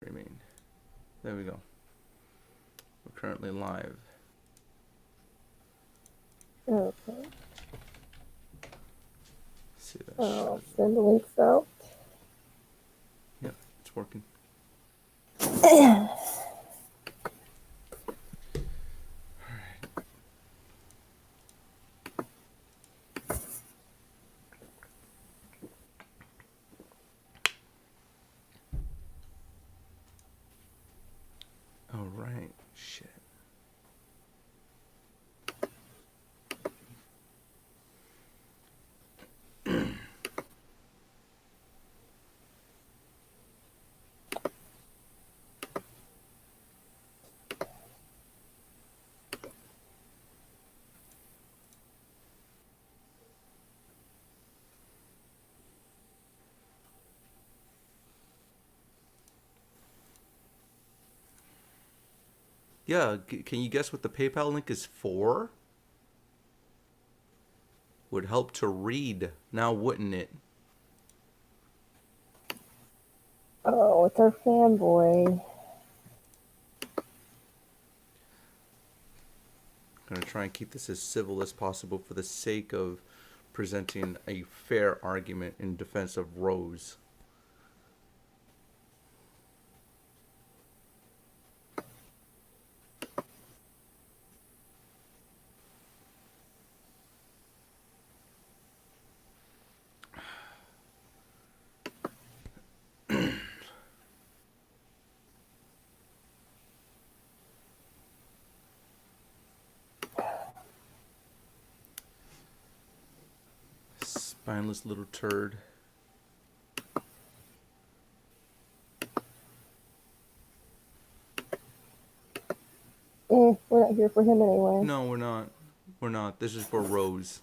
Streaming. There we go. We're currently live. Okay. See that I'll shit. send the links out. Yep, it's working. All right. Shit. Yeah, can you guess what the PayPal link is for? Would help to read. Now, wouldn't it? Oh, it's our fanboy. I'm going to try and keep this as civil as possible for the sake of presenting a fair argument in defense of Rose. Spineless little turd. We're not here for him anyway. No, we're not. We're not. This is for Rose.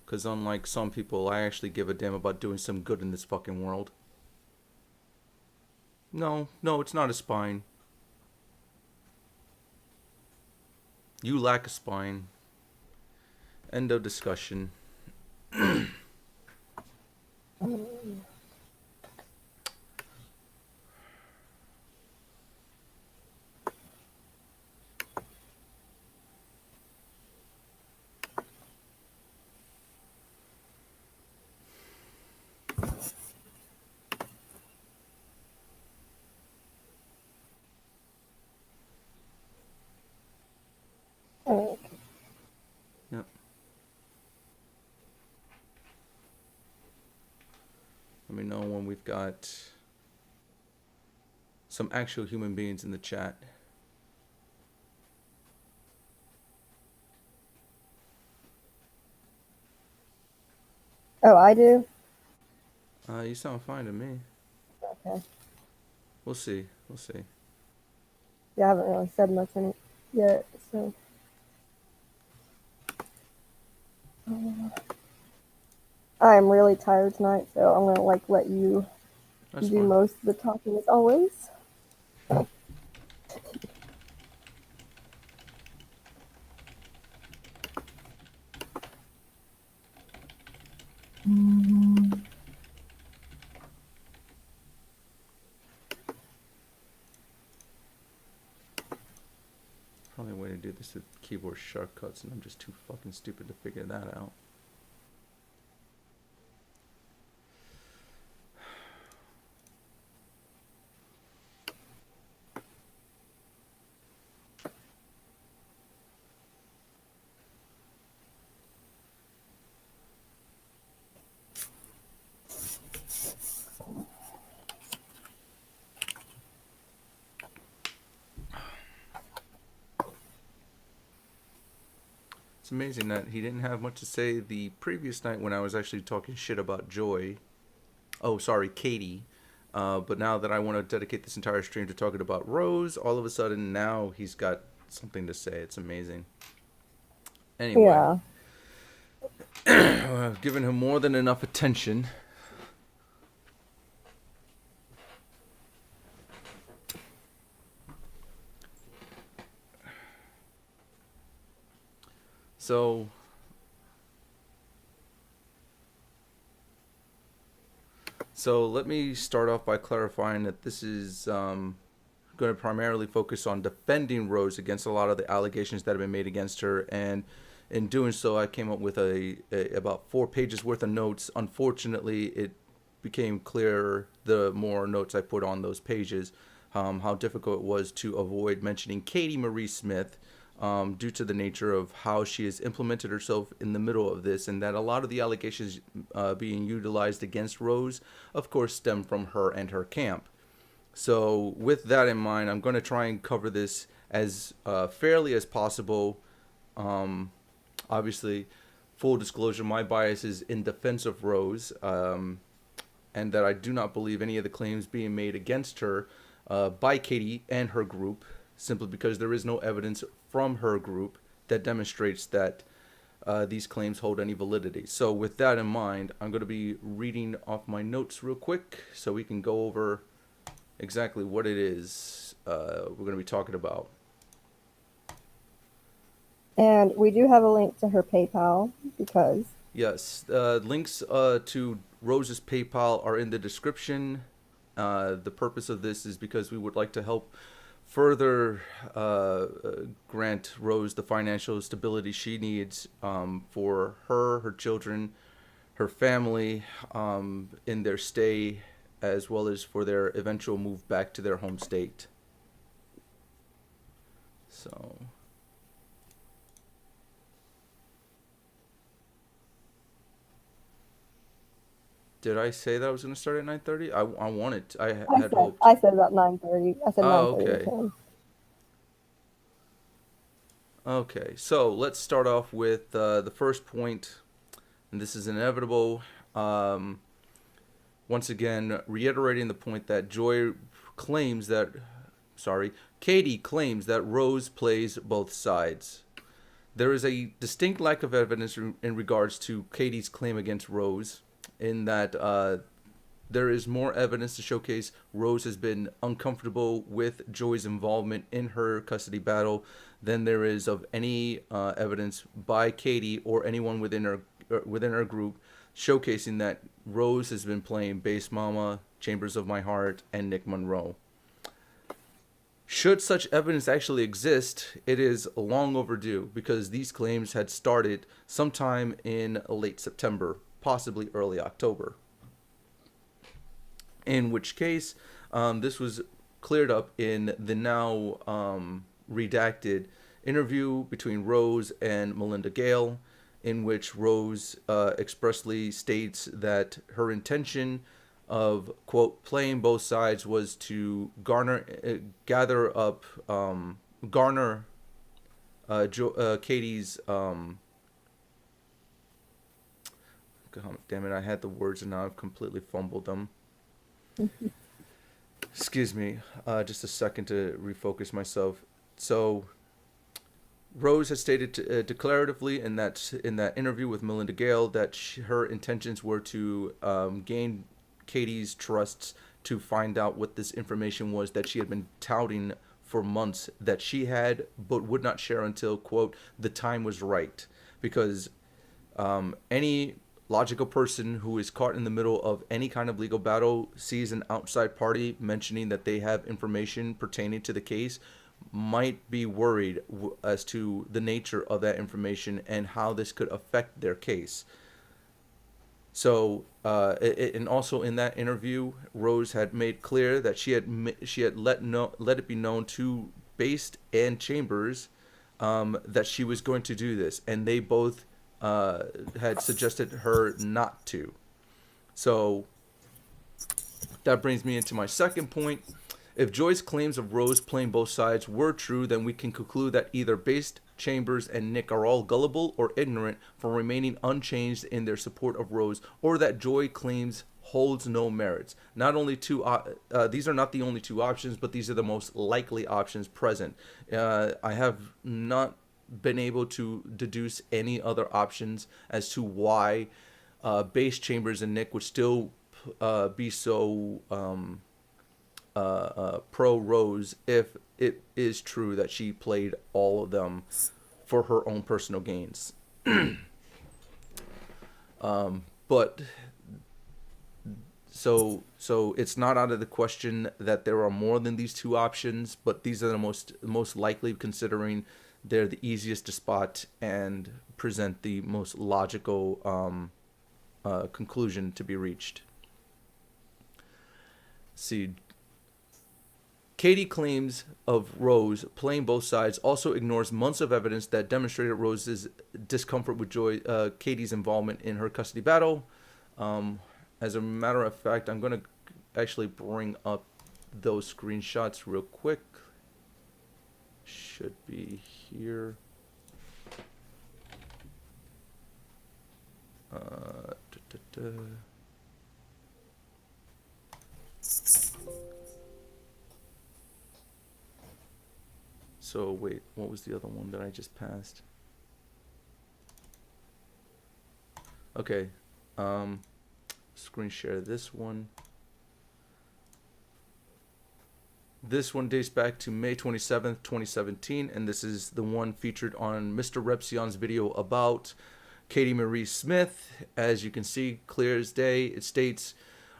Because unlike some people, I actually give a damn about doing some good in this fucking world. No, it's not a spine. You lack a spine. End of discussion. Okay. Yep. Let me know when we've got some actual human beings in the chat. Oh, I do? You sound fine to me. Okay. We'll see. We'll see. Yeah, I haven't really said much in it yet, so. I'm really tired tonight, so I'm gonna let you That's do fine. most of the talking as always. Probably a way to do this with keyboard shortcuts, and I'm just too fucking stupid to figure that out. It's amazing that he didn't have much to say the previous night when I was actually talking shit about Joy. Oh, sorry, Katie. But now that I want to dedicate this entire stream to talking about Rose, all of a sudden now he's got something to say. It's amazing. Anyway, Yeah. I've given him more than enough attention. So let me start off by clarifying that this is going to primarily focus on defending Rose against a lot of the allegations that have been made against her, and in doing so, I came up with a about 4 pages worth of notes. Unfortunately, it became clear the more notes I put on those pages, how difficult it was to avoid mentioning Katie Marie Smith, due to the nature of how she has implemented herself in the middle of this, and that a lot of the allegations being utilized against Rose, of course, stem from her and her camp. So, with that in mind, I'm going to try and cover this as fairly as possible. Um, Obviously, full disclosure, my bias is in defense of Rose, and that I do not believe any of the claims being made against her by Katie and her group, simply because there is no evidence from her group that demonstrates that these claims hold any validity. So, with that in mind, I'm going to be reading off my notes real quick so we can go over exactly what it is we're going to be talking about. And we do have a link to her PayPal because Yes, links to Rose's PayPal are in the description. The purpose of this is because we would like to help further grant Rose the financial stability she needs for her children, her family, in their stay, as well as for their eventual move back to their home state. So. Did I say that I was going to start at 9:30? I wanted. Had hoped. I said about 9:30. I said Oh, 9:30 to okay. 10. Okay. So let's start off with the first point, and this is inevitable. Um, Once again, reiterating the point that claims that, Katie claims that Rose plays both sides. There is a distinct lack of evidence in regards to Katie's claim against Rose, in that there is more evidence to showcase Rose has been uncomfortable with Joy's involvement in her custody battle than there is of any evidence by Katie or anyone within her group showcasing that Rose has been playing Bass Mama, Chambers of My Heart, and Nick Monroe. Should such evidence actually exist, it is long overdue because these claims had started sometime in late September, possibly early October. In which case, this was cleared up in the now redacted interview between Rose and Melinda Gale, in which Rose expressly states that her intention of, quote, playing both sides was to garner Katie's, God damn it, I had the words and now I've completely fumbled them. Excuse me, just a second to refocus myself. So, Rose has stated declaratively in that interview with Melinda Gale that her intentions were to gain Katie's trusts to find out what this information was that she had been touting for months that she had but would not share until, quote, the time was right. Because any logical person who is caught in the middle of any kind of legal battle sees an outside party mentioning that they have information pertaining to the case might be worried as to the nature of that information and how this could affect their case. So, and also in that interview, Rose had made clear that she had let it be known to Bass and Chambers that she was going to do this, and they both had suggested her not to. So that brings me into my second point. If Joy's claims of Rose playing both sides were true, then we can conclude that either Bass, Chambers, and Nick are all gullible or ignorant for remaining unchanged in their support of Rose, or that Joy claims holds no merits. Not only these are not the only two options, but these are the most likely options present. I have not been able to deduce any other options as to why Bass, Chambers, and Nick would still be so pro Rose if it is true that she played all of them for her own personal gains. But So it's not out of the question that there are more than these two options, but these are the most likely, considering they're the easiest to spot and present the most logical conclusion to be reached. See, Katie claims of Rose playing both sides also ignores months of evidence that demonstrated Rose's discomfort with Katie's involvement in her custody battle. As a matter of fact, I'm going to actually bring up those screenshots real quick. Should be here. Da, da, da. So wait, what was the other one that I just passed? Okay, screen share this one. This one dates back to May 27th, 2017, and this is the one featured on Mr. Repsion's video about Katie Marie Smith. As you can see, clear as day, it states,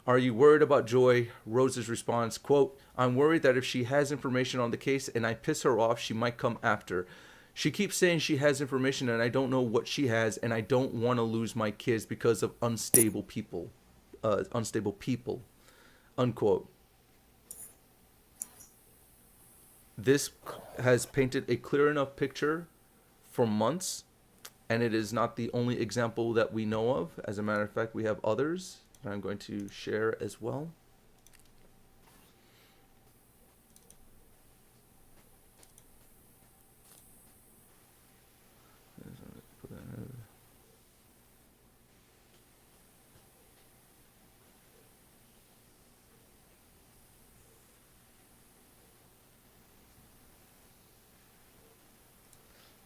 "Are you worried about Joy?" Rose's response, quote, "I'm worried that if she has information on the case and I piss her off, she might come after. She keeps saying she has information and I don't know what she has, and I don't want to lose my kids because of unstable people, unquote. This has painted a clear enough picture for months, and it is not the only example that we know of. As a matter of fact, we have others that I'm going to share as well.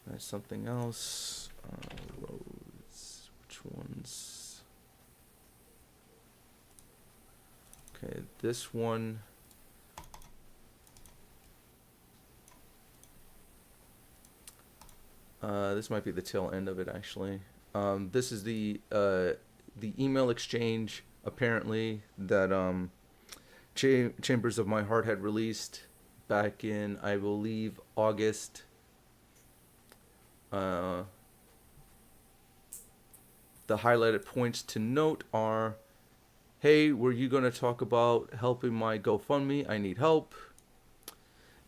There's something else. Roads. Which ones? Okay, this one. This might be the tail end of it, actually. This is the email exchange, apparently, that Chambers of My Heart had released back in, I believe, August. The highlighted points to note are, "Hey, were you going to talk about helping my GoFundMe? I need help.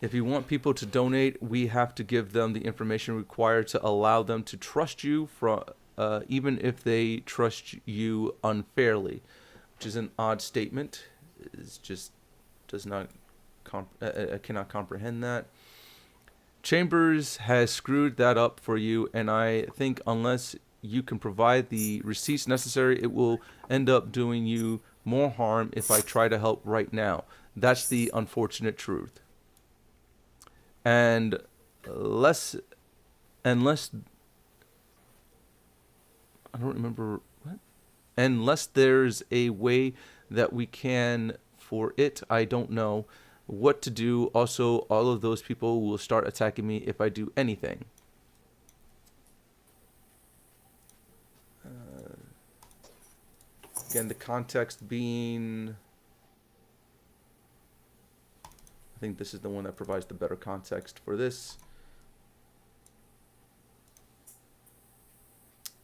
If you want people to donate, we have to give them the information required to allow them to trust you, even if they trust you unfairly," which is an odd statement. It just does not I cannot comprehend that. Chambers has screwed that up for you, and I think unless you can provide the receipts necessary, it will end up doing you more harm if I try to help right now. That's the unfortunate truth. And unless I don't remember what? Unless there's a way that we can for it, I don't know what to do. Also, all of those people will start attacking me if I do anything. Again, the context being, I think this is the one that provides the better context for this.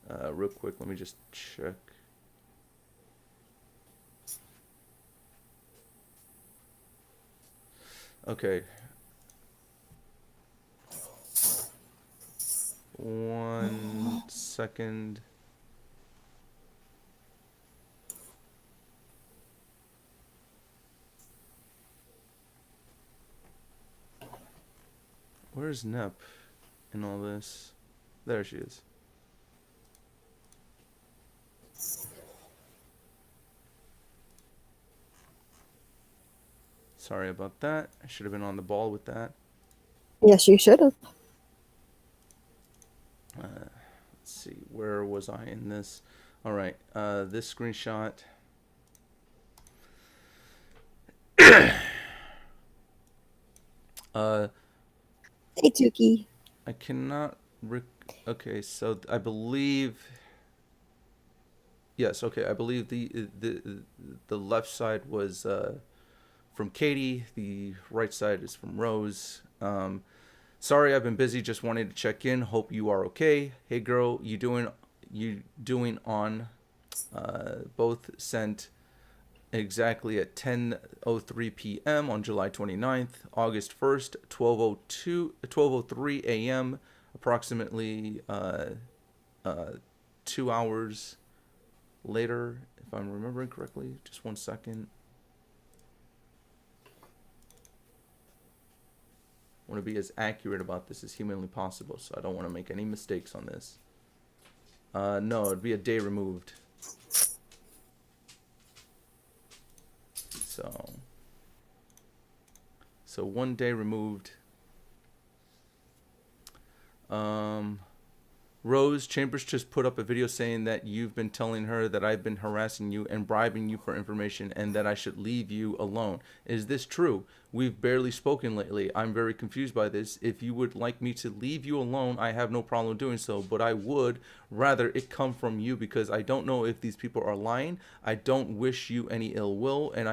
Real quick, let me just check. Okay. 1 second. Where's Nep in all this? There she is. Sorry about that. I should have been on the ball with that. Yes, you should have. Let's see. Where was I in this? All right. This screenshot. Hey, Tukey. I cannot. Okay, so I believe. Yes, okay. I believe the left side was from Katie. The right side is from Rose. Sorry, I've been busy. Just wanted to check in. Hope you are okay. Hey, girl, you doing on? Both sent exactly at 10:03 p.m. on July 29th, August 1st, 12:03 a.m. Approximately 2 hours later, if I'm remembering correctly. Just 1 second. I want to be as accurate about this as humanly possible, so I don't want to make any mistakes on this. No, it'd be a day removed. So, so 1 day removed. Um, Rose Chambers just put up a video saying that you've been telling her that I've been harassing you and bribing you for information and that I should leave you alone. Is this true? We've barely spoken lately. I'm very confused by this. If you would like me to leave you alone, I have no problem doing so, but I would rather it come from you because I don't know if these people are lying. I don't wish you any ill will, and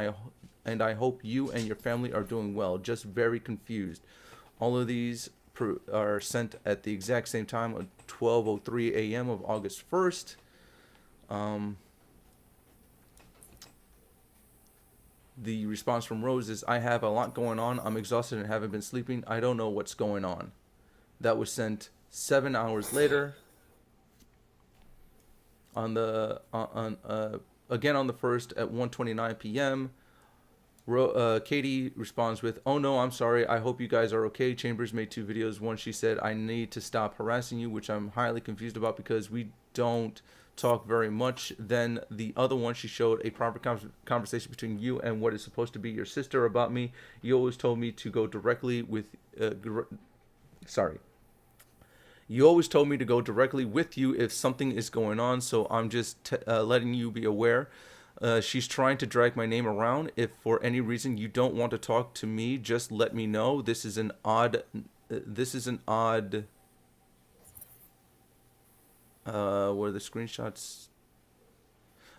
I hope you and your family are doing well. Just very confused. All of these are sent at the exact same time at 12:03 a.m. of August 1st. The response from Rose is, I have a lot going on. I'm exhausted and haven't been sleeping. I don't know what's going on. That was sent 7 hours later. On the again on the 1st at 1:29 p.m. Katie responds with, "Oh no, I'm sorry. I hope you guys are okay." Chambers made 2 videos. One, she said, "I need to stop harassing you," which I'm highly confused about because we don't talk very much. Then the other one, she showed a proper conversation between you and what is supposed to be your sister about me. You always told me to go directly with, sorry. You always told me to go directly with you if something is going on, so I'm just letting you be aware. She's trying to drag my name around. If for any reason you don't want to talk to me, just let me know. This is an odd. Where the screenshots.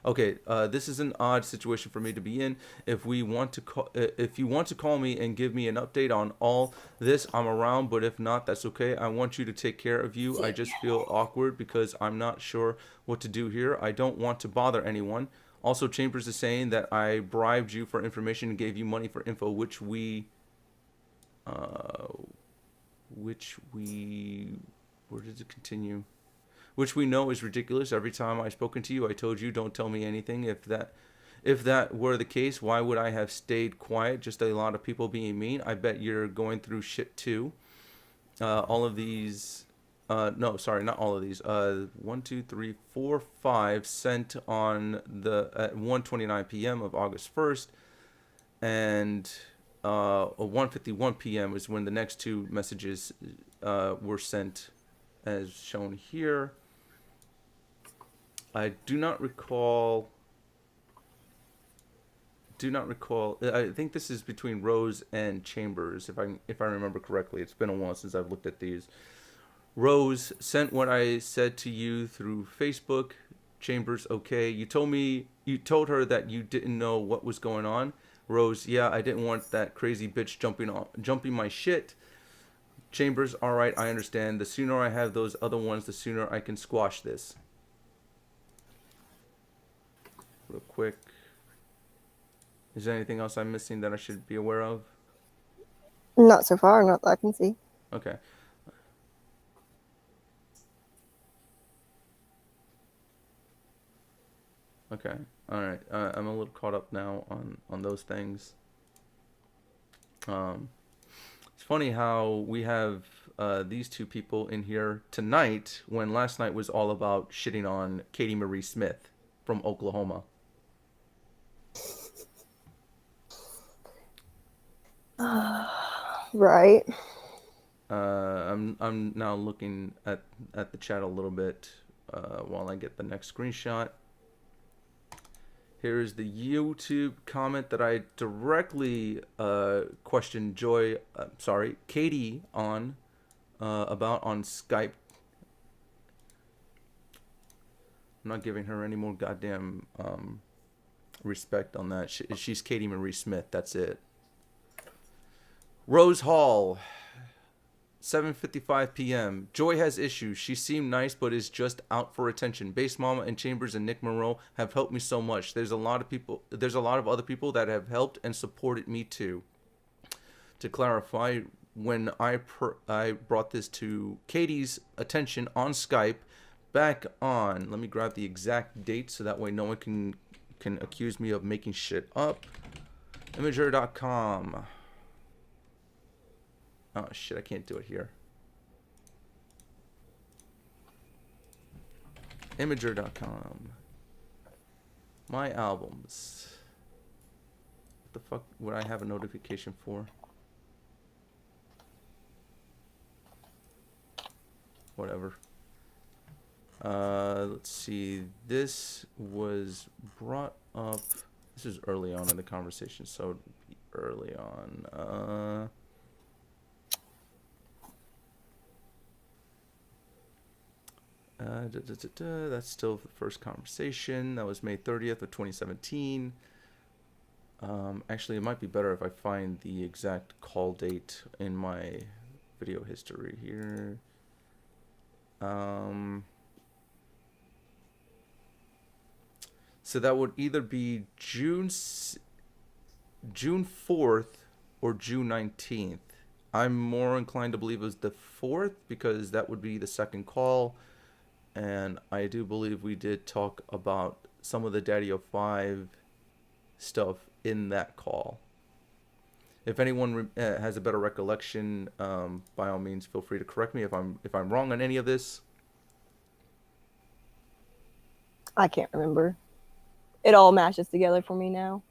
Okay, this is an odd situation for me to be in. If you want to call me and give me an update on all this, I'm around. But if not, that's okay. I want you to take care of you. I just feel awkward because I'm not sure what to do here. I don't want to bother anyone. Also, Chambers is saying that I bribed you for information and gave you money for info, which we, where does it continue? Which we know is ridiculous. Every time I've spoken to you, I told you don't tell me anything. If that were the case, why would I have stayed quiet? Just a lot of people being mean. I bet you're going through shit too. All of these. No, sorry, not all of these. 1, 2, 3, 4, 5 sent on the at 1:29 p.m. of August 1st, and 1:51 p.m. is when the next 2 messages were sent, as shown here. I do not recall. I think this is between Rose and Chambers, if I remember correctly. It's been a while since I've looked at these. Rose sent what I said to you through Facebook. Chambers, okay. You told her that you didn't know what was going on. Rose, yeah, I didn't want that crazy bitch jumping my shit. Chambers, all right, I understand. The sooner I have those other ones, the sooner I can squash this. Real quick. Is there anything else I'm missing that I should be aware of? Not so far, not that I can see. Okay. Okay. All right. I'm a little caught up now on those things. It's funny how we have these 2 people in here tonight when last night was all about shitting on Katie Marie Smith from Oklahoma. Right. I'm now looking at the chat a little bit while I get the next screenshot. Here's the YouTube comment that I directly questioned Katie on about on Skype. I'm not giving her any more goddamn respect on that. She's Katie Marie Smith. That's it. Rose Hall, 7:55 p.m. Joy has issues. She seemed nice, but is just out for attention. Base Mama and Chambers and Nick Monroe have helped me so much. There's a lot of people. There's a lot of other people that have helped and supported me too. To clarify, when I brought this to Katie's attention on Skype, back on. Let me grab the exact date so that way no one can accuse me of making shit up. Imager.com. Oh shit, I can't do it here. Imager.com. My albums. What the fuck would I have a notification for? Whatever. Let's see. This was brought up. This is early on in the conversation, so early on. That's still the first conversation. That was May 30th of 2017. Actually, it might be better if I find the exact call date in my video history here. So that would either be June 4th or June 19th. I'm more inclined to believe it was the 4th because that would be the second call. And I do believe we did talk about some of the Daddy-O-5 stuff in that call. If anyone has a better recollection, by all means, feel free to correct me if I'm wrong on any of this. I can't remember. It all mashes together for me now.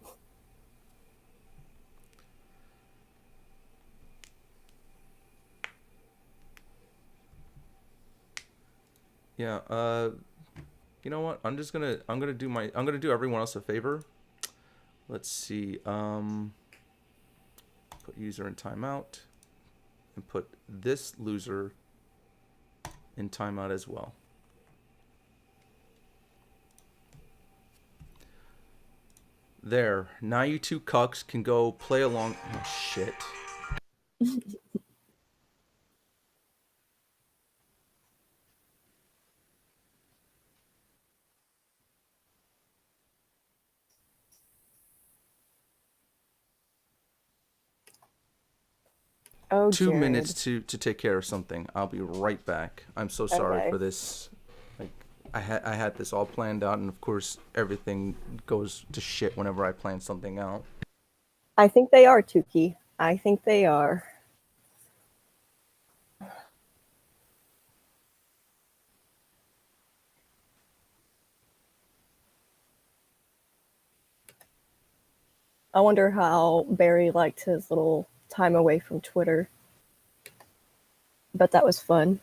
Yeah, you know what? I'm gonna do everyone else a favor. Let's see. Put user in timeout and put this loser in timeout as well. There. Now you two cucks can go play along. Oh shit. Oh, 2 Jared. minutes to take care of something. I'll be right back. I'm so sorry Okay. for this. Like I had this all planned out, and of course everything goes to shit whenever I plan something out. I think they are, Tukey. I think they are. I wonder how Barry liked his little time away from Twitter. But that was fun.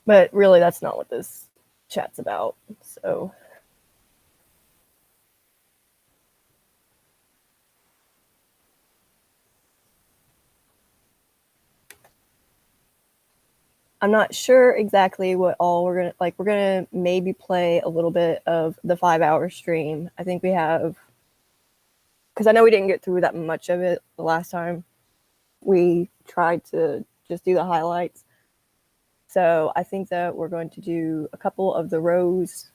But really, that's not what this chat's about. So I'm not sure exactly what all we're gonna like. We're gonna maybe play a little bit of the 5-hour stream. I think we have, because I know we didn't get through that much of it the last time. We tried to just do the highlights. So I think that we're going to do a couple of the Rose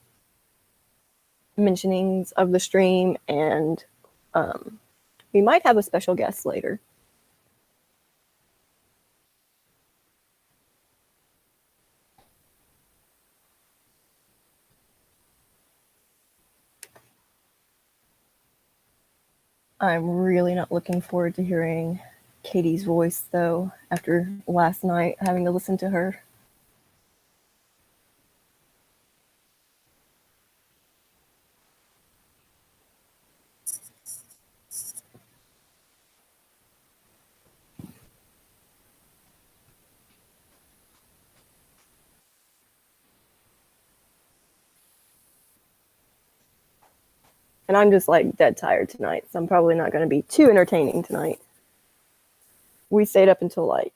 mentionings of the stream, and we might have a special guest later. I'm really not looking forward to hearing Katie's voice, though, after last night having to listen to her. And I'm just like dead tired tonight, so I'm probably not going to be too entertaining tonight. We stayed up until like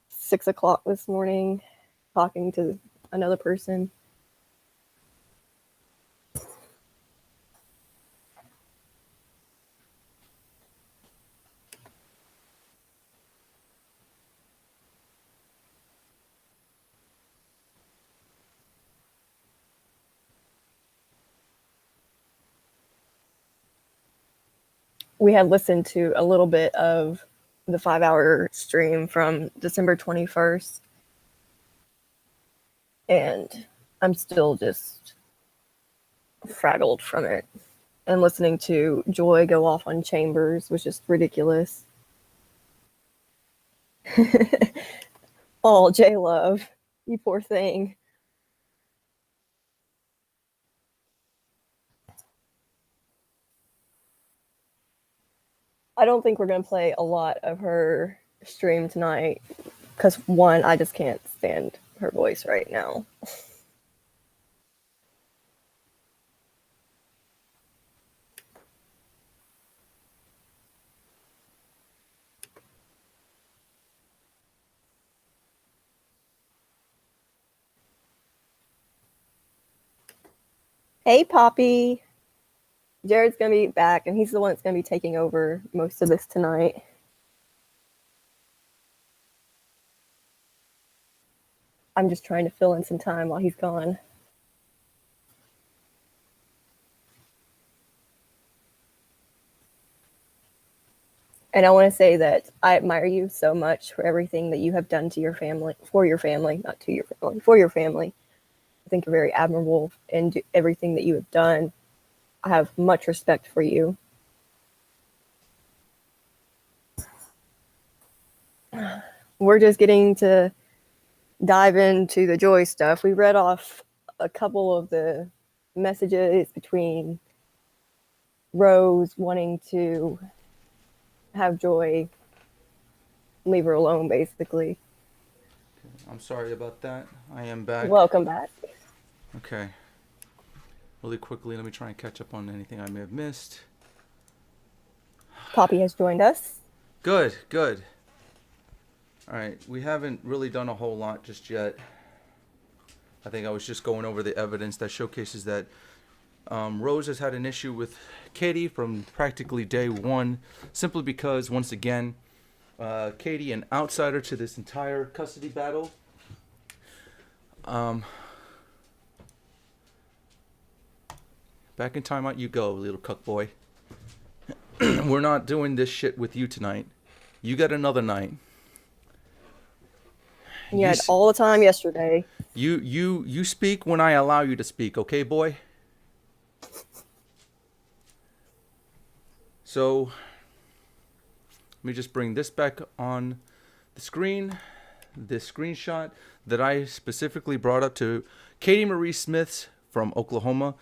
6 o'clock this morning talking to another person. We had listened to a little bit of the 5 hour stream from December 21st, and I'm still just fraggled from it. And listening to Joy go off on Chambers was just ridiculous. Oh, J Love, you poor thing. I don't think we're going to play a lot of her stream tonight because, one, I just can't stand her voice right now. Hey, Poppy. Jared's going to be back, and he's the one that's going to be taking over most of this tonight. I'm just trying to fill in some time while he's gone. And I want to say that I admire you so much for everything that you have done to your family, for your family, not to your family, for your family. I think you're very admirable in everything that you have done. I have much respect for you. We're just getting to dive into the Joy stuff. We read off a couple of the messages between Rose wanting to have Joy leave her alone, basically. I'm sorry about that. I am back. Welcome back. Okay. Really quickly, let me try and catch up on anything I may have missed. Poppy has joined us. Good, good. All right, we haven't really done a whole lot just yet. I think I was just going over the evidence that showcases that Rose has had an issue with Katie from practically day one, simply because, once again, Katie, an outsider to this entire custody battle, back in timeout you go, little cuck boy. We're not doing this shit with you tonight. You got another night. You had all the time yesterday. You speak when I allow you to speak, okay, boy? So, let me just bring this back on the screen. This screenshot that I specifically brought up to Katie Marie Smith from Oklahoma.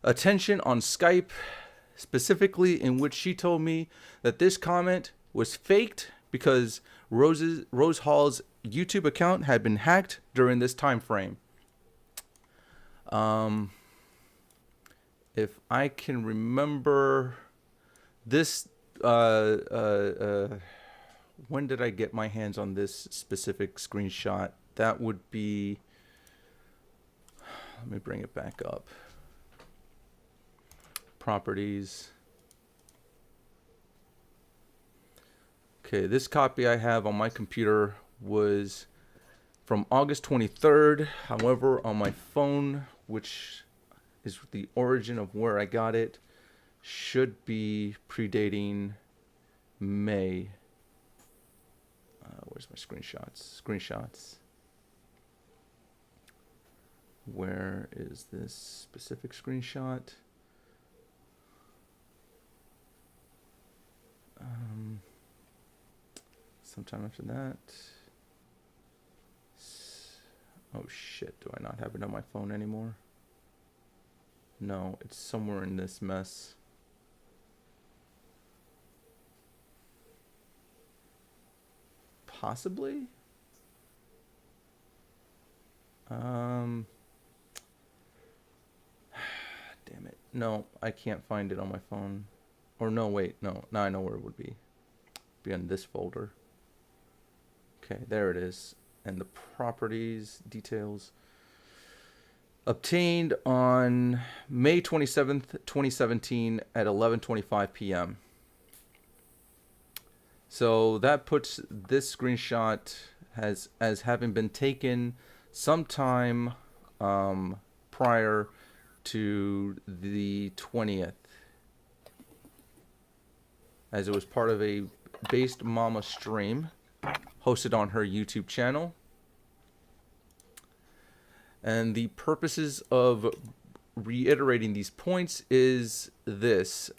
Attention on Skype, specifically in which she told me that this comment was faked because Rose Hall's YouTube account had been hacked during this time frame. If I can remember this, when did I get my hands on this specific screenshot? That would be, let me bring it back up. Properties. Okay, this copy I have on my computer was from August 23rd. However, on my phone, which is the origin of where I got it, should be predating May. Where's my screenshots? Screenshots. Where is this specific screenshot? Sometime after that. Oh shit, do I not have it on my phone anymore? No, it's somewhere in this mess. Possibly? Damn it. No, I can't find it on my phone. Or no, wait, no. Now I know where it would be. Be on this folder. Okay, there it is. And the properties details. Obtained on May 27th, 2017 at 11:25 p.m. So that puts this screenshot as having been taken sometime prior to the 20th, as it was part of a Based Mama stream hosted on her YouTube channel. And the purposes of reiterating these points is this.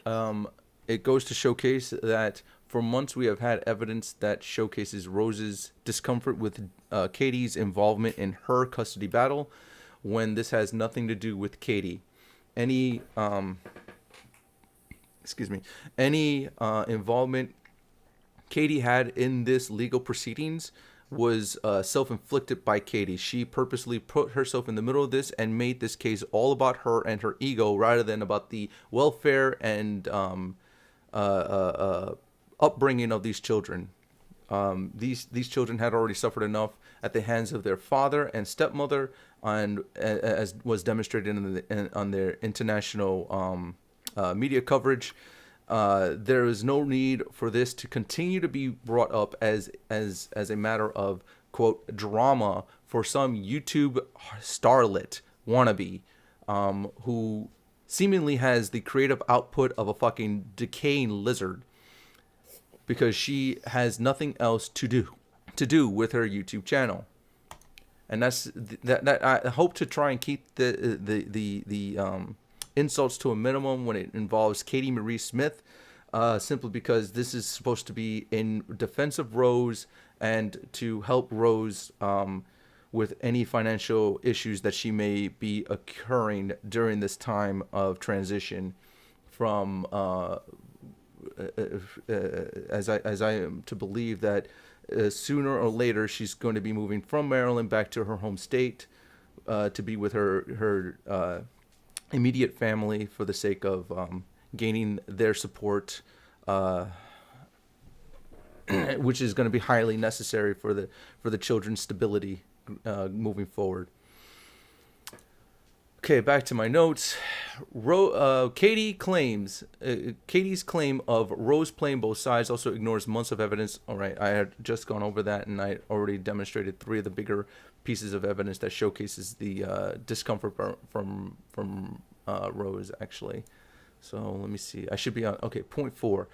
It goes to showcase that for months we have had evidence that showcases Rose's discomfort with Katie's involvement in her custody battle, when this has nothing to do with Katie. Any involvement Katie had in this legal proceedings was self-inflicted by Katie. She purposely put herself in the middle of this and made this case all about her and her ego rather than about the welfare and upbringing of these children. These children had already suffered enough at the hands of their father and stepmother, and as was demonstrated on their international media coverage. There is no need for this to continue to be brought up as a matter of, quote, drama for some YouTube starlet wannabe who seemingly has the creative output of a fucking decaying lizard, because she has nothing else to do with her YouTube channel. And that I hope to try and keep the insults to a minimum when it involves Katie Marie Smith, simply because this is supposed to be in defense of Rose and to help Rose with any financial issues that she may be occurring during this time of transition from as I am to believe that sooner or later she's going to be moving from Maryland back to her home state to be with her immediate family for the sake of gaining their support, which is going to be highly necessary for the children's stability moving forward. Okay, back to my notes. Katie's claim of Rose playing both sides also ignores months of evidence. All right, I had just gone over that, and I already demonstrated 3 of the bigger pieces of evidence that showcases the discomfort from Rose, actually. So let me see. I should be on. Okay, point 4.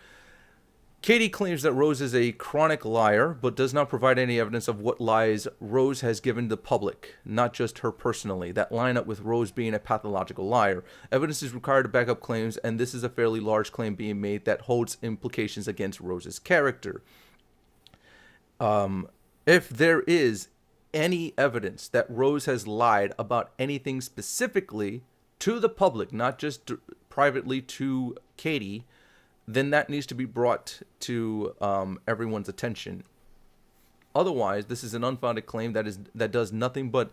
Katie claims that Rose is a chronic liar, but does not provide any evidence of what lies Rose has given the public, not just her personally, that line up with Rose being a pathological liar. Evidence is required to back up claims, and this is a fairly large claim being made that holds implications against Rose's character. If there is any evidence that Rose has lied about anything specifically to the public, not just privately to Katie, then that needs to be brought to everyone's attention. Otherwise, this is an unfounded claim that does nothing but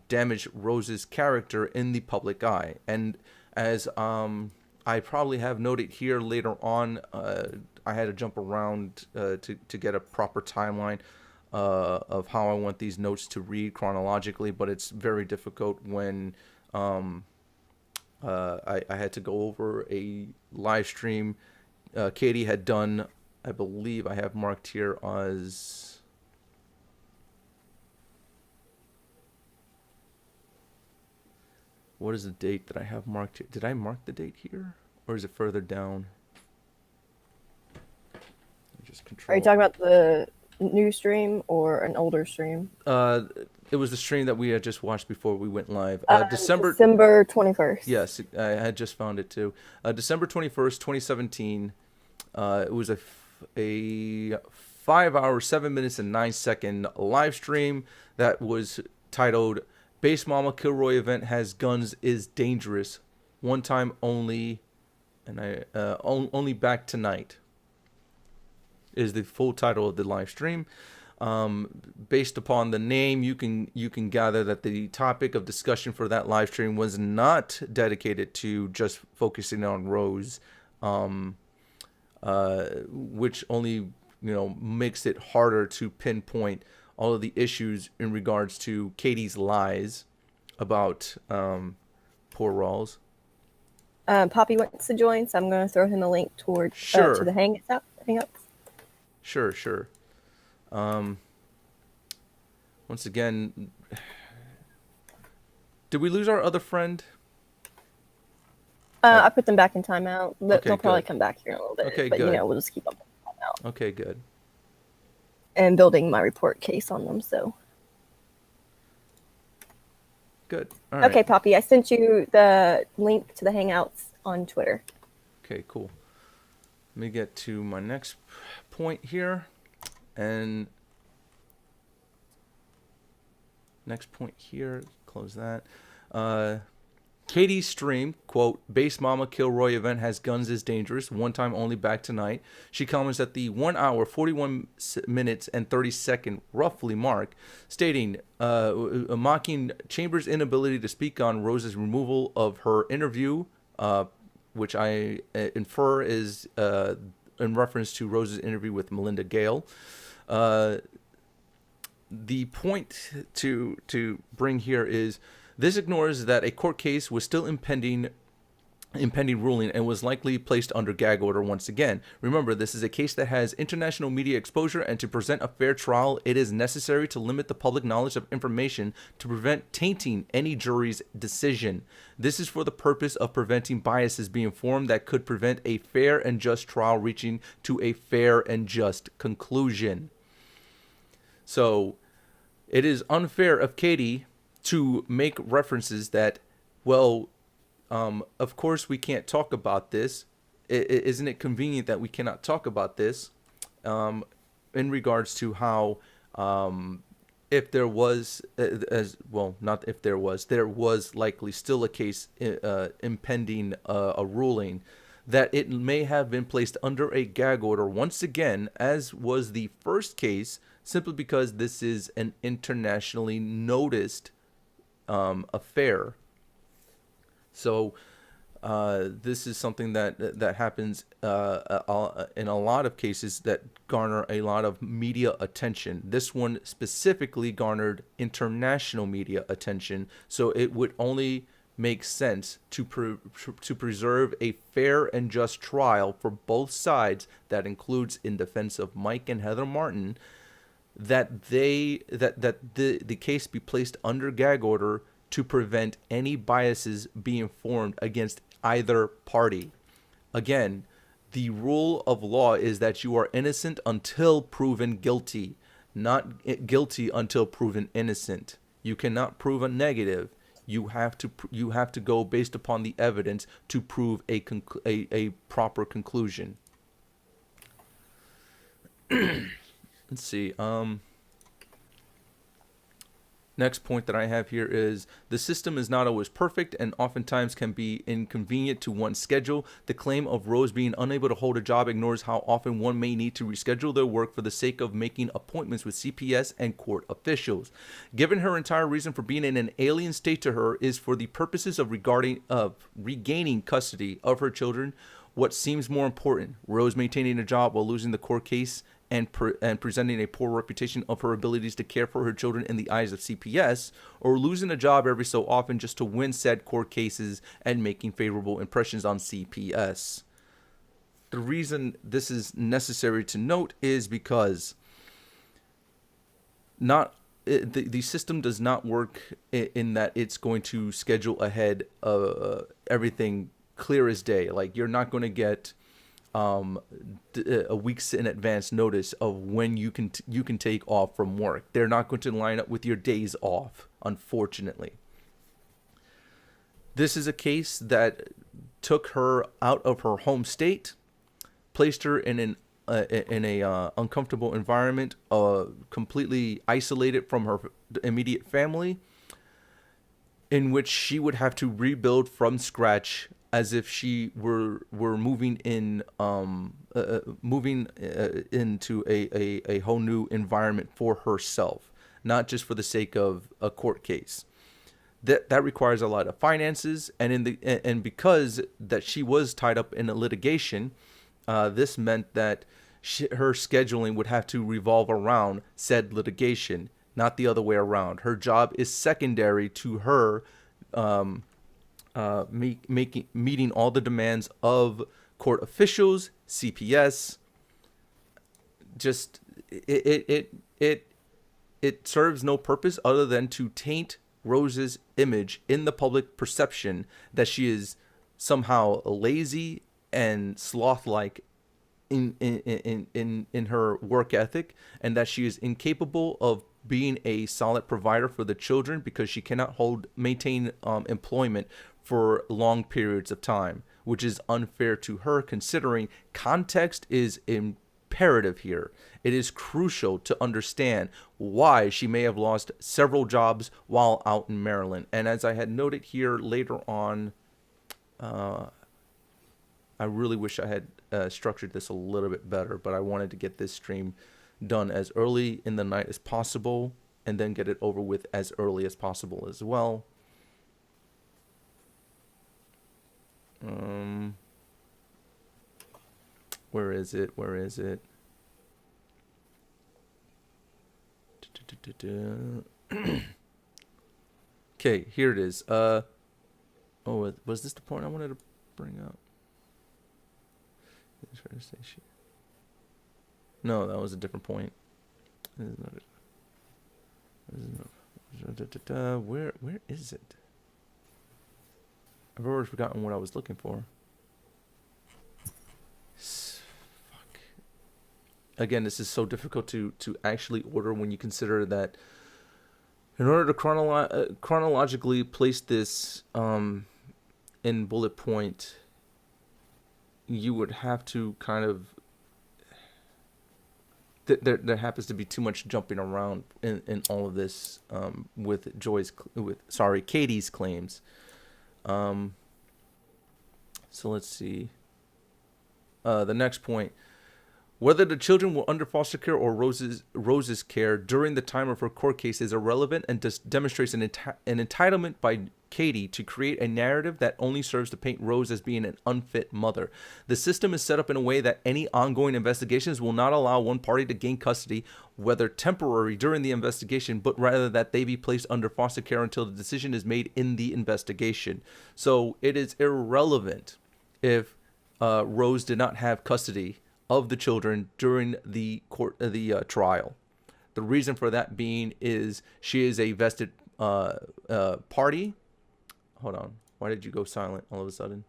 damage Rose's character in the public eye. And as I probably have noted here later on, I had to jump around to get a proper timeline of how I want these notes to read chronologically, but it's very difficult when I had to go over a live stream Katie had done. I believe I have marked here as what is the date that I have marked here? Did I mark the date here, or is it further down? Just control. Are you talking about the new stream or an older stream? It was the stream that we had just watched before we went live. December 21st. Yes, I had just found it too. December 21st, 2017. It was a 5 hour, 7 minutes and 9 second live stream that was titled "Base Mama Kilroy Event Has Guns Is Dangerous, One Time Only," and only back tonight is the full title of the live stream. Based upon the name, you can gather that the topic of discussion for that live stream was not dedicated to just focusing on Rose, which only makes it harder to pinpoint all of the issues in regards to Katie's lies about poor Rawls. Poppy wants to join, so I'm going to throw him a link toward Sure. to the Hangouts. Sure. Once again, did we lose our other friend? I put them back in timeout. Okay, They'll probably good. come back here in a little bit. Okay, but good. we'll just keep them in timeout. Okay, good. And building my report case on them. So. Good. All right. Okay, Poppy, I sent you the link to the Hangouts on Twitter. Okay, cool. Let me get to my next point here. And next point here, close that. Katie's stream, quote, Base Mama Kilroy event has guns is dangerous. One time only, back tonight. She comments at the 1 hour, 41 minutes and 30-second roughly mark, stating, mocking Chambers' inability to speak on Rose's removal of her interview, which I infer is in reference to Rose's interview with Melinda Gale. The point to bring here is, this ignores that a court case was still impending ruling and was likely placed under gag order once again. Remember, this is a case that has international media exposure, and to present a fair trial, it is necessary to limit the public knowledge of information to prevent tainting any jury's decision. This is for the purpose of preventing biases being formed that could prevent a fair and just trial reaching to a fair and just conclusion. So, it is unfair of Katie to make references that, well, of course we can't talk about this. Isn't it convenient that we cannot talk about this? In regards to how, if there was, there was likely still a case impending a ruling, that it may have been placed under a gag order once again, as was the first case, simply because this is an internationally noticed affair. So this is something that happens in a lot of cases that garner a lot of media attention. This one specifically garnered international media attention, so it would only make sense to preserve a fair and just trial for both sides, that includes in defense of Mike and Heather Martin, that the case be placed under gag order to prevent any biases being formed against either party. Again, the rule of law is that you are innocent until proven guilty, not guilty until proven innocent. You cannot prove a negative. You have to go based upon the evidence to prove a proper conclusion. Let's see. Next point that I have here is, the system is not always perfect and oftentimes can be inconvenient to one's schedule. The claim of Rose being unable to hold a job ignores how often one may need to reschedule their work for the sake of making appointments with CPS and court officials. Given her entire reason for being in an alien state to her is for the purposes of regaining custody of her children, what seems more important, Rose maintaining a job while losing the court case and presenting a poor reputation of her abilities to care for her children in the eyes of CPS, or losing a job every so often just to win said court cases and making favorable impressions on CPS? The reason this is necessary to note is because the system does not work in that it's going to schedule ahead everything clear as day. Like, you're not going to get a week's in advance notice of when you can take off from work. They're not going to line up with your days off, unfortunately. This is a case that took her out of her home state, placed her in a uncomfortable environment, completely isolated from her immediate family, in which she would have to rebuild from scratch, as if she were moving into a whole new environment for herself, not just for the sake of a court case. That requires a lot of finances, and because that she was tied up in a litigation, this meant that her scheduling would have to revolve around said litigation, not the other way around. Her job is secondary to her meeting all the demands of court officials, CPS. Just it serves no purpose other than to taint Rose's image in the public perception that she is somehow lazy and sloth-like in her work ethic, and that she is incapable of being a solid provider for the children because she cannot maintain employment for long periods of time, which is unfair to her considering context is imperative here. It is crucial to understand why she may have lost several jobs while out in Maryland. And as I had noted here later on, I really wish I had structured this a little bit better, but I wanted to get this stream done as early in the night as possible and then get it over with as early as possible as well. Where is it? Okay, here it is. Oh, was this the point I wanted to bring up? No, that was a different point. Where is it? I've already forgotten what I was looking for. Fuck. Again, this is so difficult to actually order when you consider that in order to chronologically place this in bullet point, you would have to kind of there happens to be too much jumping around in all of this with Katie's claims. So let's see. The next point. Whether the children were under foster care or Rose's care during the time of her court case is irrelevant and demonstrates an entitlement by Katie to create a narrative that only serves to paint Rose as being an unfit mother. The system is set up in a way that any ongoing investigations will not allow one party to gain custody, whether temporary during the investigation, but rather that they be placed under foster care until the decision is made in the investigation. So it is irrelevant if Rose did not have custody of the children during the trial. The reason for that being is she is a vested party. Hold on. Why did you go silent all of a sudden?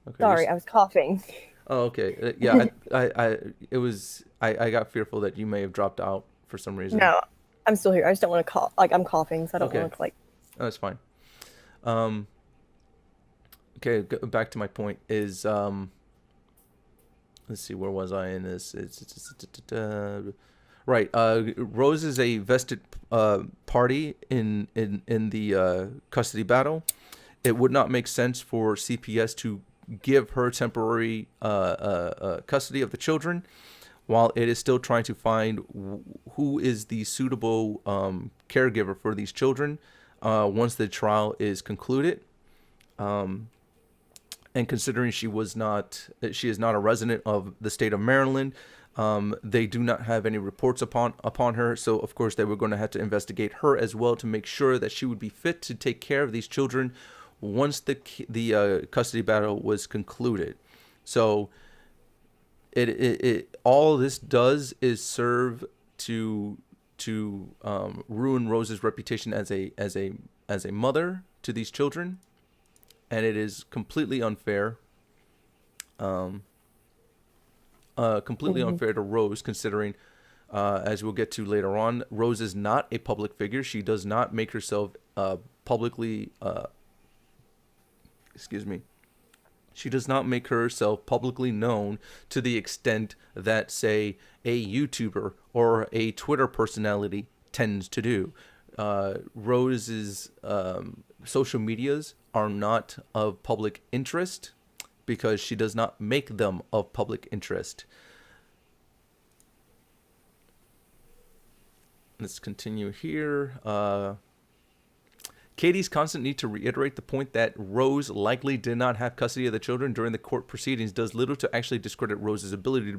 Okay, sorry, I was coughing. Oh, okay. Yeah, I got fearful that you may have dropped out for some reason. No, I'm still here. I just don't want to cough. Like, I'm coughing, so I don't want to, like... Oh, that's fine. Okay, back to my point is, let's see, where was I in this? Right, Rose is a vested party in the custody battle. It would not make sense for CPS to give her temporary custody of the children while it is still trying to find who is the suitable caregiver for these children once the trial is concluded. And considering she is not a resident of the state of Maryland, they do not have any reports upon her. So of course they were going to have to investigate her as well to make sure that she would be fit to take care of these children once the custody battle was concluded. So it all this does is serve to ruin Rose's reputation as a mother to these children. And it is completely unfair. Completely unfair to Rose, considering, as we'll get to later on, Rose is not a public figure. She does not make herself publicly. She does not make herself publicly known to the extent that, say, a YouTuber or a Twitter personality tends to do. Rose's social medias are not of public interest because she does not make them of public interest. Let's continue here. Katie's constant need to reiterate the point that Rose likely did not have custody of the children during the court proceedings does little to actually discredit Rose's ability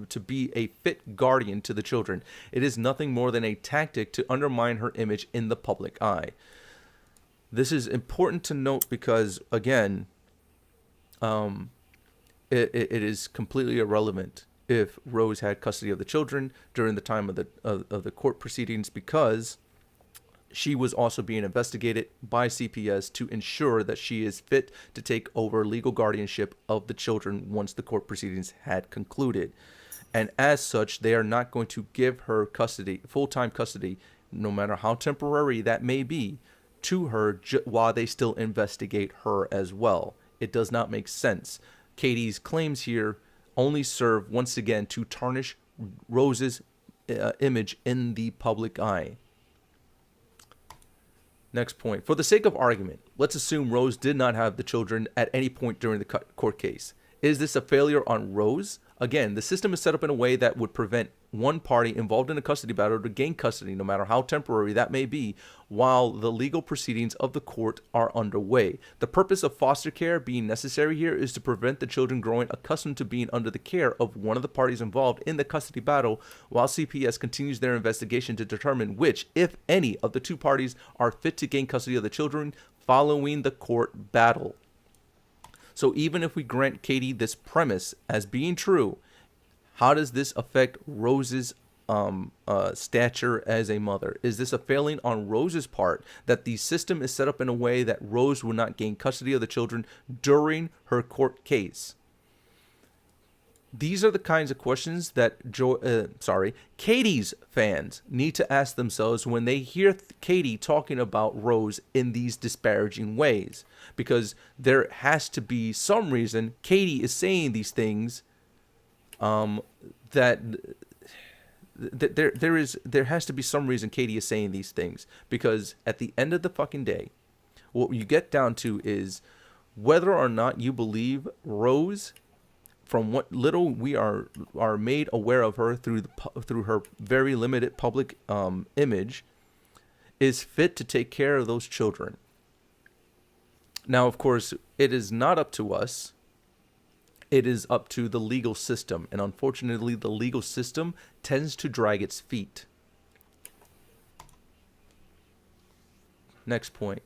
to be a fit guardian to the children. It is nothing more than a tactic to undermine her image in the public eye. This is important to note because, again, it is completely irrelevant if Rose had custody of the children during the time of the court proceedings, because she was also being investigated by CPS to ensure that she is fit to take over legal guardianship of the children once the court proceedings had concluded. And as such, they are not going to give her custody, full-time custody, no matter how temporary that may be, to her while they still investigate her as well. It does not make sense. Katie's claims here only serve, once again, to tarnish Rose's image in the public eye. Next point. For the sake of argument, let's assume Rose did not have the children at any point during the court case. Is this a failure on Rose? Again, the system is set up in a way that would prevent one party involved in a custody battle to gain custody, no matter how temporary that may be, while the legal proceedings of the court are underway. The purpose of foster care being necessary here is to prevent the children growing accustomed to being under the care of one of the parties involved in the custody battle, while CPS continues their investigation to determine which, if any, of the two parties are fit to gain custody of the children following the court battle. So even if we grant Katie this premise as being true, how does this affect Rose's stature as a mother? Is this a failing on Rose's part that the system is set up in a way that Rose will not gain custody of the children during her court case? These are the kinds of questions that Katie's fans need to ask themselves when they hear Katie talking about Rose in these disparaging ways, because there has to be some reason Katie is saying these things. There has to be some reason Katie is saying these things, because at the end of the fucking day, what you get down to is whether or not you believe Rose, from what little we are made aware of her through her very limited public image, is fit to take care of those children. Now, of course, it is not up to us. It is up to the legal system, and unfortunately, the legal system tends to drag its feet. Next point.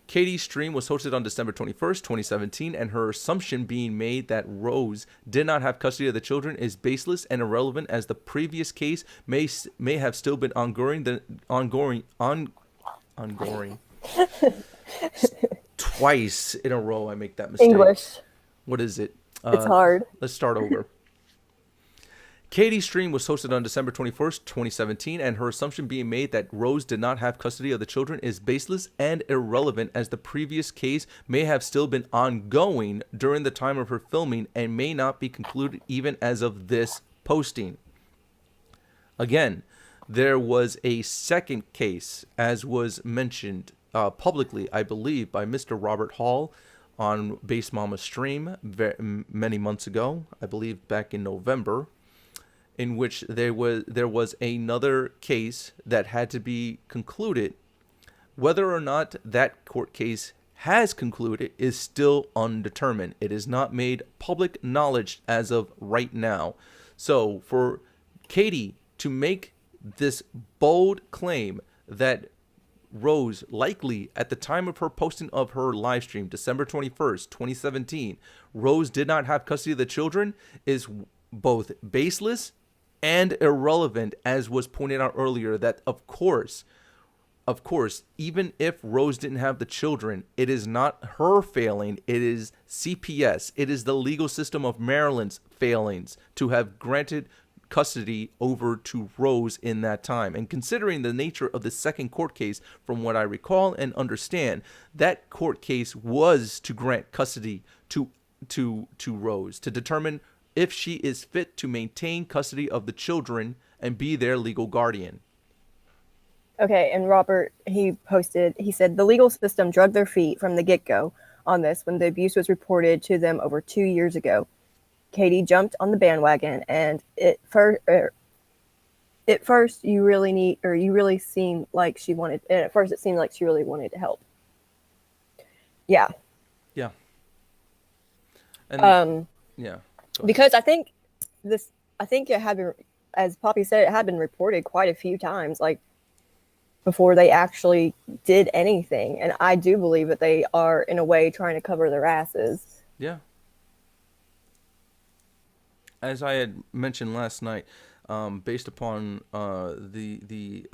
Katie's stream was hosted on December 21st, 2017, and her assumption being made that Rose did not have custody of the children is baseless and irrelevant, as the previous case may have still been ongoing. Twice in a row I make that mistake. English. What is it? It's hard. Let's start over. Katie's stream was hosted on December 21st, 2017, and her assumption being made that Rose did not have custody of the children is baseless and irrelevant, as the previous case may have still been ongoing during the time of her filming and may not be concluded even as of this posting. Again, there was a second case, as was mentioned publicly, I believe, by Mr. Robert Hall on Base Mama stream many months ago, I believe back in November, in which there was another case that had to be concluded. Whether or not that court case has concluded is still undetermined. It is not made public knowledge as of right now. So for Katie to make this bold claim that Rose, likely at the time of her posting of her live stream, December 21st, 2017, Rose did not have custody of the children, is both baseless and irrelevant, as was pointed out earlier, that of course, even if Rose didn't have the children, it is not her failing, it is CPS, it is the legal system of Maryland's failings to have granted custody over to Rose in that time. And considering the nature of the second court case, from what I recall and understand, that court case was to grant custody to Rose, to determine if she is fit to maintain custody of the children and be their legal guardian. Okay, and Robert, he said the legal system dragged their feet from the get-go on this when the abuse was reported to them over 2 years ago. Katie jumped on the bandwagon, and at first it seemed like she really wanted to help. Yeah. Yeah. And Um, yeah, go ahead. because this, I think it had been, as Poppy said, it had been reported quite a few times, like before they actually did anything. And I do believe that they are, in a way, trying to cover their asses. Yeah. As I had mentioned last night, based upon the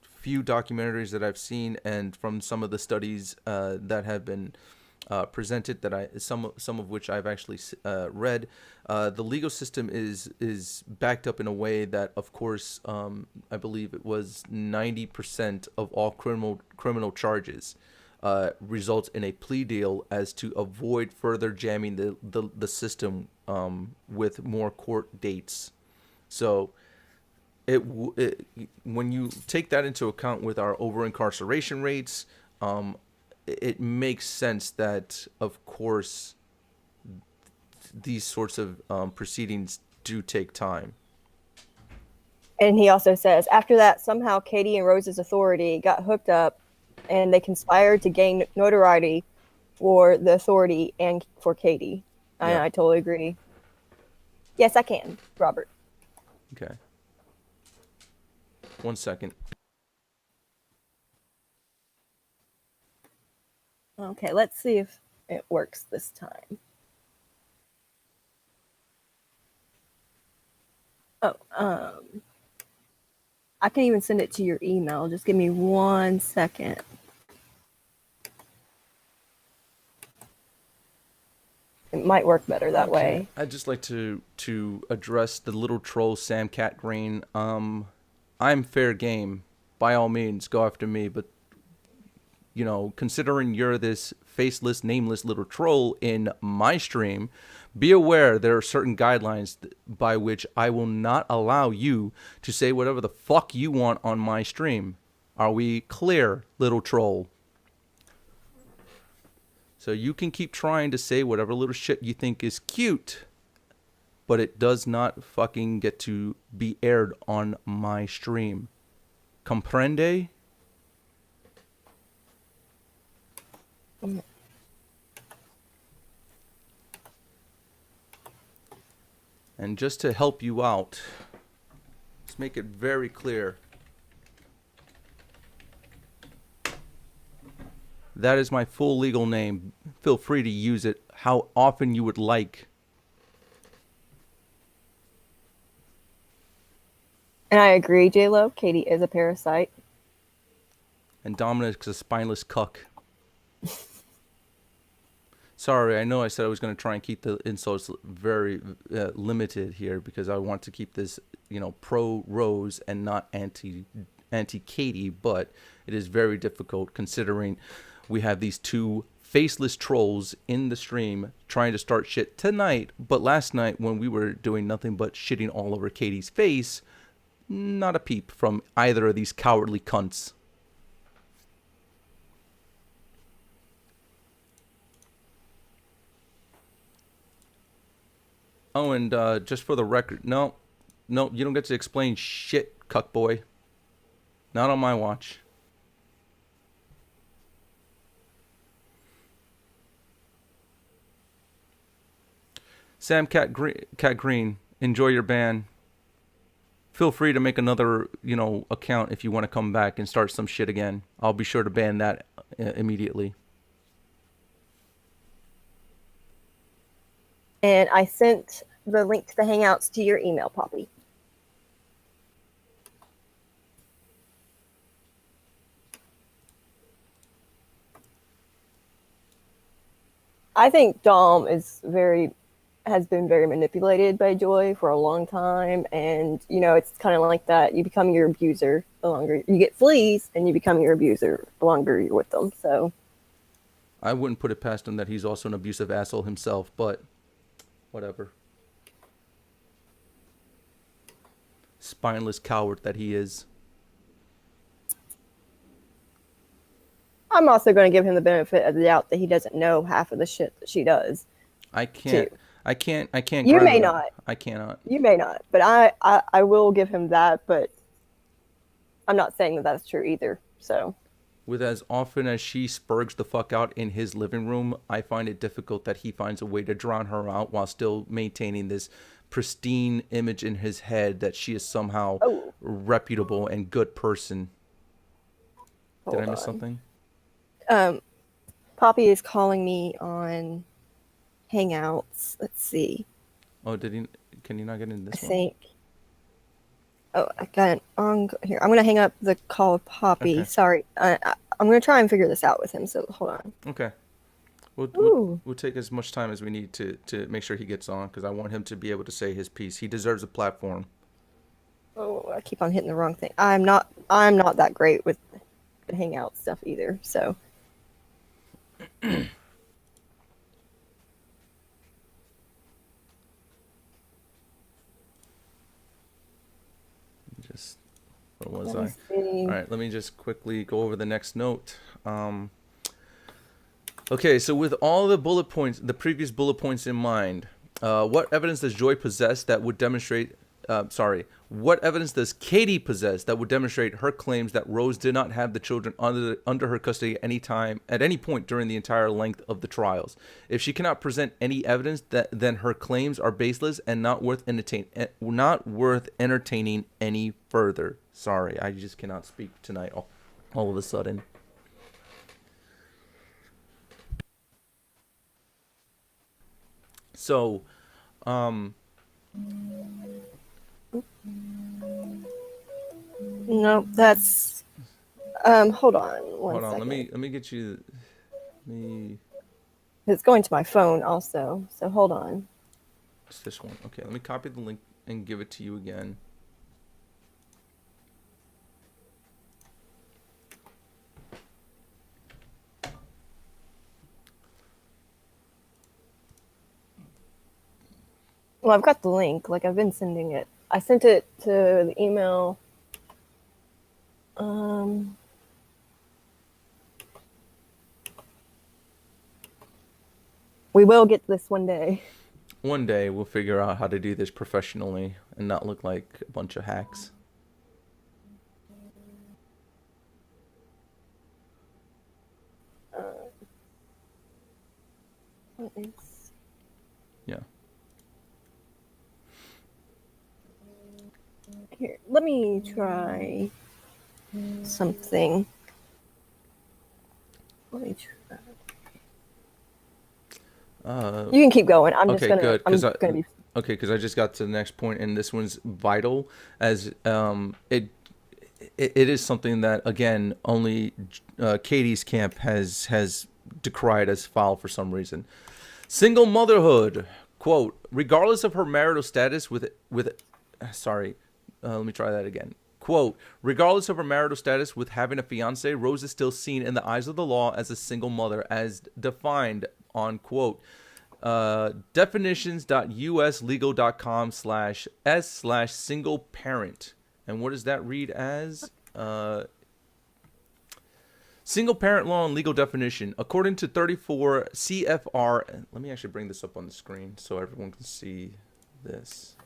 few documentaries that I've seen and from some of the studies that have been presented, that I some of which I've actually read, the legal system is backed up in a way that, of course, I believe it was 90% of all criminal charges results in a plea deal, as to avoid further jamming the system with more court dates. So it when you take that into account with our over incarceration rates, it makes sense that, of course, these sorts of proceedings do take time. And he also says, after that, somehow Katie and Rose's authority got hooked up and they conspired to gain notoriety for the authority and for Katie. And Yeah. I totally agree. Yes, I can, Robert. Okay. 1 second. Okay, let's see if it works this time. Oh, I can even send it to your email. Just give me 1 second. It might work better that Okay. way. I'd just like to address the little troll Sam Cat Green. I'm fair game. By all means, go after me. But considering you're this faceless, nameless little troll in my stream, be aware there are certain guidelines by which I will not allow you to say whatever the fuck you want on my stream. Are we clear, little troll? So you can keep trying to say whatever little shit you think is cute, but it does not fucking get to be aired on my stream. Comprende? And just to help you out, let's make it very clear. That is my full legal name. Feel free to use it how often you would like. And I agree, J-Lo. Katie is a parasite. And Dominic's a spineless cuck. Sorry, I know I said I was going to try and keep the insults very limited here, because I want to keep this, pro Rose and not anti Katie, but it is very difficult considering we have these two faceless trolls in the stream trying to start shit tonight, but last night when we were doing nothing but shitting all over Katie's face, not a peep from either of these cowardly cunts. Oh, and just for the record, no, you don't get to explain shit, cuckboy. Not on my watch. Sam Cat Green, enjoy your ban. Feel free to make another, account if you want to come back and start some shit again. I'll be sure to ban that immediately. And I sent the link to the Hangouts to your email, Poppy. I think Dom has been very manipulated by Joy for a long time, and it's kind of like that. You become your abuser the longer you get fleas, and you become your abuser the longer you're with them. So I wouldn't put it past him that he's also an abusive asshole himself, but whatever. Spineless coward that he is. I'm also going to give him the benefit of the doubt that he doesn't know half of the shit that she does. I can't. Too. I can't. You may not. I cannot. You may not, but I will give him that. But I'm not saying that that's true either. So. with as often as she spurgs the fuck out in his living room, I find it difficult that he finds a way to drown her out while still maintaining this pristine image in his head that she is somehow Oh, reputable and good person. Did hold I miss on. something? Poppy is calling me on Hangouts. Let's see. Oh, did he? Can you not get in I this one? think. Oh, I got it on here. I'm gonna hang up the call with Poppy. Okay. Sorry. I'm gonna try and figure this out with him. So hold on. Okay. We'll, we'll, Ooh. we'll take as much time as we need to make sure he gets on because I want him to be able to say his piece. He deserves a platform. Oh, I keep on hitting the wrong thing. I'm not that great with the Hangout stuff either. So Just, what was let me I? see. All right, let me just quickly go over the next note. Okay, so with all the bullet points, the previous bullet points in mind, what evidence does Joy possess that would demonstrate? What evidence does Katie possess that would demonstrate her claims that Rose did not have the children under her custody at any point during the entire length of the trials? If she cannot present any evidence, then her claims are baseless and not worth entertaining any further. Sorry, I just cannot speak tonight. All of a sudden. So, No, that's hold on one hold on. second. Let me get you. Me. It's going to my phone also. So hold on. It's this one. Okay, let me copy the link and give it to you again. Well, I've got the link. Like I've been sending it. I sent it to the email. We will get this one day. One day we'll figure out how to do this professionally and not look like a bunch of hacks. Yeah. Here, let me try something. Let me try. You can keep going. I'm just Okay, gonna. good. I'm gonna be. Okay, because I just got to the next point, and this one's vital, as it is something that again only Katie's camp has decried as foul for some reason. Single motherhood, quote, regardless of her marital status let me try that again. Quote, regardless of her marital status with having a fiance, Rose is still seen in the eyes of the law as a single mother, as defined on, quote, definitions.uslegal.com/s/single parent. And what does that read as? Single parent law and legal definition. According to 34 CFR, let me actually bring this up on the screen so everyone can see this.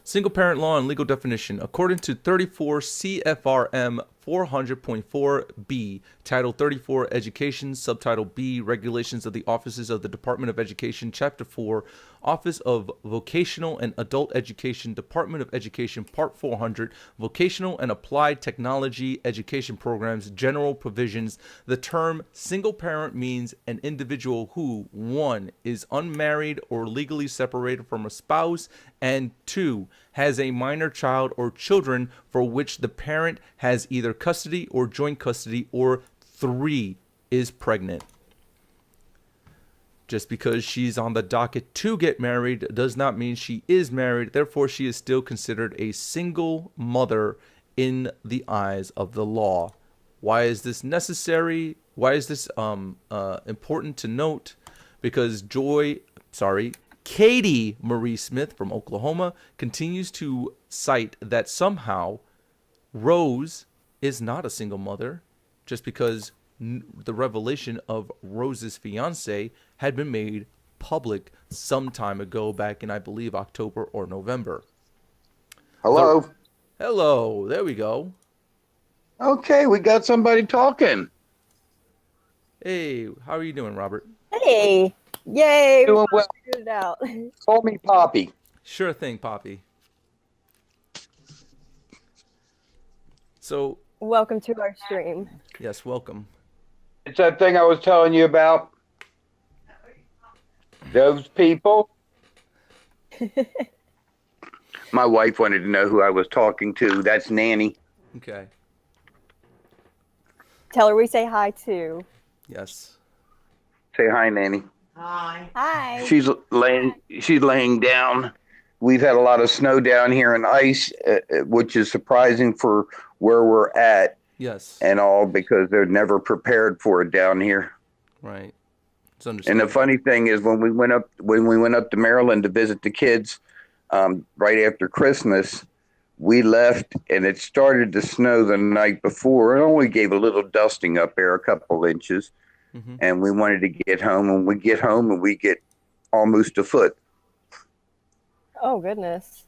Single parent law and legal definition. According to 34 CFRM 400.4B, Title 34 Education, Subtitle B, Regulations of the Offices of the Department of Education, Chapter 4, Office of Vocational and Adult Education, Department of Education, Part 400, Vocational and Applied Technology Education Programs, General Provisions. The term single parent means an individual who, 1, is unmarried or legally separated from a spouse, and 2, has a minor child or children for which the parent has either custody or joint custody, or 3, is pregnant. Just because she's on the docket to get married does not mean she is married. Therefore, she is still considered a single mother in the eyes of the law. Why is this necessary? Why is this important to note? Because Katie Marie Smith from Oklahoma continues to cite that somehow Rose is not a single mother just because the revelation of Rose's fiance had been made public some time ago, back in, I believe, October or November. Hello? Hello. There we go. Okay, we got somebody talking. Hey, how are you doing, Robert? Hey, yay! We Doing well. finally figured it out. Call me Poppy. Sure thing, Poppy. So, Welcome to our stream. yes, welcome. It's that thing I was telling you about. Those people. My wife wanted to know who I was talking to. That's Nanny. Okay. Tell her we say hi too. Yes. Say hi, Nanny. Hi. She's laying down. We've had a lot of snow down here and ice, which is surprising for where we're at Yes. and all because they're never prepared for it down here. Right. It's And the understandable. funny thing is, when we went up to Maryland to visit the kids, right after Christmas, we left and it started to snow the night before. It only gave a little dusting up there, a couple inches, Hmm. and we wanted to get home. And we get home and we get almost a foot. Oh goodness.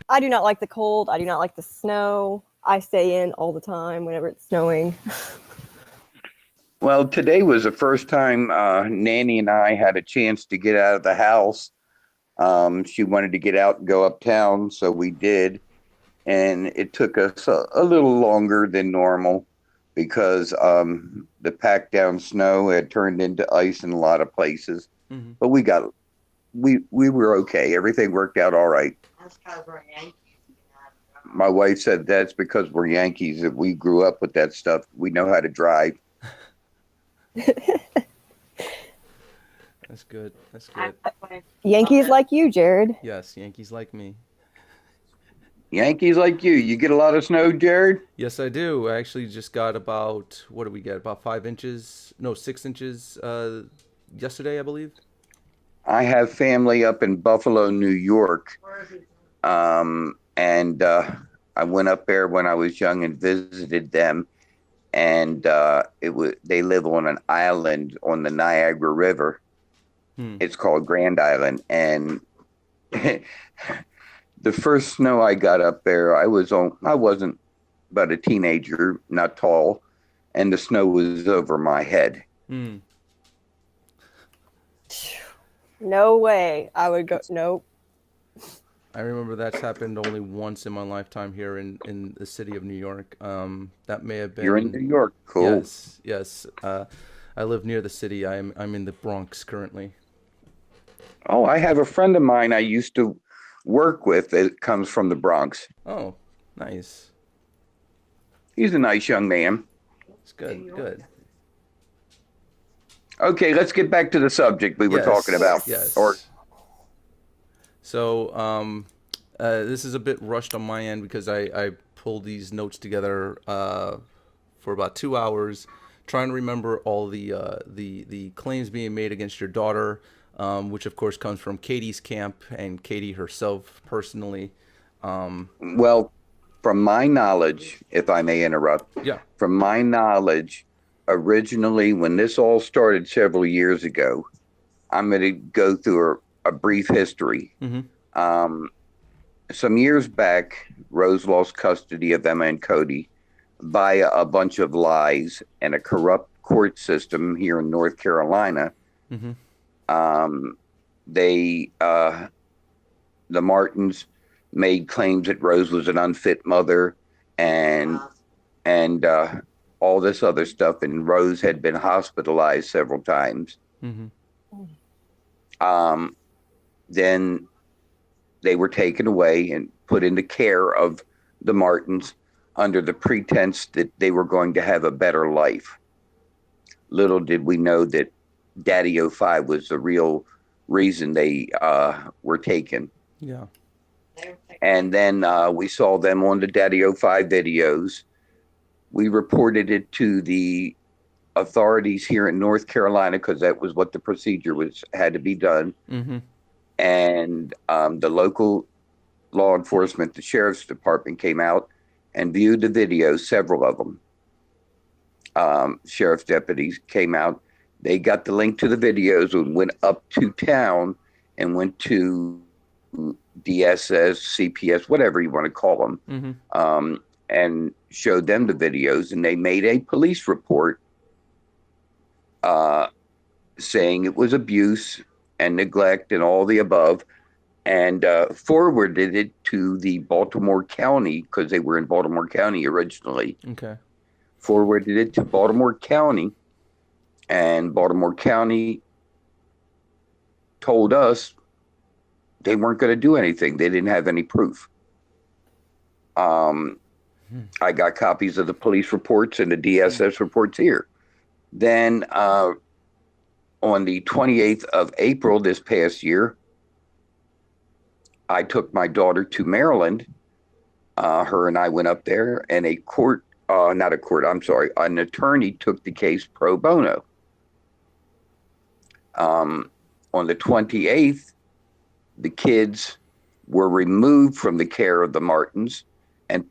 I do not like the cold. I do not like the snow. I stay in all the time whenever it's snowing. Well, today was the first time Nanny and I had a chance to get out of the house. She wanted to get out and go uptown, so we did. And it took us a little longer than normal because the packed down snow had turned into ice in a lot of places. Hmm. But we were okay. Everything worked out all right. My wife said that's because we're Yankees, that we grew up with that stuff. We know how to drive. That's good. That's good. Yankees like you, Jared. Yes, Yankees like me. Yankees like you get a lot of snow, Jared? Yes, I do. I actually just got about, what did we get? About 5 inches? No, 6 inches yesterday, I believe. I have family up in Buffalo, New York. And I went up there when I was young and visited them. And they live on an island on the Niagara River. Hmm. It's called Grand Island. And the first snow I got up there, I wasn't but a teenager, not tall, and the snow was over my head. Hmm. No way. I would go. Nope. I remember that's happened only once in my lifetime here in the city of New York. That may have You're in New been, York, cool. yes, yes. I live near the city. I'm in the Bronx currently. Oh, I have a friend of mine I used to work with that comes from the Bronx. Oh, nice. He's a nice young man. It's good. Good. Okay, let's get back to the subject we were talking about. Yes. Or So, this is a bit rushed on my end because I pulled these notes together for about 2 hours, trying to remember all the claims being made against your daughter, which of course comes from Katie's camp and Katie herself personally. well, from my knowledge, if I may interrupt, Yeah. from my knowledge, originally when this all started several years ago, I'm going to go through a brief history. Mm-hmm. Um, some years back, Rose lost custody of Emma and Cody via a bunch of lies and a corrupt court system here in North Carolina. Mm-hmm. The Martins made claims that Rose was an unfit mother and all this other stuff, and Rose had been hospitalized several times. Mm-hmm. Then they were taken away and put into care of the Martins under the pretense that they were going to have a better life. Little did we know that Daddy 05 was the real reason they were taken. Yeah. And then we saw them on the Daddy 05 videos. We reported it to the authorities here in North Carolina because that was what the procedure had to be done. Mm-hmm. And the local law enforcement, the sheriff's department, came out and viewed the videos, several of them. Sheriff's deputies came out. They got the link to the videos and went up to town and went to DSS, CPS, whatever you want to call them, Mm-hmm. and showed them the videos, and they made a police report saying it was abuse and neglect and all the above, and forwarded it to the Baltimore County, because they were in Baltimore County originally. Okay. Forwarded it to Baltimore County, and Baltimore County told us they weren't going to do anything. They didn't have any proof. I got copies of the police reports and the DSS reports here. Then on the 28th of April this past year, I took my daughter to Maryland. Her and I went up there, and an attorney took the case pro bono. On the 28th, the kids were removed from the care of the Martins and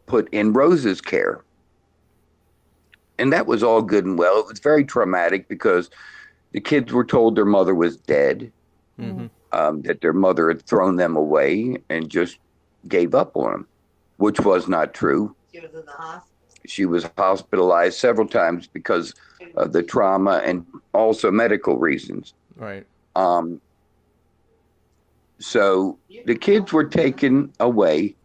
put in Rose's care. And that was all good and well. It was very traumatic because the kids were told their mother was dead, that their mother had thrown them away and just gave up on them, which was not true. She was in the hospital. She was hospitalized several times because of the trauma and also medical reasons. Right. So the kids were taken away.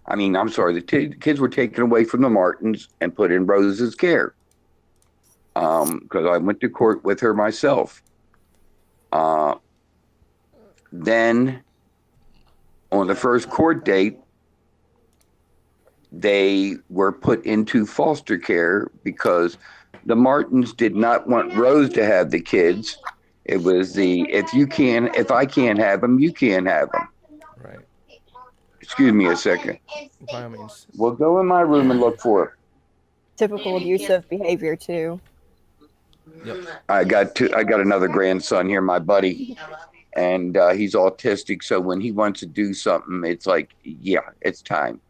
The kids were taken away from the Martins and put in Rose's care. Because I went to court with her myself. Then on the first court date, they were put into foster care because the Martins did not want Rose to have the kids. It was if I can't have them, you can't have them. Right. Excuse me a second. By all means. We'll go in my room and look for her. Typical abusive behavior too. Yep. I got another grandson here, my buddy, and he's autistic. So when he wants to do something, it's like, yeah, it's time.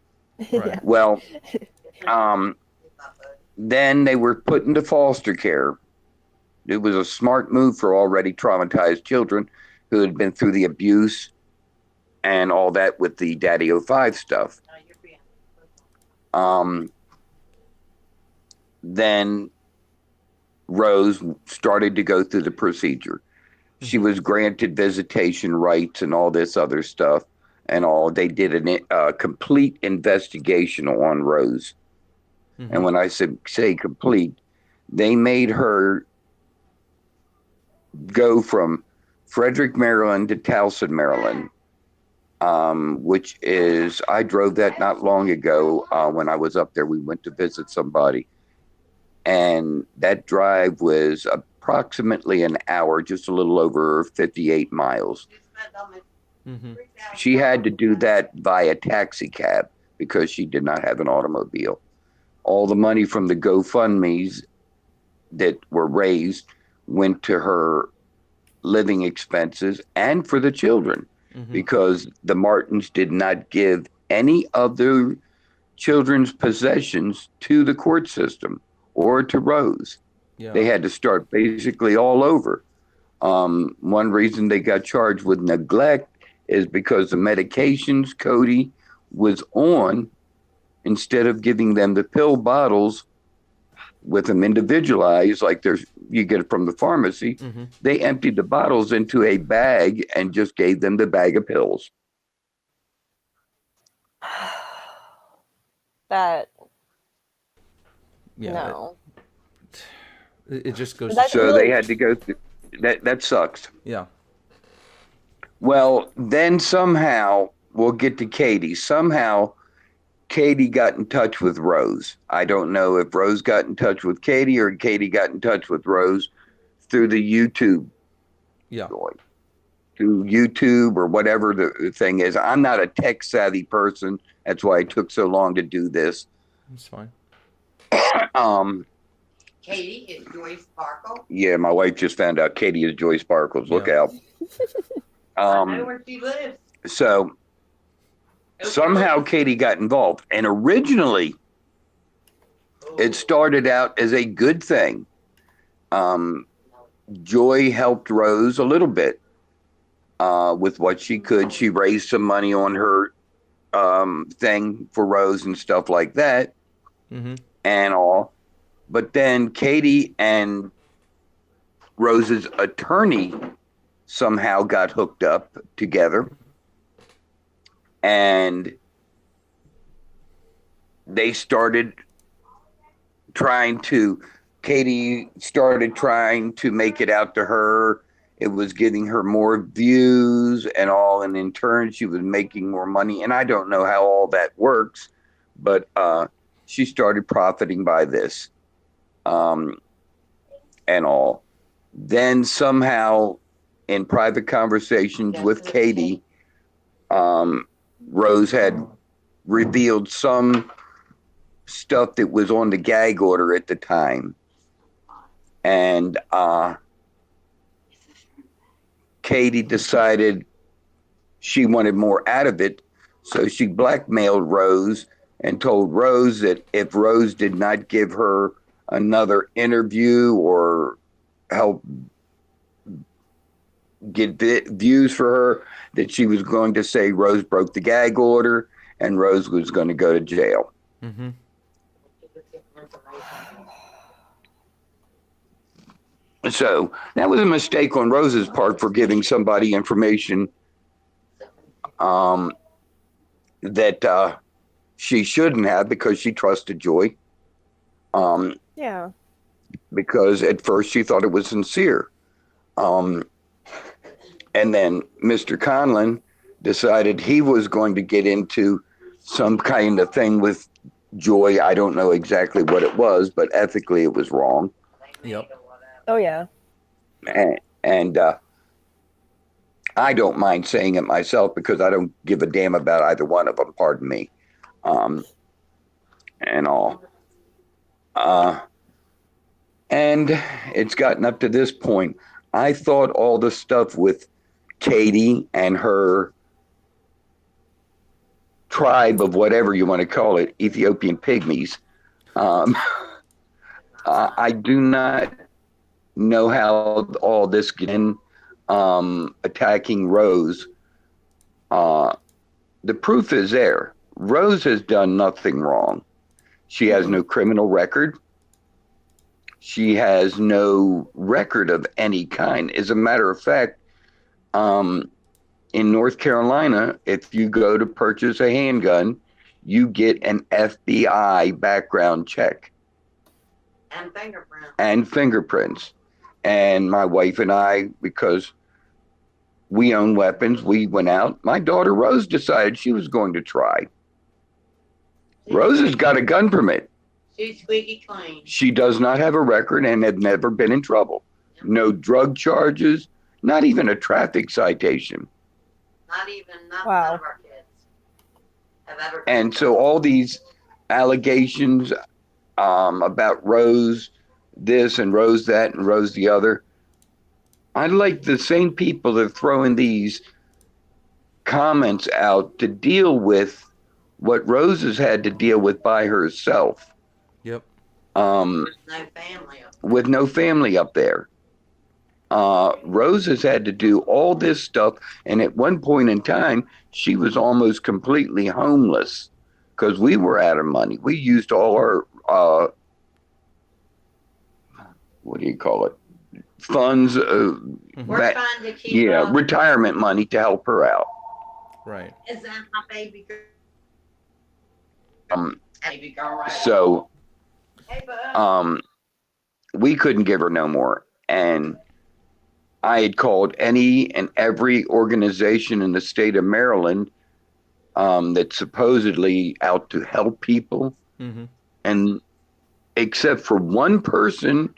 Right. Well, then they were put into foster care. It was a smart move for already traumatized children who had been through the abuse and all that with the Daddy 05 stuff. Then Rose started to go through the procedure. She was granted visitation rights and all this other stuff and all. They did a complete investigation on Rose. Mm-hmm. And when I say complete, they made her go from Frederick, Maryland to Towson, Maryland, which is, I drove that not long ago when I was up there. We went to visit somebody. And that drive was approximately an hour, just a little over 58 miles. Mm-hmm. She had to do that via taxi cab because she did not have an automobile. All the money from the GoFundMes that were raised went to her living expenses and for the children, because the Martins did not give any of their children's possessions to the court system or to Rose. Yeah. They had to start basically all over. One reason they got charged with neglect is because the medications Cody was on, instead of giving them the pill bottles with them individualized, like you get it from the pharmacy, they emptied the bottles into a bag and just gave them the bag of pills. That Yeah. no. It just goes. That's to So really- they had to go through that. That sucks. Yeah. Well, then somehow we'll get to Katie. Somehow Katie got in touch with Rose. I don't know if Rose got in touch with Katie or Katie got in touch with Rose through the YouTube. Yeah. Through YouTube or whatever the thing is. I'm not a tech savvy person. That's why it took so long to do this. It's fine. Katie is Joy Sparkle. Yeah, my wife just found out Katie is Joy Sparkles. Look Yeah. out. I know where she lives. So somehow Katie got involved. And originally, it started out as a good thing. Joy helped Rose a little bit. with what she could. She raised some money on her thing for Rose and stuff like that Mm-hmm. and all. But then Katie and Rose's attorney somehow got hooked up together, and they started Katie started trying to make it out to her. It was getting her more views and all, and in turn, she was making more money. And I don't know how all that works, but she started profiting by this and all. Then somehow, in private conversations with Katie, Rose had revealed some stuff that was on the gag order at the time. And Katie decided she wanted more out of it. So she blackmailed Rose and told Rose that if Rose did not give her another interview or help get views for her, that she was going to say Rose broke the gag order and Rose was going to go to jail. Mm-hmm. So that was a mistake on Rose's part for giving somebody information that she shouldn't have, because she trusted Joy. Yeah. Because at first she thought it was sincere. And then Mr. Conlon decided he was going to get into some kind of thing with Joy. I don't know exactly what it was, but ethically it was wrong. Yep. Oh yeah. And I don't mind saying it myself because I don't give a damn about either one of them, pardon me, and all. And it's gotten up to this point. I thought all the stuff with Katie and her tribe of whatever you want to call it, Ethiopian pygmies, I do not know how all this began, attacking Rose. The proof is there. Rose has done nothing wrong. She has no criminal record. She has no record of any kind. As a matter of fact, in North Carolina, if you go to purchase a handgun, you get an FBI background check. And fingerprints. And my wife and I, because we own weapons, we went out. My daughter Rose decided she was going to try. Rose has got a gun permit. She's squeaky clean. She does not have a record and had never been in trouble. No drug charges, not even a traffic citation. Not Wow. none of our kids have ever. And so all these allegations about Rose this and Rose that and Rose the other, I'd like the same people that are throwing these comments out to deal with what Rose has had to deal with by herself. Yep. There's no family up there. With no family up there. Rose has had to do all this stuff, and at one point in time, she was almost completely homeless because we were out of money. We used all our what do you call it? Funds, We're that, trying to keep yeah, retirement money to help her out. Right. Is that my baby girl? Baby girl, right? So Hey, bud. we couldn't give her no more. And I had called any and every organization in the state of Maryland that's supposedly out to help people. Mm-hmm. And except for one person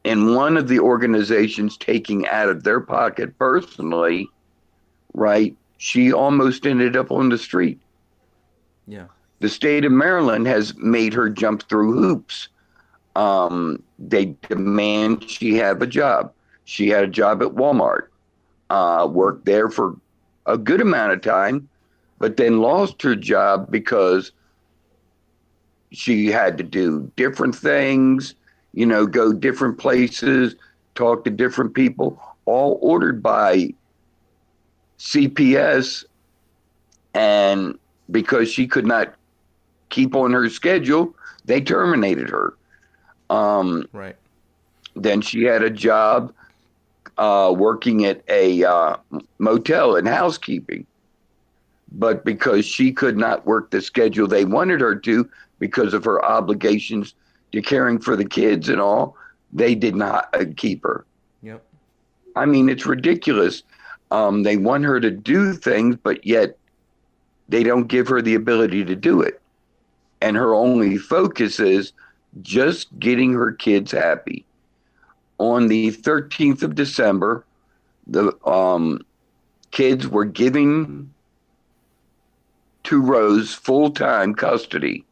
in one of the organizations taking out of their pocket personally, right, she almost ended up on the street. Yeah. The state of Maryland has made her jump through hoops. They demand she have a job. She had a job at Walmart, worked there for a good amount of time, but then lost her job because she had to do different things, you know, go different places, talk to different people, all ordered by CPS, and because she could not keep on her schedule, they terminated her. Right. Then she had a job working at a motel in housekeeping. But because she could not work the schedule they wanted her to because of her obligations to caring for the kids and all, they did not keep her. Yep. I mean, it's ridiculous. They want her to do things, but yet they don't give her the ability to do it. And her only focus is just getting her kids happy. On the 13th of December, the kids were giving to Rose full-time custody.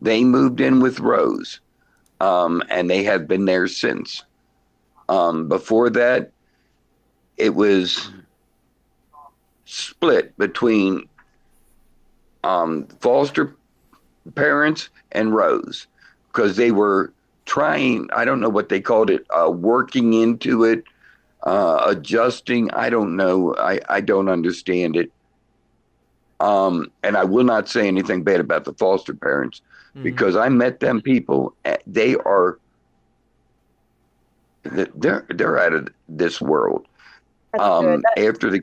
They moved in with Rose, and they have been there since. Before that, it was split between foster parents and Rose because they were trying, I don't know what they called it, working into it, adjusting. I don't know. I don't understand it. And I will not say anything bad about the foster parents because I met them people. They are, they're out of this world. That's good. After the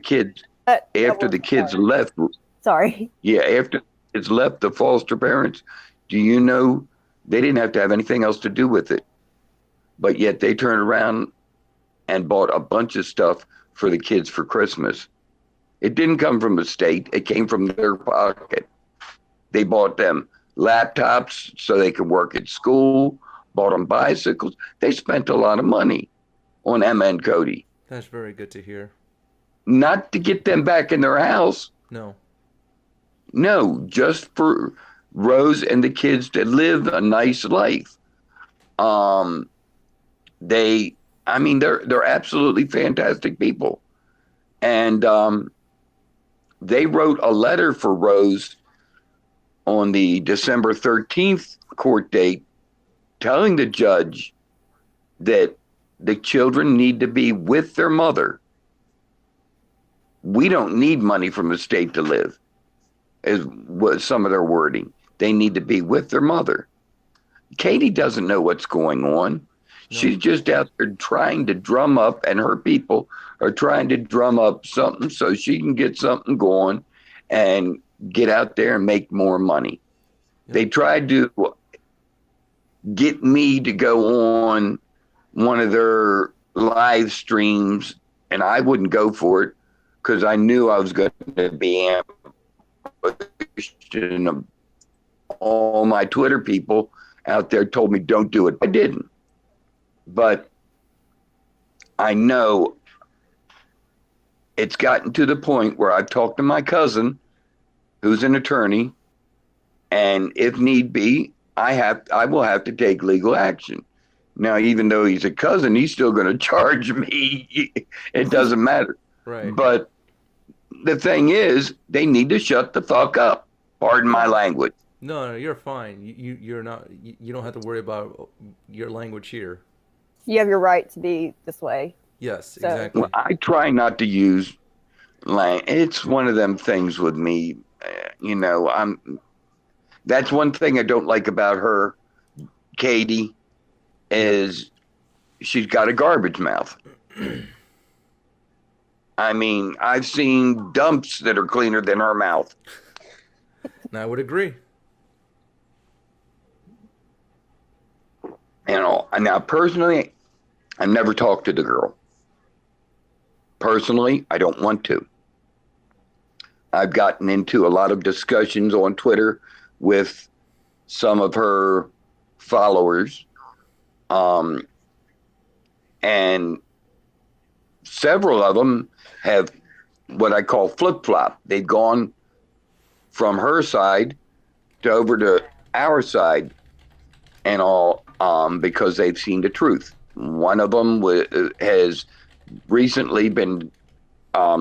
kids, left, Sorry. yeah, after it's left the foster parents, do you know they didn't have to have anything else to do with it, but yet they turned around and bought a bunch of stuff for the kids for Christmas. It didn't come from the state. It came from their pocket. They bought them laptops so they could work at school, bought them bicycles. They spent a lot of money on Emma and Cody. That's very good to hear. Not to get them back in their house. No. No, just for Rose and the kids to live a nice life. They're absolutely fantastic people. And they wrote a letter for Rose on the December 13th court date telling the judge that the children need to be with their mother. We don't need money from the state to live, was some of their wording. They need to be with their mother. Katie doesn't know what's going on. No. She's just out there trying to drum up, and her people are trying to drum up something so she can get something going and get out there and make more money. Yep. They tried to get me to go on one of their live streams, and I wouldn't go for it because I knew I was going to be ambushed, and all my Twitter people out there told me don't do it. I didn't. But I know it's gotten to the point where I've talked to my cousin, who's an attorney, and if need be, I will have to take legal action. Now, even though he's a cousin, he's still going to charge me. It doesn't matter. Right. But the thing is, they need to shut the fuck up. Pardon my language. No, you're fine. You're not. You don't have to worry about your language here. You have your right to be this way. Yes, exactly. Well, I try not to use it's one of them things with me. That's one thing I don't like about her, Katie, is she's got a garbage mouth. I mean, I've seen dumps that are cleaner than her mouth. I would agree. Now personally, I've never talked to the girl. Personally, I don't want to. I've gotten into a lot of discussions on Twitter with some of her followers, and several of them have what I call flip-flop. They've gone from her side to over to our side and all, because they've seen the truth. One of them has recently been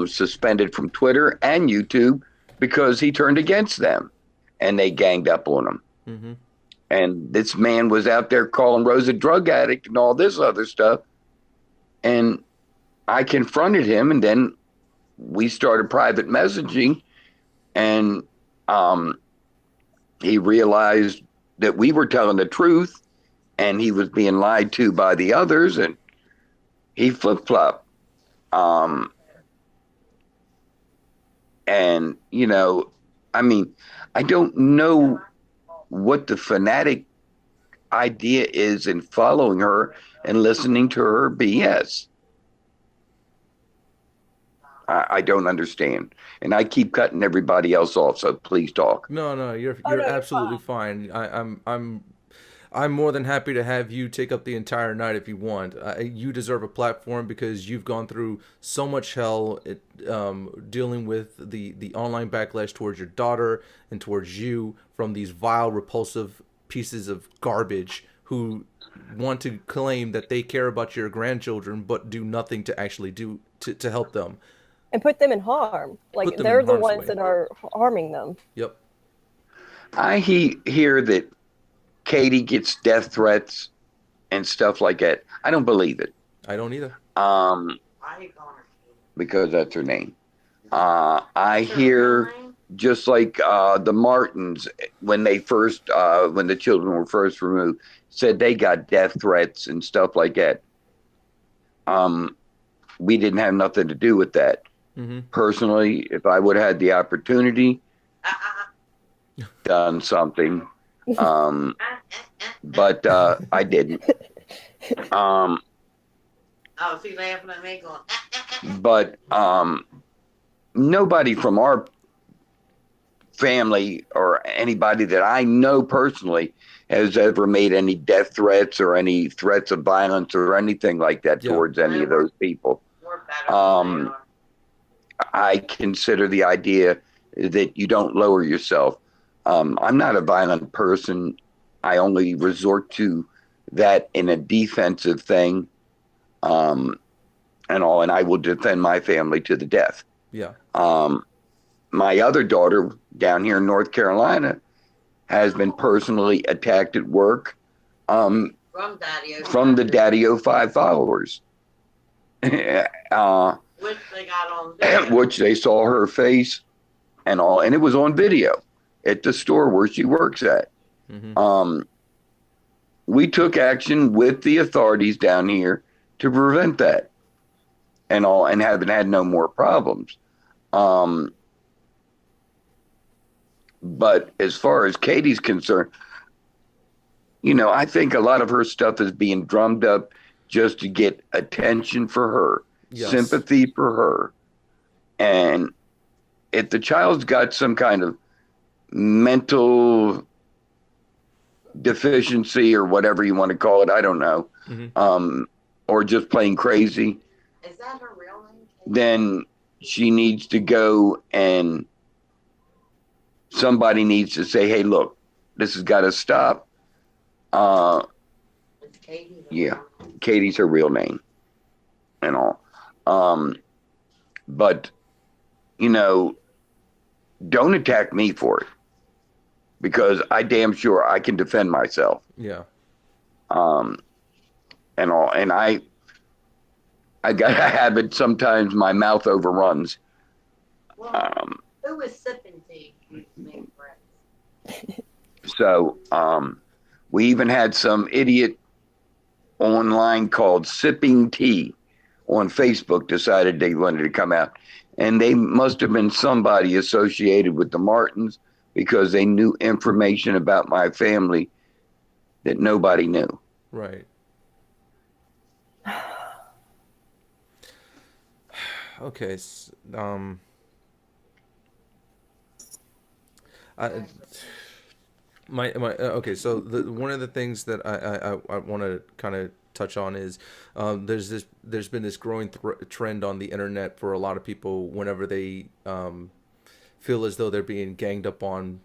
suspended from Twitter and YouTube because he turned against them, and they ganged up on him. Mm-hmm. And this man was out there calling Rose a drug addict and all this other stuff. And I confronted him, and then we started private messaging, and he realized that we were telling the truth, and he was being lied to by the others, and he flip-flopped. Um, and I mean, I don't know what the fanatic idea is in following her and listening to her BS. I don't understand, and I keep cutting everybody else off. So please talk. No, you're Oh you're no, you're absolutely fine. fine. I'm more than happy to have you take up the entire night if you want. You deserve a platform because you've gone through so much hell dealing with the online backlash towards your daughter and towards you from these vile, repulsive pieces of garbage who want to claim that they care about your grandchildren but do nothing to actually do to help them. And put them in harm. Put Like them in they're the harm's ones way. that are harming them. Yep. I hear that Katie gets death threats and stuff like that. I don't believe it. I don't either. Um, Why you calling her? because that's her name. I hear just like the Martins when they first when the children were first removed said they got death threats and stuff like that. We didn't have nothing to do with that. Mm-hmm. Personally, if I would have had the opportunity, done something, but I didn't. Oh, she laughing at me going. But nobody from our family or anybody that I know personally has ever made any death threats or any threats of violence or anything like that Yeah. towards any of those people. We're better than they are. I consider the idea that you don't lower yourself. I'm not a violent person. I only resort to that in a defensive thing, and I will defend my family to the death. Yeah. My other daughter down here in North Carolina has been personally attacked at work From Daddy. from the Daddy 05 followers, Which they got on video. which they saw her face and all, and it was on video at the store where she works at. Mm-hmm. We took action with the authorities down here to prevent that and all, and haven't had no more problems. But as far as Katie's concerned, I think a lot of her stuff is being drummed up just to get attention for her, Yes. sympathy for her. And if the child's got some kind of mental deficiency or whatever you want to call it, I don't know, Mm-hmm. or just plain crazy, Is that her real name? then she needs to go and somebody needs to say, hey, look, this has got to stop. It's Katie. Yeah. Katie's her real name and all. But, don't attack me for it because I damn sure I can defend myself. Yeah. And all. And I got a habit sometimes my mouth overruns. Well, who is sipping tea? Name friends. So we even had some idiot online called Sipping Tea on Facebook decided they wanted to come out. And they must have been somebody associated with the Martins because they knew information about my family that nobody knew. Right. Okay. I, okay. So one of the things that I want to kind of touch on is there's been this growing trend on the internet for a lot of people whenever they feel as though they're being ganged up on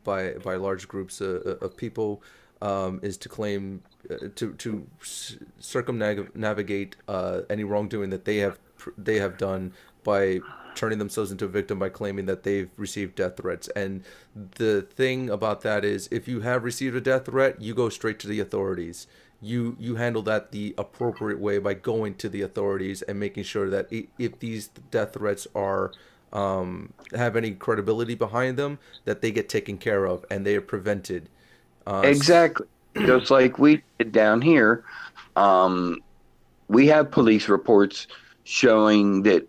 by large groups of people, is to claim to circumnavigate any wrongdoing that they have done by turning themselves into a victim by claiming that they've received death threats. And the thing about that is if you have received a death threat, you go straight to the authorities. you handle that the appropriate way by going to the authorities and making sure that if these death threats are have any credibility behind them, that they get taken care of and they are prevented. Exactly. Just like we did down here. Um, we have police reports showing that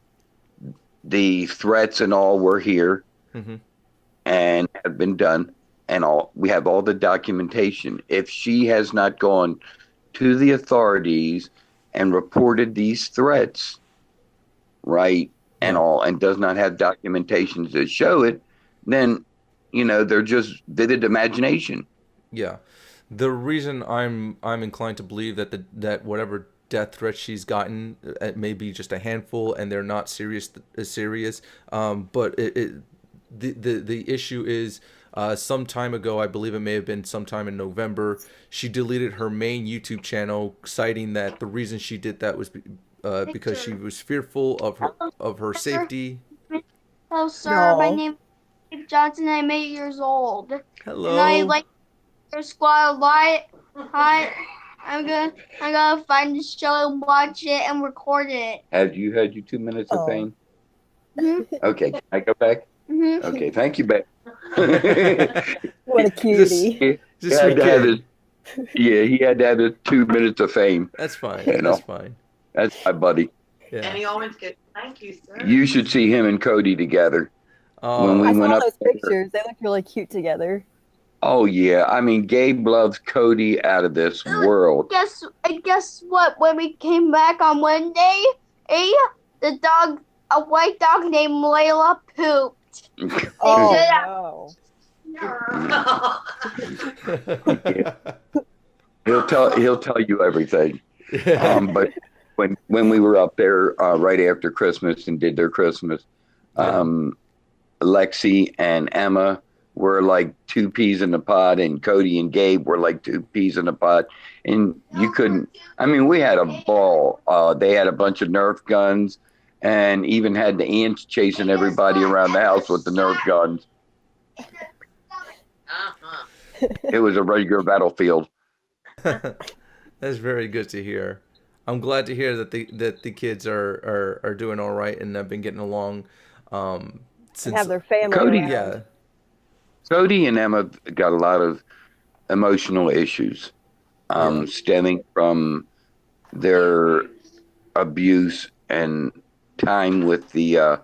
the threats and all were here Mm-hmm. and have been done, and all we have all the documentation. If she has not gone to the authorities and reported these threats, right, and Yeah. all, and does not have documentation to show it, then they're just vivid imagination. Yeah. The reason I'm inclined to believe that that whatever death threats she's gotten, it may be just a handful and they're not serious. But the issue is, some time ago, I believe it may have been sometime in November, she deleted her main YouTube channel, citing that the reason she did that was because she was fearful of her safety. Hello, sir. My No. name is Dave Johnson. I'm 8 years old. And I Hello. like your squad a lot. Hi. I'm gonna find the show and watch it and record it. Have you had your 2 minutes of Oh. fame? Mhm. Okay, can I go back? Mhm. Okay, thank you, Beck. What a cutie. he Just had sweet to have kid. he had to have his 2 minutes of fame. That's fine. You know. That's fine. That's my buddy. Yeah. And he always goes, thank you, sir. You should see him and Cody together. When we I went saw up those there. pictures. They look really cute together. Oh yeah, I mean Gabe loves Cody out of this world. Guess what? When we came back on Monday, a white dog named Layla pooped. Oh should- no. He'll tell you everything. But when we were up there right after Christmas and did their Christmas, Lexi and Emma were like two peas in a pod, and Cody and Gabe were like two peas in a pod. And you couldn't. I mean, we had a ball. They had a bunch of Nerf guns, and even had the ants chasing everybody around the house with the Nerf guns. Uh-huh. It was a regular battlefield. That's very good to hear. I'm glad to hear that the kids are doing all right and have been getting along. And Since have their family. Cody- around. yeah, Cody and Emma got a lot of emotional issues stemming from their abuse and time with the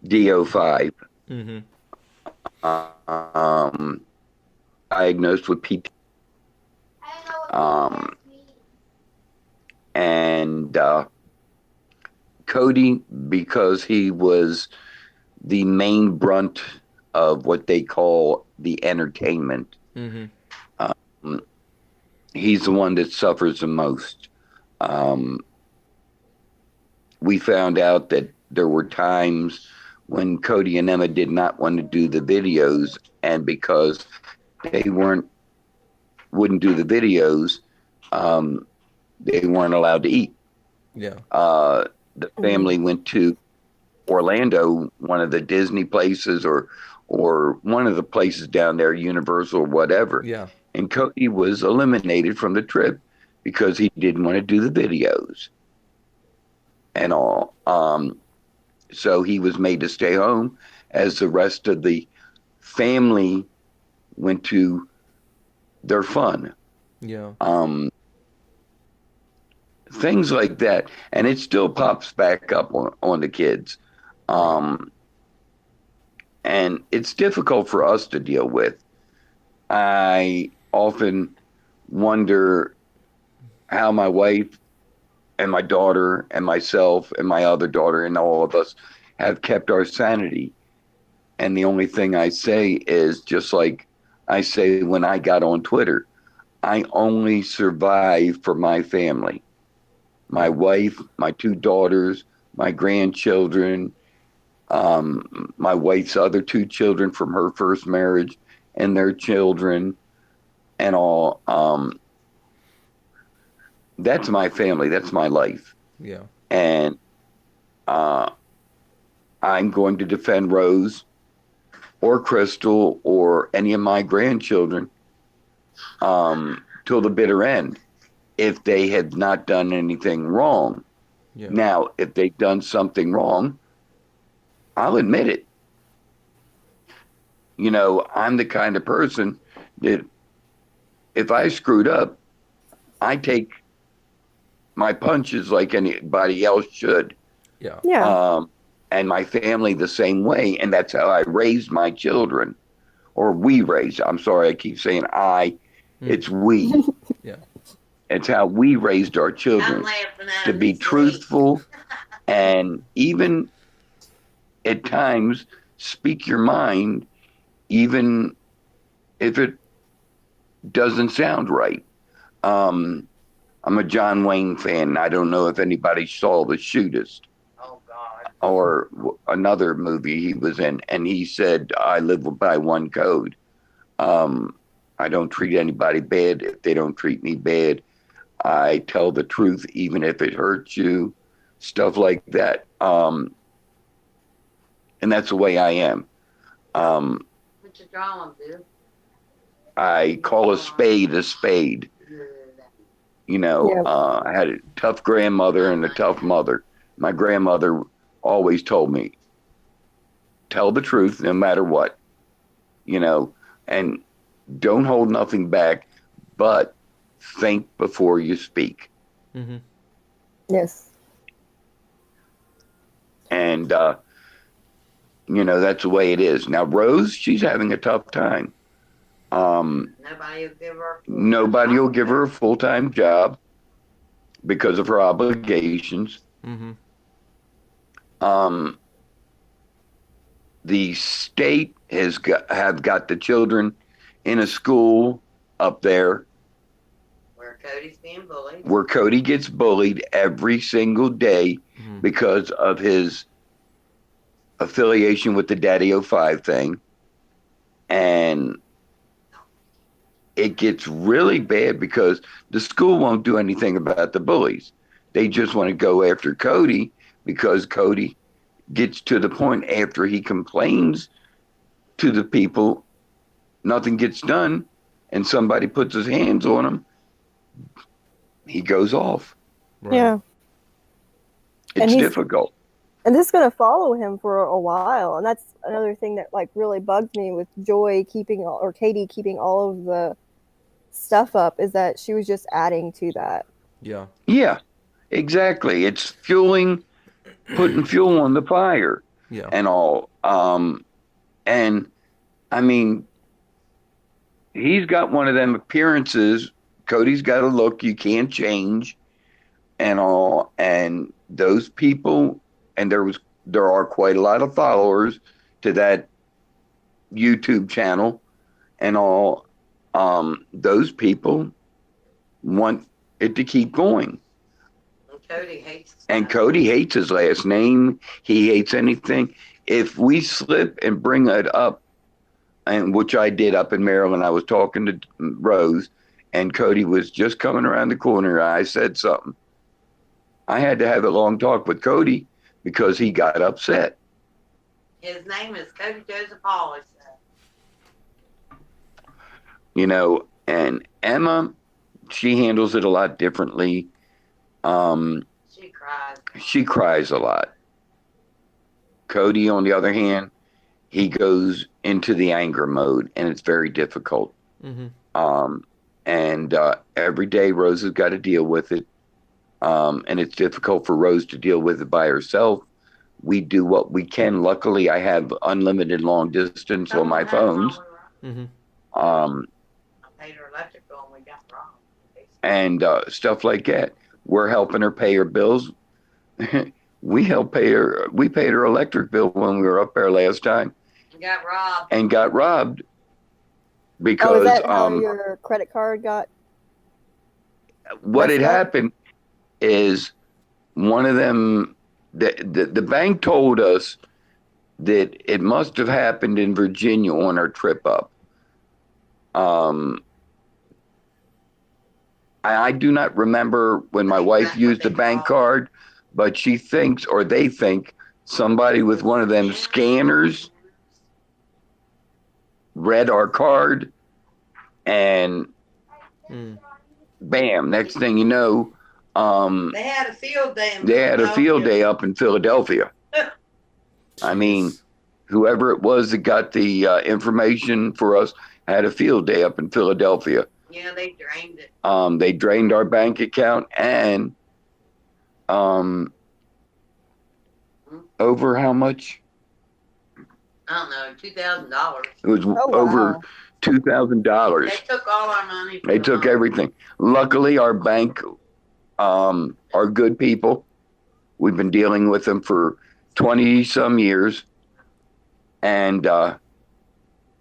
DO5. mm-hmm. Diagnosed with PT. And Cody, because he was the main brunt of what they call the entertainment, Mm-hmm. he's the one that suffers the most. We found out that there were times when Cody and Emma did not want to do the videos, and because they wouldn't do the videos, they weren't allowed to eat. Yeah. The family went to Orlando, one of the Disney places, or one of the places down there, Universal or whatever. Yeah. And Cody was eliminated from the trip because he didn't want to do the videos and all. So he was made to stay home as the rest of the family went to their fun. Yeah. Things like that. And it still pops back up on the kids. And it's difficult for us to deal with. I often wonder how my wife and my daughter and myself and my other daughter and all of us have kept our sanity. And the only thing I say is, just like I say when I got on Twitter, I only survive for my family. My wife, my two daughters, my grandchildren, my wife's other two children from her first marriage and their children and all. That's my family. That's my life. Yeah. And I'm going to defend Rose or Crystal or any of my grandchildren till the bitter end. if they have not done anything wrong. Yeah. Now, if they've done something wrong, I'll admit it. You know, I'm the kind of person that if I screwed up, I take my punches like anybody else should. Yeah. Yeah. And my family the same way. And that's how I raised my children. Or we raised. I'm sorry, I keep saying I. It's we. Yeah. It's how we raised our I'm children laughing at to him, be see? truthful and even at times speak your mind, even if it doesn't sound right. I'm a John Wayne fan. I don't know if anybody saw The Shootist Oh, God. or another movie he was in, and he said, I live by one code. I don't treat anybody bad if they don't treat me bad. I tell the truth even if it hurts you, stuff like that. And that's the way I am. What you drawing, Bill? I call a spade a spade. You know, Yeah. I had a tough grandmother and a tough mother. My grandmother always told me, tell the truth no matter what, you know, and don't hold nothing back, but think before you speak. Mm-hmm. Yes. And, you know, that's the way it is. Now, Rose, she's having a tough time. Nobody will give her. Nobody will give her a full-time job because of her obligations. Mm-hmm. The state have got the children in a school up there Where Cody's being bullied. where Cody gets bullied every single day Mm-hmm. because of his affiliation with the Daddy 05 thing. And it gets really bad because the school won't do anything about the bullies. They just want to go after Cody because Cody gets to the point after he complains to the people, nothing gets done, and somebody puts his hands on him, he goes off. Right. Yeah. And It's he's- difficult. And this is going to follow him for a while. And that's another thing that like really bugs me with Joy Katie keeping all of the stuff up, is that she was just adding to that. Yeah. Yeah, exactly. It's putting fuel on the fire Yeah. and all. And I mean, he's got one of them appearances. Cody's got a look you can't change and all. And those people, and there are quite a lot of followers to that YouTube channel and all. Those people want it to keep going. And Cody hates. And Cody hates his last name. He hates anything. If we slip and bring it up, and which I did up in Maryland, I was talking to Rose, and Cody was just coming around the corner. I said something. I had to have a long talk with Cody because he got upset. His name is Cody Joseph Hall. You know, and Emma, she handles it a lot differently. She cries. She cries a lot. Cody, on the other hand, he goes into the anger mode, and it's very difficult. Mm-hmm. And every day Rose has got to deal with it. And it's difficult for Rose to deal with it by herself. We do what we can. Luckily, I have unlimited long distance on my phones. Mm-hmm. I paid her electric bill and we got robbed. And stuff like that. We're helping her pay her bills. We paid her electric bill when we were up there last time We got robbed. and got robbed Oh, because is that how your credit card got? what had messed up? happened is one of them, the bank told us that it must have happened in Virginia on our trip up. I do not remember when my wife used the bank card, but she thinks, or they think, somebody with one of them scanners read our card and bam, next thing you know, They had a field day. they had a field day up in Philadelphia. I mean, Jeez. whoever it was that got the information for us had a field day up in Philadelphia. Yeah, they drained it. They drained our bank account and over how much? I don't know, $2,000. It was Oh, over wow. $2,000. They took all our money. They took everything. Luckily, our bank are good people. We've been dealing with them for 20 some years. And,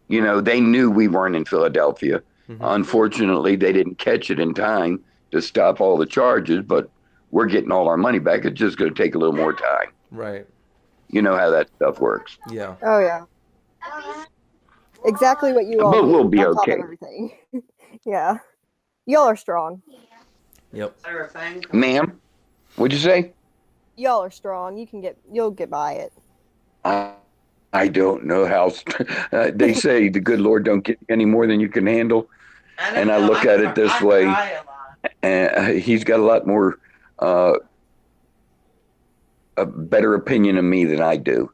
you know, they knew we weren't in Philadelphia. Mhm. Unfortunately, they didn't catch it in time to stop all the charges, but we're getting all our money back. It's just going to take a little more time. Right. You know how that stuff works. Yeah. Oh yeah. Exactly what you all But do we'll be on top of okay. everything. Yeah. Y'all are strong. Yep. Or a phone call. Ma'am, what'd you say? Y'all are strong. You'll get by it. I don't know how. They say the good Lord don't get any more than you can handle. don't And I know, look at it this I way. cry a lot. And he's got a lot more, a better opinion of me than I do.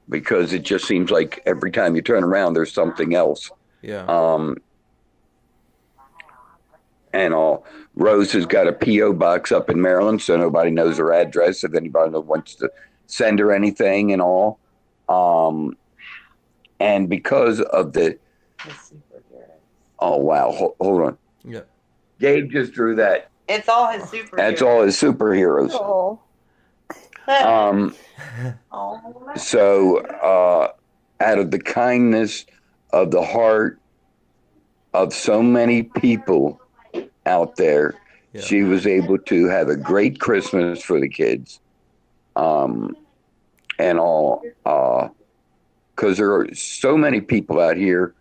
Because it just seems like every time you turn around, there's something else. Yeah. And all. Rose has got a P.O. box up in Maryland, so nobody knows her address if anybody wants to send her anything and all. And because of the, oh, wow, hold on. Yeah. Gabe just drew that. It's all his superheroes. That's all his superheroes. Oh. Oh, So, out of the kindness of the heart of so many people out there, Yeah. she was able to have a great Christmas for the kids. And all, because there are so many people out here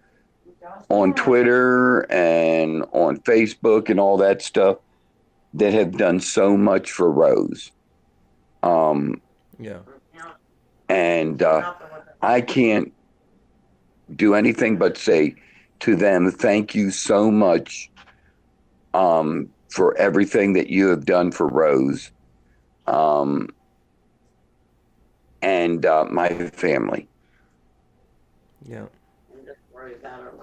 on Twitter and on Facebook and all that stuff that have done so much for Rose. Yeah. And I can't do anything but say to them, thank you so much for everything that you have done for Rose and my family. Yeah. Just worry about her.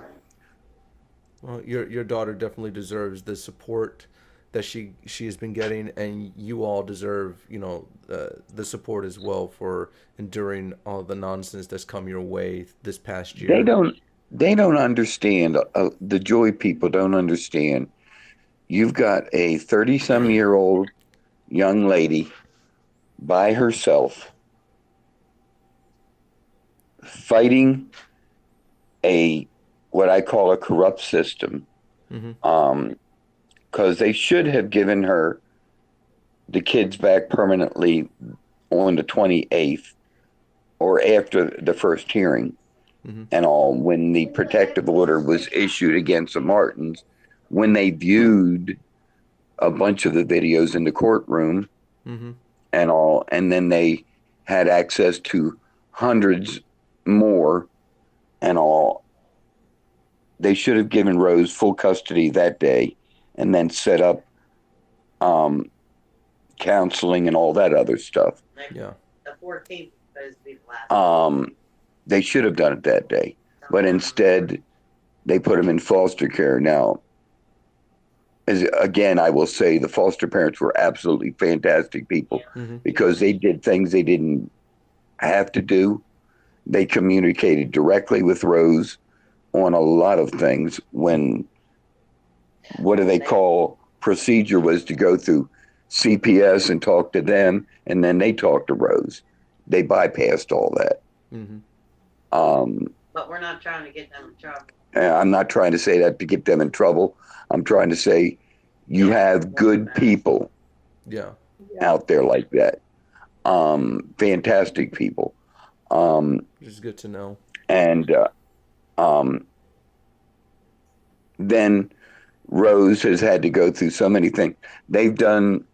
Well, your daughter definitely deserves the support that she has been getting, and you all deserve, you know, the support as well for enduring all the nonsense that's come your way this past year. They don't understand. The Joy people don't understand. You've got a 30-some-year-old young lady by herself fighting what I call a corrupt system. Mm-hmm. Because they should have given her the kids back permanently on the 28th or after the first hearing. Mm-hmm. And all, when the protective order was issued against the Martins, when they viewed a bunch of the videos in the courtroom Mm-hmm. and all, and then they had access to hundreds more and all, they should have given Rose full custody that day and then set up counseling and all that other stuff. Yeah. The 14th is supposed to be the last. They should have done it that day, but instead they put him in foster care. Now, again, I will say the foster parents were absolutely fantastic people Mm-hmm. because they did things they didn't have to do. They communicated directly with Rose on a lot of things when, what do they call, procedure was to go through CPS and talk to them, and then they talked to Rose. They bypassed all that. Mm-hmm. But we're not trying to get them in trouble. I'm not trying to say that to get them in trouble. I'm trying to say you have good people Yeah. out there like that. Fantastic people. Which is good to know. And then Rose has had to go through so many things. They've done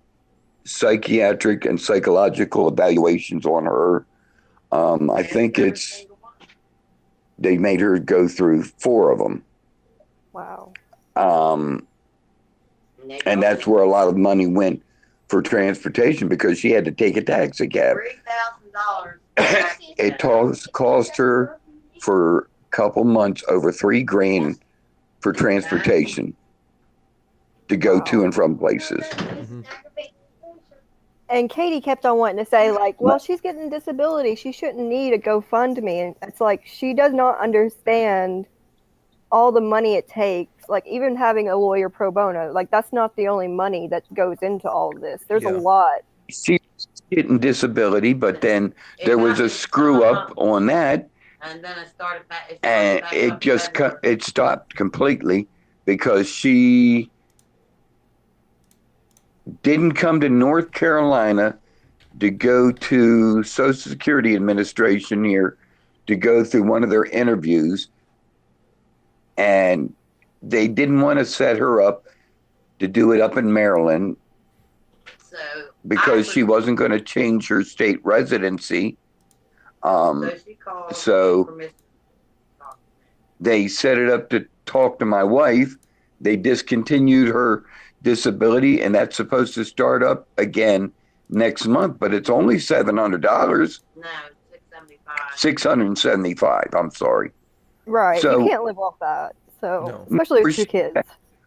psychiatric and psychological evaluations on her. I think they made her go through 4 of them. Wow. And that's where a lot of money went for transportation because she had to take a taxi cab. $3,000. It cost her for a couple months over $3,000 for transportation to go to and from places. And Katie kept on wanting to say, like, well, she's getting disability. She shouldn't need a GoFundMe. And it's like she does not understand all the money it takes. Like, even having a lawyer pro bono, like, that's not the only money that goes into all of this. There's a lot. She's getting disability, but then there was a screw up on that. And then it started back. And it stopped completely because she didn't come to North Carolina to go to Social Security Administration here to go through one of their interviews, and they didn't want to set her up to do it up in Maryland because she wasn't going to change her state residency. So they set it up to talk to my wife. They discontinued her disability, and that's supposed to start up again next month, but it's only $700. No, $675. I'm sorry. Right. So, you can't live off that. So, No. especially with 2 kids.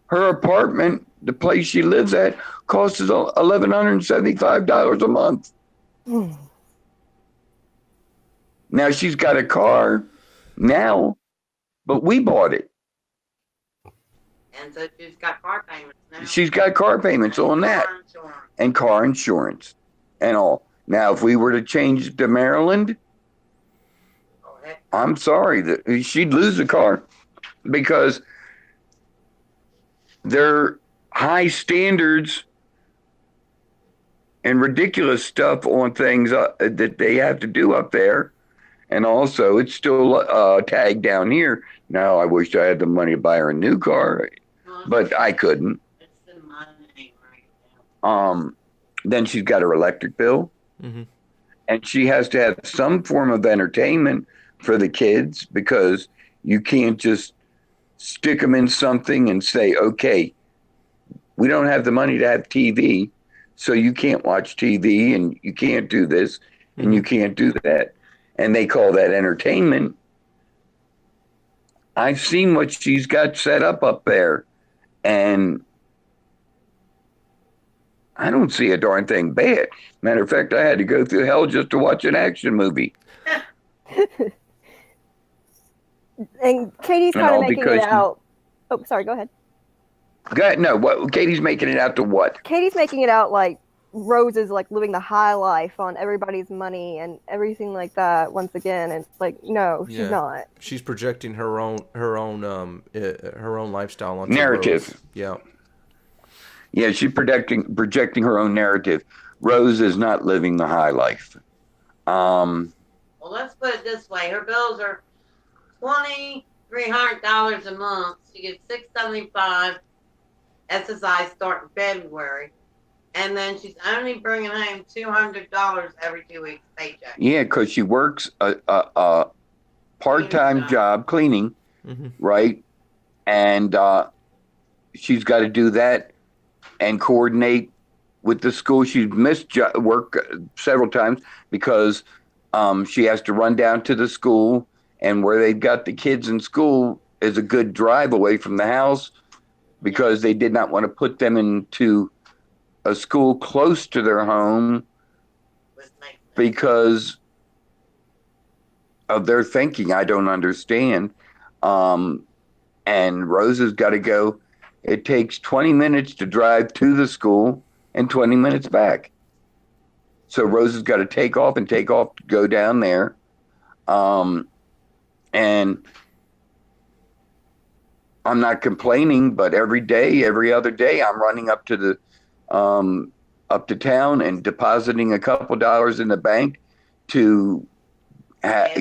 Her apartment, the place she lives at, costs $1,175 a month. Now she's got a car now, but we bought it. And so she's got car payments now. She's got car payments on that and car insurance and all. Now, if we were to change it to Maryland, I'm sorry that she'd lose the car because they're high standards and ridiculous stuff on things that they have to do up there. And also, it's still tagged down here. Now, I wish I had the money to buy her a new car, but I couldn't. It's in my name right now. Then she's got her electric bill, and she has to have some form of entertainment for the kids because you can't just stick them in something and say, okay, we don't have the money to have TV, so you can't watch TV and you can't do this and you can't do that. And they call that entertainment. I've seen what she's got set up there, and I don't see a darn thing bad. Matter of fact, I had to go through hell just to watch an action movie. And Katie's kind of making it out. Oh, sorry, go ahead. No, what? Katie's making it out to what? Katie's making it out like Rose is like living the high life on everybody's money and everything like that. Once again, and it's like, no, she's not. She's projecting her own lifestyle onto narrative. Rose. Yeah. Yeah, she's projecting her own narrative. Rose is not living the high life. Well, let's put it this way: her bills are $2,300 a month. She gets $675 SSI starting February. And then she's only bringing home $200 every 2 weeks paycheck. Yeah, because she works a part-time job cleaning, right? And she's got to do that and coordinate with the school. She's missed work several times because she has to run down to the school, and where they've got the kids in school is a good drive away from the house because they did not want to put them into a school close to their home because of their thinking. I don't understand. And Rose has got to go. It takes 20 minutes to drive to the school and 20 minutes back. So Rose has got to take off to go down there. And I'm not complaining, but every other day, I'm running up to town and depositing a couple dollars in the bank to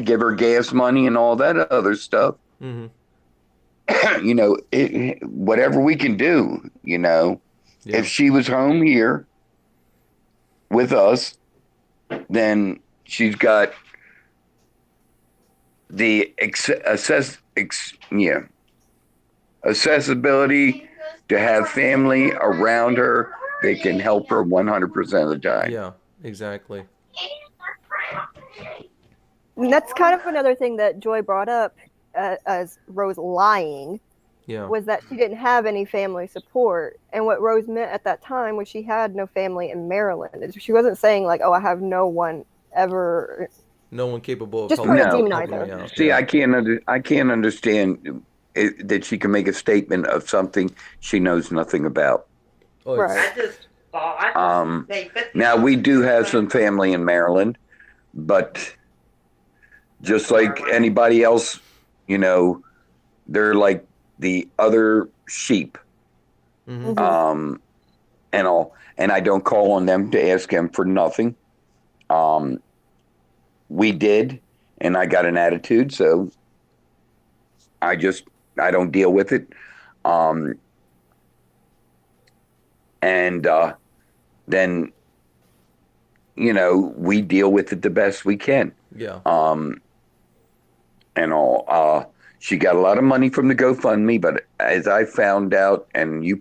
give her gas money and all that other stuff. You know, whatever we can do, you know. Yeah. If she was home here with us, then she's got accessibility to have family around her that can help her 100% of the time. Yeah, exactly. And that's kind of another thing that Joy brought up as Rose lying Yeah. was that she didn't have any family support. And what Rose meant at that time was she had no family in Maryland. She wasn't saying like, "Oh, I have no one ever." No one capable of Just helping, trying to demonize helping me her. out. See, Yeah. I can't understand that she can make a statement of something she knows nothing about. Oh, it's, Right. They fit Now we do have some family in Maryland, but just like anybody else, you know, they're like the other sheep, mhm. and all. And I don't call on them to ask them for nothing. We did, and I got an attitude, so I don't deal with it. And then, you know, we deal with it the best we can. Yeah. And all. She got a lot of money from the GoFundMe, but as I found out, and you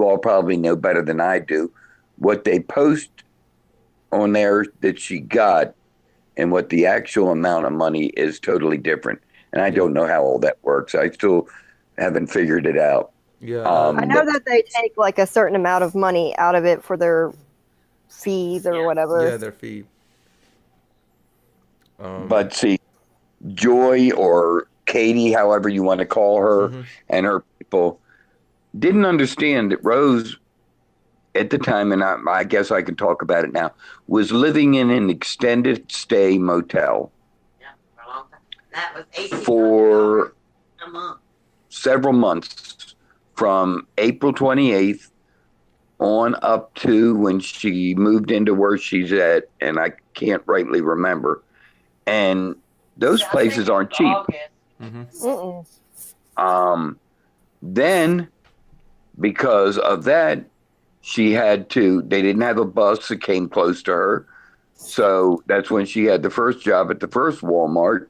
all probably know better than I do, what they post on there that she got and what the actual amount of money is totally different. And I don't know how all that works. I still haven't figured it out. Yeah. I know that they take like a certain amount of money out of it for their fees or whatever. Yeah, their fee. But see, Joy or Katie, however you want to call her, and her people didn't understand that Rose at the time, and I guess I can talk about it now, was living in an extended stay motel Yeah, for a long time. That was $18 for a month. several months, from April 28th on up to when she moved into where she's at, and I can't rightly remember. And those places aren't cheap. Then, because of that, they didn't have a bus that came close to her. So that's when she had the first job at the first Walmart.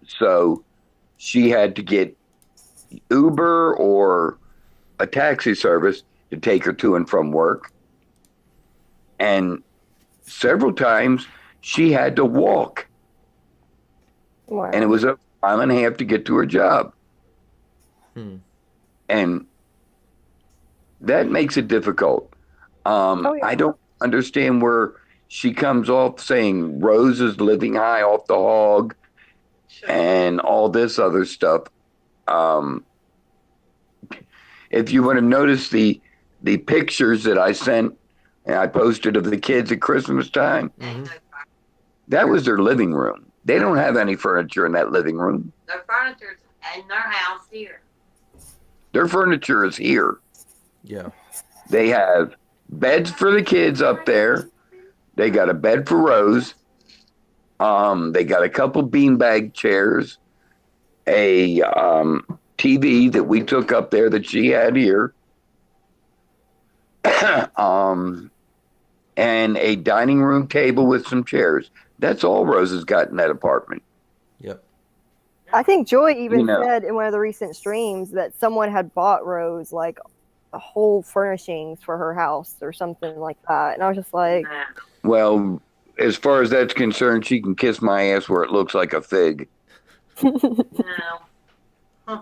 So she had to get Uber or a taxi service to take her to and from work. And several times she had to walk. Wow. And it was a mile and a half to get to her job. And that makes it difficult. I don't understand where she comes off saying Rose is living high off the hog and all this other stuff. If you want to notice the pictures that I sent and I posted of the kids at Christmas time, that was their living room. They don't have any furniture in that living room. Their furniture's in their house here. Their furniture is here. Yeah. They have beds for the kids up there. They got a bed for Rose. They got a couple beanbag chairs, a TV that we took up there that she had here, and a dining room table with some chairs. That's all Rose has got in that apartment. Yep. I think Joy even said in one of the recent streams that someone had bought Rose like a whole furnishings for her house or something like that. And I was just like, well, as far as that's concerned, she can kiss my ass where it looks like a fig. No. Huh.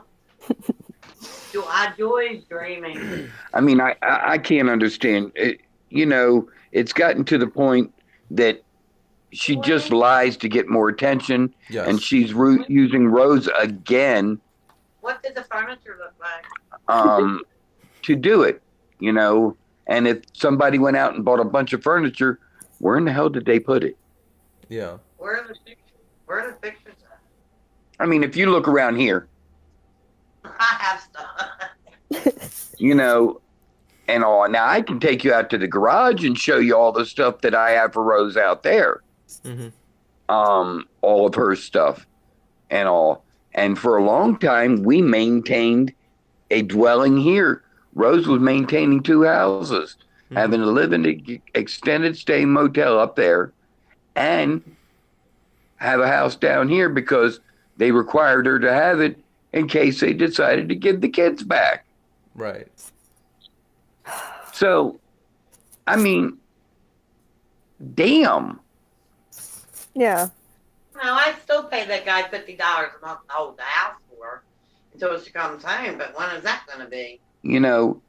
Joy's dreaming. I mean, I can't understand. It's gotten to the point that she just lies to get more attention, and she's using Rose again. What did the furniture look like? To do it, And if somebody went out and bought a bunch of furniture, where in the hell did they put it? Yeah. Where are the pictures at? I mean, if you look around here, I have stuff. And all. Now I can take you out to the garage and show you all the stuff that I have for Rose out there. All of her stuff and all. And for a long time, we maintained a dwelling here. Rose was maintaining 2 houses, having to live in the extended stay motel up there and have a house down here because they required her to have it in case they decided to give the kids back. Right. So, I mean, damn. Yeah. No, I still pay that guy $50 a month to hold the house for her until she comes home. But when is that going to be? You know,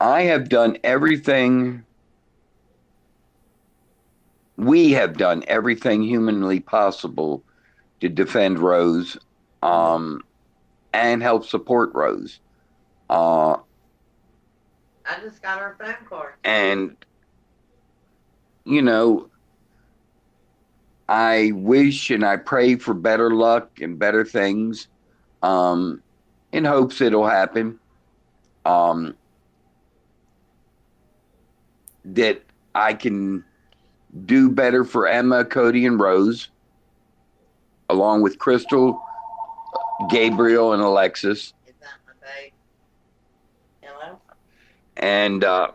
I have done everything. We have done everything humanly possible to defend Rose, and help support Rose. I just got her phone call. And, you know, I wish and I pray for better luck and better things, in hopes it'll happen. That I can do better for Emma, Cody, and Rose, along with Crystal, Gabriel, and Alexis. Is that my babe? Hello? And Hello?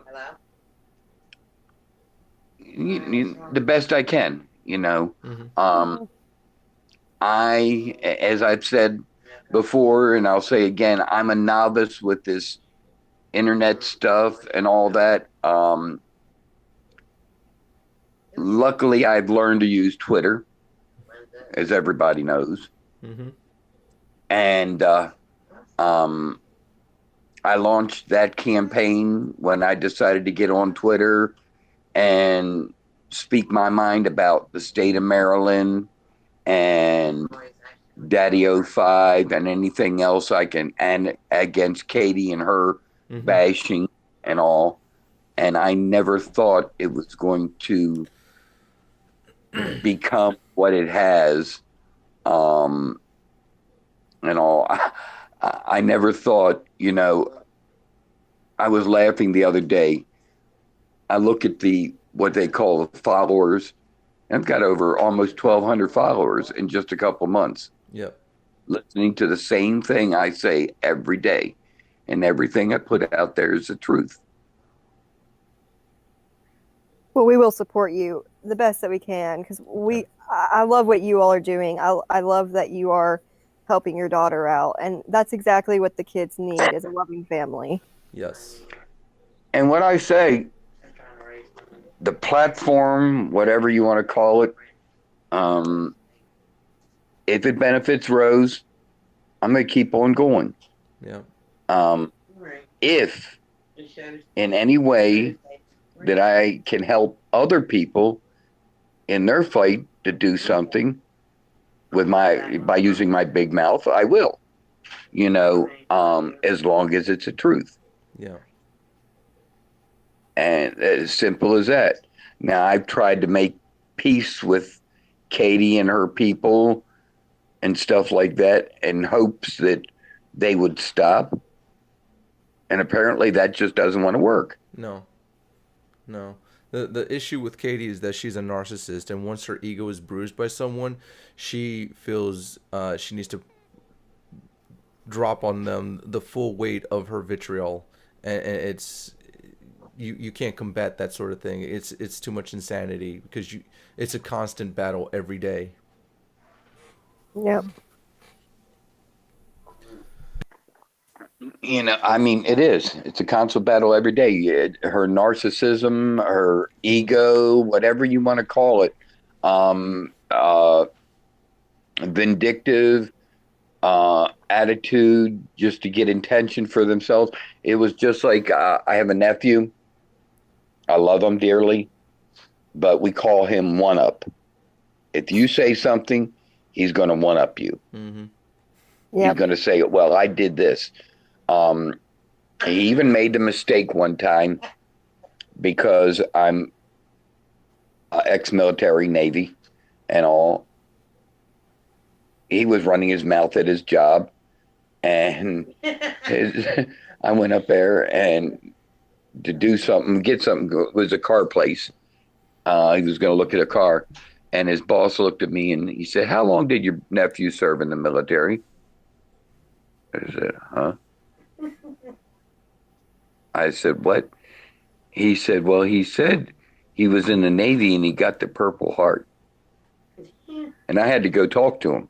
the best I can, you know. Mm-hmm. As I've said before, and I'll say again, I'm a novice with this internet stuff and all that. Luckily, I've learned to use Twitter, as everybody knows. Mm-hmm. And I launched that campaign when I decided to get on Twitter and speak my mind about the state of Maryland and Daddy 05 and anything else I can, and against Katie and her bashing and all. And I never thought it was going to become what it has, and all. I never thought, you know, I was laughing the other day. I look at what they call followers. I've got over almost 1,200 followers in just a couple months. Yep. Listening to the same thing I say every day, and everything I put out there is the truth. Well, we will support you the best that we can because I love what you all are doing. I love that you are helping your daughter out, and that's exactly what the kids need is a loving family. Yes. And what I say, the platform, whatever you want to call it, if it benefits Rose, I'm going to keep on going. Yeah. If in any way that I can help other people in their fight to do something by using my big mouth, I will, you know, as long as it's the truth. Yeah. And as simple as that. Now, I've tried to make peace with Katie and her people and stuff like that in hopes that they would stop. And apparently that just doesn't want to work. No. The issue with Katie is that she's a narcissist, and once her ego is bruised by someone, she feels she needs to drop on them the full weight of her vitriol, and it's you can't combat that sort of thing. It's too much insanity because it's a constant battle every day. Yep. You know, I mean, it is. It's a constant battle every day. Her narcissism, her ego, whatever you want to call it, vindictive attitude, just to get attention for themselves. It was just like I have a nephew. I love him dearly, but we call him One Up. If you say something, he's going to one up you. Mm-hmm. Yep. He's going to say, well, I did this. He even made the mistake one time because I'm ex-military, Navy and all. He was running his mouth at his job, and I went up there and to do something, get something. It was a car place. He was going to look at a car, and his boss looked at me and he said, "How long did your nephew serve in the military?" I said, "Huh?" I said, "What?" He said, "Well, he said he was in the Navy and he got the Purple Heart." And I had to go talk to him.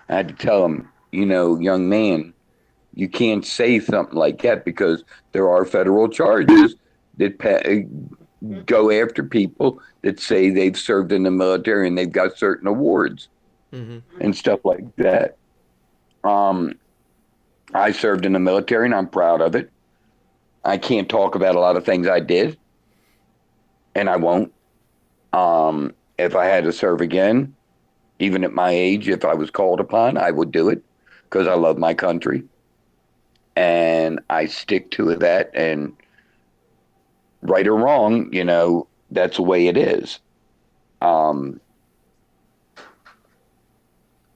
I had to tell him, young man, you can't say something like that because there are federal charges that go after people that say they've served in the military and they've got certain awards Hmm. and stuff like that. I served in the military and I'm proud of it. I can't talk about a lot of things I did, and I won't. If I had to serve again, even at my age, if I was called upon, I would do it because I love my country and I stick to that. And right or wrong, that's the way it is.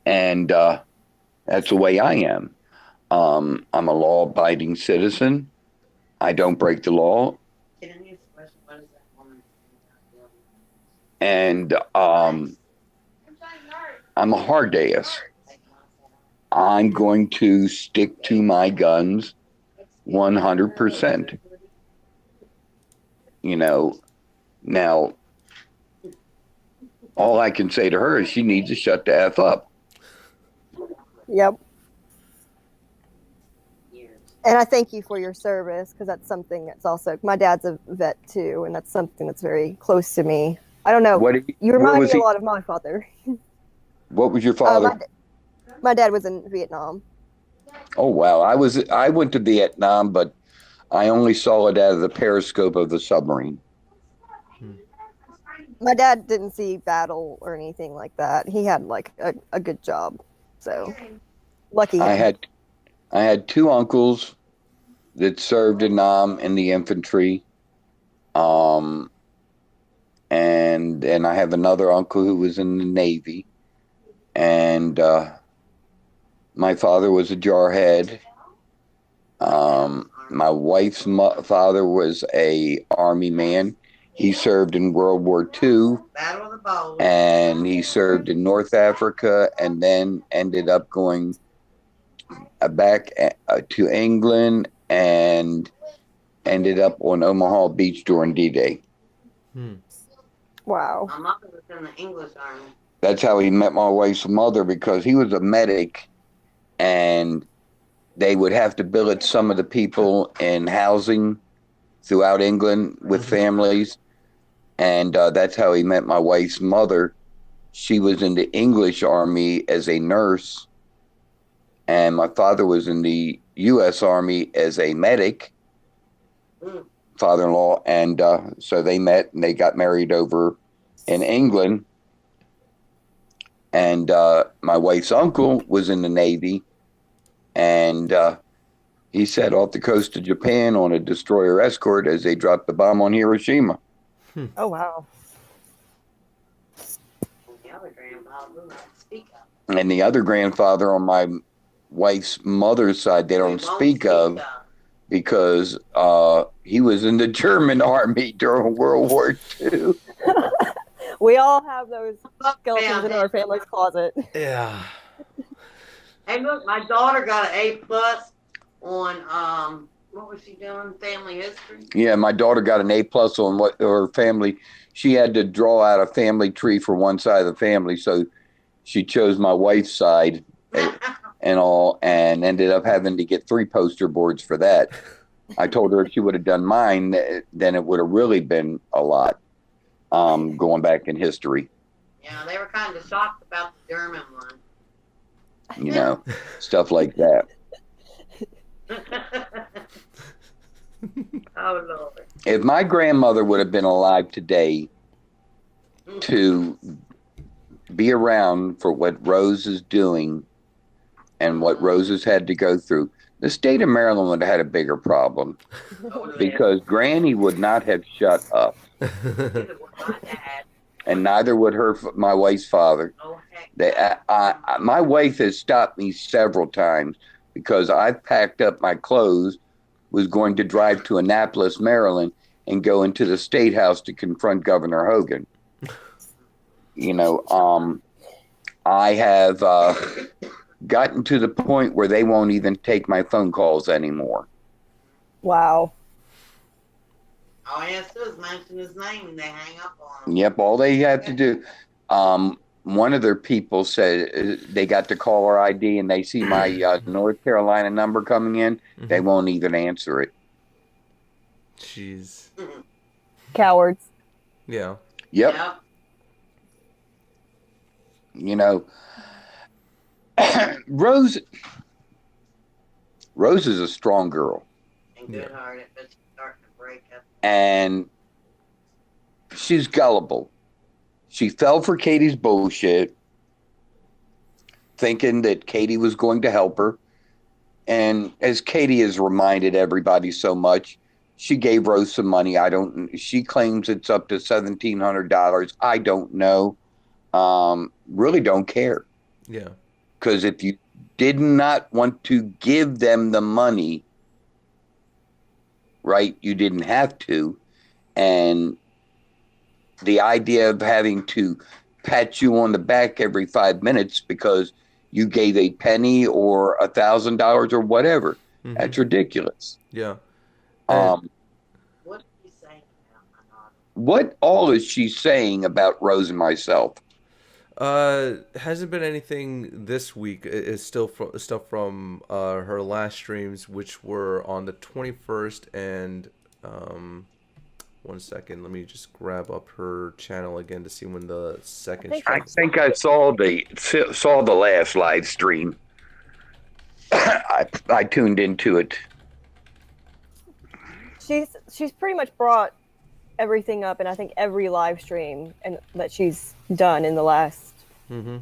And that's the way I am. I'm a law-abiding citizen. I don't break the law, Can I use the question, what is that woman? and I'm a hard ass. I'm going to stick to my guns 100%. Now, all I can say to her is she needs to shut the F up. Yep. Years. And I thank you for your service because that's something that's also my dad's a vet too, and that's something that's very close to me. I don't know. What You where remind was me he? a lot of my father. What was your My, father? my dad was in Vietnam. Oh wow, I went to Vietnam, but I only saw it out of the periscope of the submarine. My dad didn't see battle or anything like that. He had like a good job, so lucky I him. had two uncles that served in Nam in the infantry, um, and I have another uncle who was in the Navy, and my father was a jarhead. My wife's father was a army man. He served in World War II, Battle of the Bulge. and he served in North Africa, and then ended up going back to England and ended up on Omaha Beach during D-Day. Wow. My mother was in the English Army. That's how he met my wife's mother, because he was a medic, and they would have to billet some of the people in housing throughout England with families. And that's how he met my wife's mother. She was in the English Army as a nurse, and my father was in the U.S. Army as a medic, father-in-law. And so they met and they got married over in England. And my wife's uncle was in the Navy, and he set off the coast of Japan on a destroyer escort as they dropped the bomb on Hiroshima. Oh wow. And the other grandpa who I speak of. And the other grandfather on my wife's mother's side, they We don't won't speak of, because he was in the German army during World War II. We all have those Look, skeletons in man, our family's closet. Yeah. Hey, look, my daughter got an A+ on what was she doing? Family history. Yeah, my daughter got an A+ on what her family. She had to draw out a family tree for one side of the family, so she chose my wife's side and all, and ended up having to get 3 poster boards for that. I told her if she would have done mine, then it would have really been a lot, going back in history, Yeah, they were kind of shocked about the German one. stuff like that. Oh Lord. If my grandmother would have been alive today to be around for what Rose is doing and what Rose has had to go through, the state of Maryland would have had a bigger problem, because Granny would not have shut up, Neither was my dad. and neither would my wife's father. Oh heck. My wife has stopped me several times because I've packed up my clothes, was going to drive to Annapolis, Maryland, and go into the State House to confront Governor Hogan. I have gotten to the point where they won't even take my phone calls anymore. Wow. All he has to do is mention his name and they hang up on him. Yep, all they have to do. one of their people said they got the caller ID and they see my North Carolina number coming in, they Mhm. won't even answer it. Jeez. Cowards. Yeah. Yep. Yep. You know, Rose is a strong girl, And good hearted, but she's starting to break up. and she's gullible. She fell for Katie's bullshit, thinking that Katie was going to help her. And as Katie has reminded everybody so much, she gave Rose some money. She claims it's up to $1,700. I don't know. Really don't care. Yeah. Because if you did not want to give them the money, right, you didn't have to. And the idea of having to pat you on the back every 5 minutes because you gave a penny or $1,000 or whatever, Mhm. that's ridiculous. Yeah. And Um, What are you saying about my daughter? what all is she saying about Rose and myself? hasn't been anything this week. It's still stuff from her last streams, which were on the 21st and 1 second. Let me just grab up her channel again to see when the second think stream. I think I saw the last live stream. I tuned into it. She's pretty much brought everything up, and I think every live stream and that she's done in the last Mm-hmm.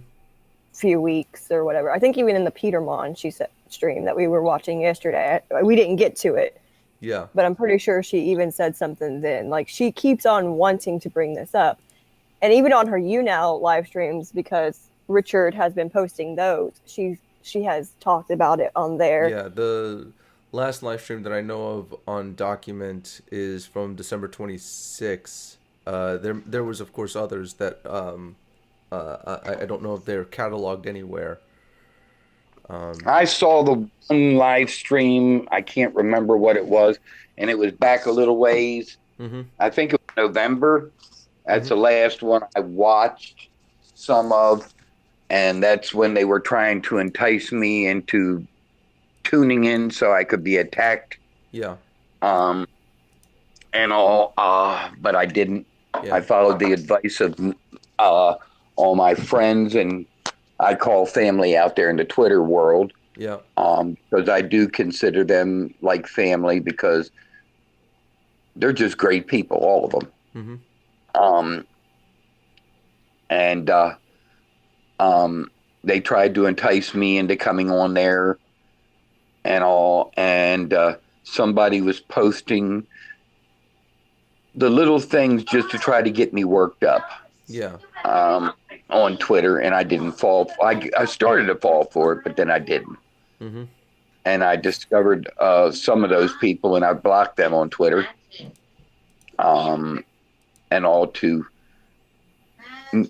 few weeks or whatever. I think even in the Petermon she said stream that we were watching yesterday, we didn't get to it, Yeah. but I'm pretty sure she even said something then. Like, she keeps on wanting to bring this up, and even on her YouNow live streams, because Richard has been posting those. She has talked about it on there. Yeah. The last live stream that I know of on Document is from December 26th. There was of course others that I don't know if they're cataloged anywhere. I saw the one live stream. I can't remember what it was, and it was back a little ways. Mm-hmm. I think it was November. That's the last one I watched some of, and that's when they were trying to entice me into tuning in so I could be attacked, Yeah. and all. But I didn't. Yeah. I followed the advice of all my friends, and I call family out there in the Twitter world. Yeah. Because I do consider them like family, because they're just great people, all of them. Mm-hmm. And they tried to entice me into coming on there and all. And somebody was posting the little things just to try to get me worked up Yeah. on Twitter, and I didn't fall. I started to fall for it, but then I didn't. Mm-hmm. And I discovered some of those people, and I blocked them on Twitter. And all too.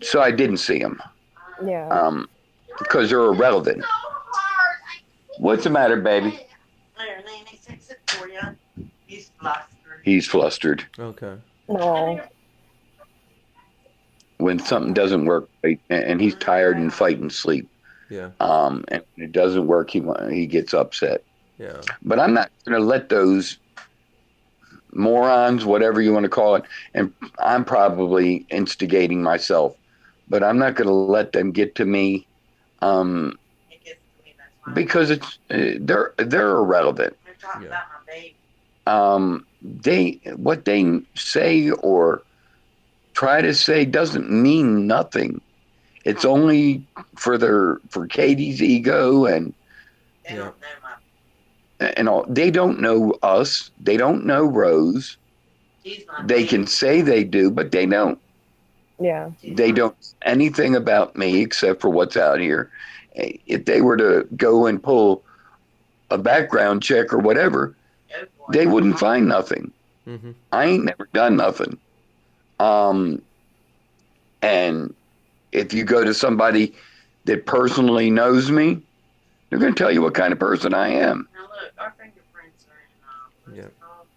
So I didn't see them. Yeah. Because they're irrelevant. What's the matter, baby? There, Nanny, fix it for you. He's flustered. He's flustered. Okay. No. When something doesn't work, and he's tired and fighting sleep. Yeah. And when it doesn't work, he gets upset. Yeah. But I'm not going to let those morons, whatever you want to call it, and I'm probably instigating myself, but I'm not going to let them get to me, It gets to me, that's why. because it's they're irrelevant. They're talking Yeah. What about my baby. they say or try to say doesn't mean nothing. It's only for Katie's ego and They Yeah. don't know my all. They don't know us. They don't know Rose. She's my They baby. can say they do, but they don't. Yeah. They don't know anything about me except for what's out here. If they were to go and pull a background check or whatever, Go for they it. wouldn't find nothing. Mm-hmm. I ain't never done nothing. And if you go to somebody that personally knows me, they're going to tell you what kind of person I am. Now look, our fingerprints are in. Yeah. What's it called?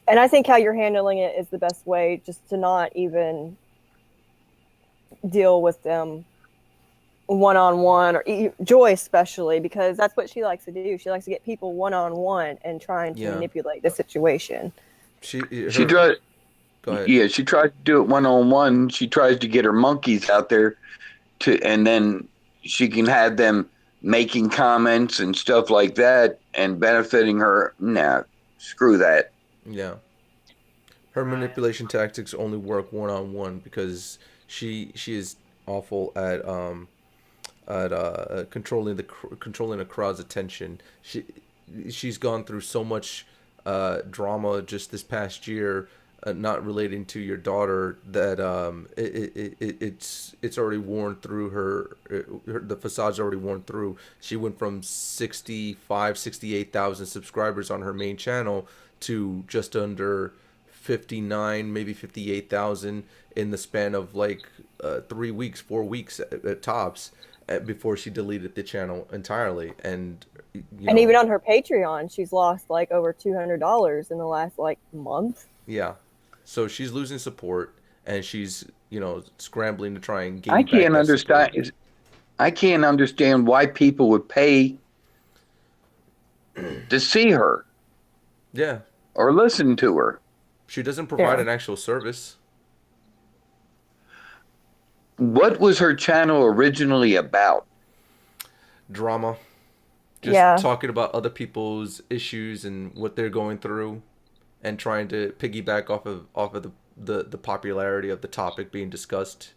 And I think how you're handling it is the best way, just to not even deal with them one-on-one, or Joy especially, because that's what she likes to do. She likes to get people one-on-one and trying to Yeah. manipulate the situation. She Her, tries. go ahead. Yeah, she tries to do it one-on-one. She tries to get her monkeys out there and then she can have them making comments and stuff like that and benefiting her. Nah, screw that. Yeah. Her manipulation tactics only work one on one because she is awful at controlling a crowd's attention. She's gone through so much drama just this past year, not relating to your daughter, that it's already worn through the facade's already worn through. She went from 68,000 subscribers on her main channel to just under 59, maybe 58,000 in the span of like 3 weeks, 4 weeks at tops, before she deleted the channel entirely. And and even on her Patreon, she's lost like over $200 in the last like month. Yeah, so she's losing support, and she's scrambling to try and gain I back can't that understand. support. I can't understand why people would pay to see her Yeah, or listen to her. she doesn't provide Yeah. an actual service. What was her channel originally about? Drama. Just Yeah. talking about other people's issues and what they're going through, and trying to piggyback off of the popularity of the topic being discussed.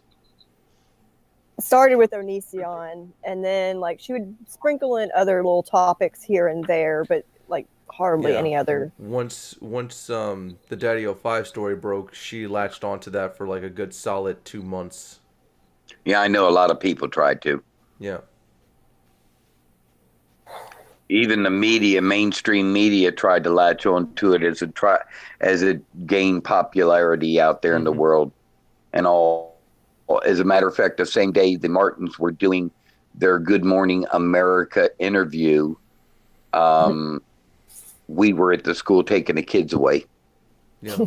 It started with Onision, and then like she would sprinkle in other little topics here and there, but like hardly Yeah. any other. Once the Daddy 05 story broke, she latched onto that for like a good solid 2 months. Yeah, I know a lot of people tried to. Yeah. Even the media, mainstream media, tried to latch on to it as it gained popularity out there in the Mhm. world, and all. As a matter of fact, the same day the Martins were doing their Good Morning America interview, we were at the school taking the kids away, Yeah.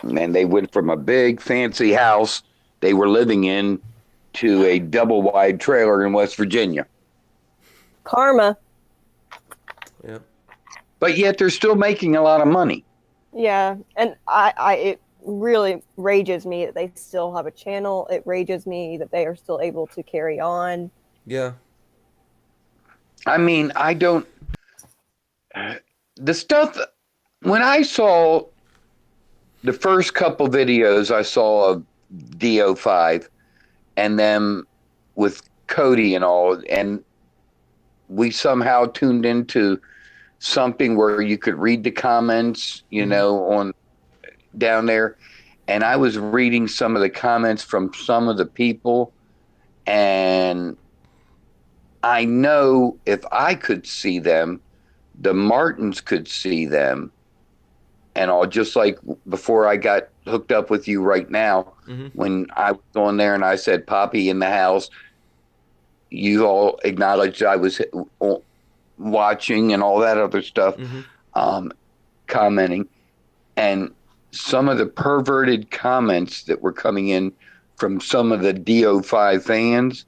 and they went from a big fancy house they were living in to a double wide trailer in West Virginia. Karma. Yeah. But yet they're still making a lot of money. Yeah, and it really rages me that they still have a channel. It rages me that they are still able to carry on. Yeah. I mean, I don't. The stuff. When I saw the first couple videos I saw of DO5 and them with Cody and all, and we somehow tuned into something where you could read the comments, on down there. And I was reading some of the comments from some of the people, and I know if I could see them, the Martins could see them, and all, just like before I got hooked up with you right now, Mhm. when I was on there and I said Poppy in the house, you all acknowledged I was watching and all that other stuff, Mhm. commenting, and some of the perverted comments that were coming in from some of the DO5 fans.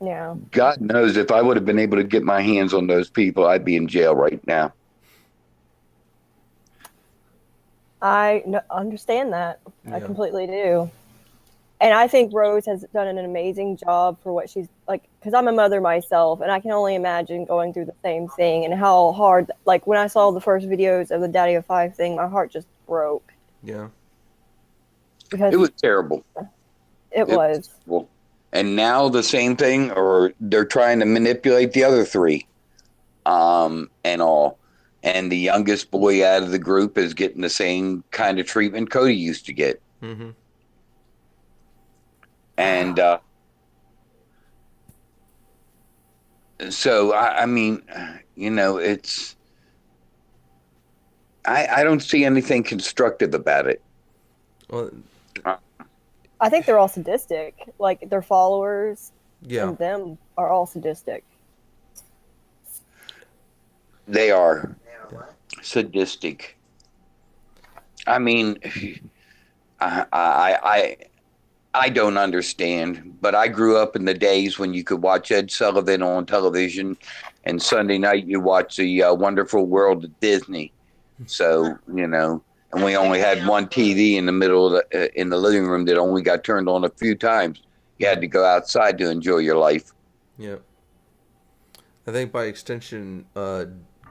Yeah. God knows if I would have been able to get my hands on those people, I'd be in jail right now. Understand that. I Yeah. completely do. And I think Rose has done an amazing job for what she's like, because I'm a mother myself, and I can only imagine going through the same thing and how hard, like when I saw the first videos of the Daddy of 5 thing, my heart just broke. Yeah. Because It was terrible. it was. Well, and now the same thing, or they're trying to manipulate the other three, and all. And the youngest boy out of the group is getting the same kind of treatment Cody used to get. Mm-hmm. And so, I mean, it's. I don't see anything constructive about it. Well, I think they're all sadistic. Like their followers yeah. and them are all sadistic. They are sadistic. I mean, I, I, I, I don't understand, but I grew up in the days when you could watch Ed Sullivan on television, and Sunday night you watch the Wonderful World of Disney. So and we only had one TV in the middle of in the living room that only got turned on a few times. You had to go outside to enjoy your life. Yeah. I think by extension,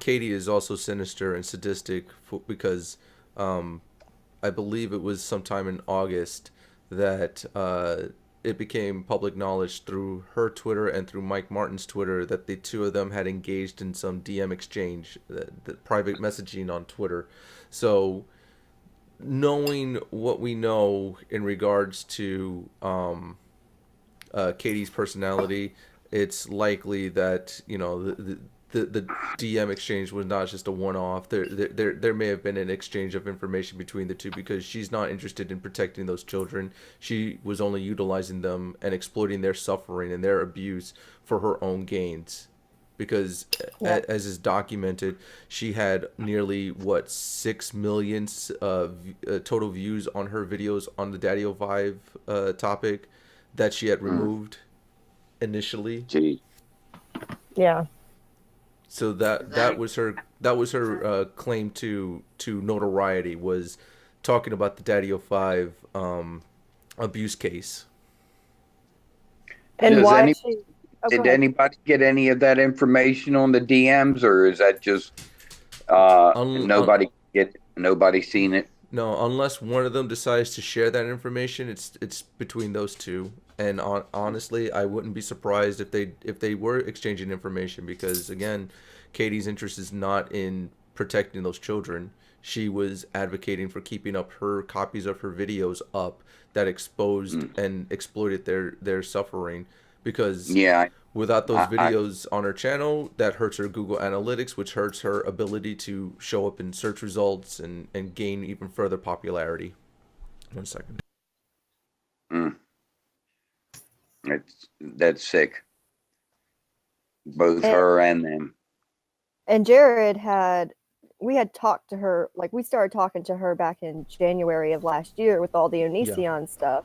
Katie is also sinister and sadistic because I believe it was sometime in August that it became public knowledge through her Twitter and through Mike Martin's Twitter that the two of them had engaged in some DM exchange, the private messaging on Twitter. So, knowing what we know in regards to Katie's personality, it's likely that the DM exchange was not just a one-off. There may have been an exchange of information between the two because she's not interested in protecting those children. She was only utilizing them and exploiting their suffering and their abuse for her own gains. Because as is documented, she had nearly 6 million total views on her videos on the Daddy-O-Vibe topic that she had removed initially. Gee. Yeah. So that was her claim to notoriety, was talking about the Daddy-O-5 abuse case. And Does why any- she? Oh, go Did ahead. anybody get any of that information on the DMs, or is that just nobody seen it? No, unless one of them decides to share that information, it's between those two. And honestly, I wouldn't be surprised if they were exchanging information because again, Katie's interest is not in protecting those children. She was advocating for keeping up her copies of her videos up that exposed and exploited their suffering because Yeah, without those I- videos on her channel, that hurts her Google Analytics, which hurts her ability to show up in search results and gain even further popularity. 1 second. that's sick. Both And- her and them. And we had talked to her, like we started talking to her back in January of last year with all the Onision stuff.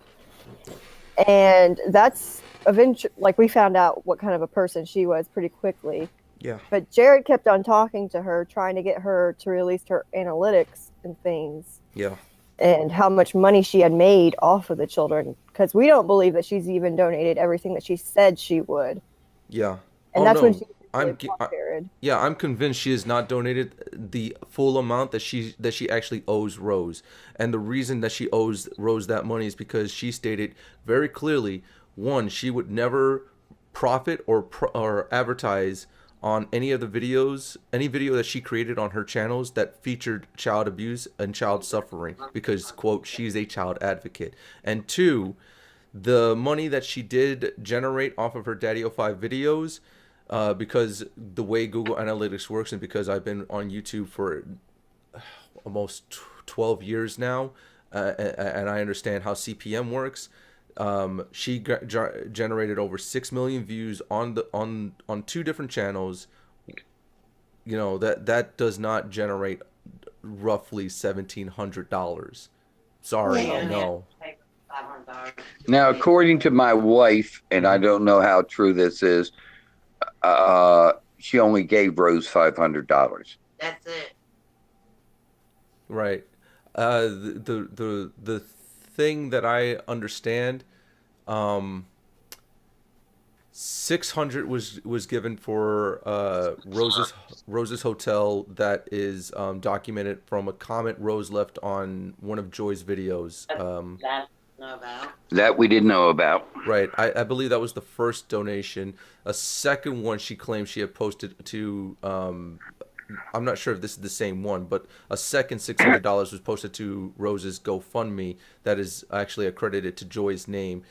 And that's eventually, like we found out what kind of a person she was pretty quickly. Yeah. But Jared kept on talking to her, trying to get her to release her analytics and things Yeah. and how much money she had made off of the children. Because we don't believe that she's even donated everything that she said she would. Yeah. And Oh, that's when no. she I'm Jared. Yeah, I'm convinced she has not donated the full amount that she actually owes Rose. And the reason that she owes Rose that money is because she stated very clearly, one, she would never profit or advertise on any of the videos, any video that she created on her channels that featured child abuse and child suffering because, quote, she's a child advocate. And two, the money that she did generate off of her Daddy-O-5 videos, because the way Google Analytics works and because I've been on YouTube for almost 12 years now, and I understand how CPM works, she generated over 6 million views on two different channels. That does not generate roughly $1,700. Sorry, Yeah. no. $500. Now, according to my wife, and I don't know how true this is, she only gave Rose $500. That's it. Right. The thing that I understand, 600 was given for Rose's hotel that is documented from a comment Rose left on one of Joy's videos. That's no about. That we didn't know about. Right. I believe that was the first donation. A second one she claimed she had posted to, I'm not sure if this is the same one, but a second $600 was posted to Rose's GoFundMe that is actually accredited to Joy's name.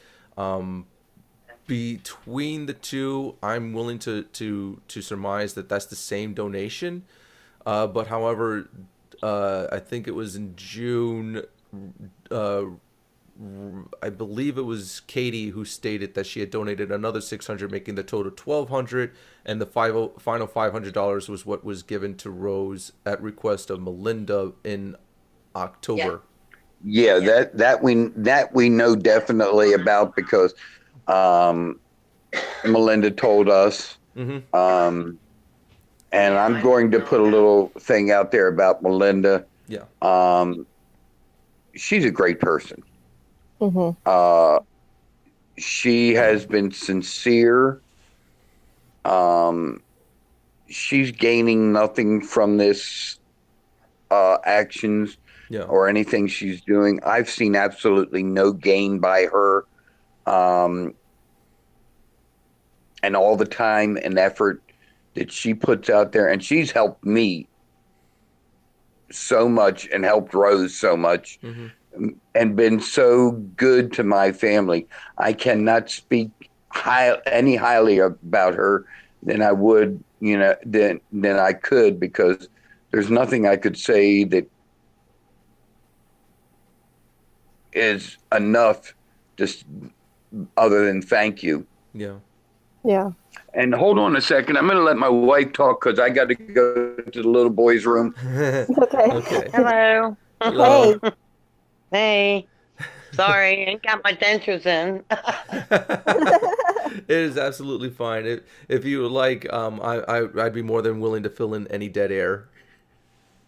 Between the two, I'm willing to surmise that that's the same donation. But however, I think it was in June, I believe it was Katie who stated that she had donated another $600, making the total $1,200, and the final $500 was what was given to Rose at request of Melinda in October. Yeah, that we know definitely about because Melinda told us. Mm-hmm. And I'm going to put a little thing out there about Melinda. Yeah. She's a great person. Mm-hmm. She has been sincere. She's gaining nothing from this actions Yeah. or anything she's doing. I've seen absolutely no gain by her. And all the time and effort that she puts out there, and she's helped me so much and helped Rose so much. Mm-hmm. And been so good to my family. I cannot speak any highly about her than I would, than I could, because there's nothing I could say that is enough, just other than thank you. Yeah. Yeah. And hold on a second, I'm going to let my wife talk because I got to go to the little boy's room. Okay. Okay. Hello. Hello. Hey. Sorry, ain't got my dentures in. It is absolutely fine. If you would like, I'd be more than willing to fill in any dead air.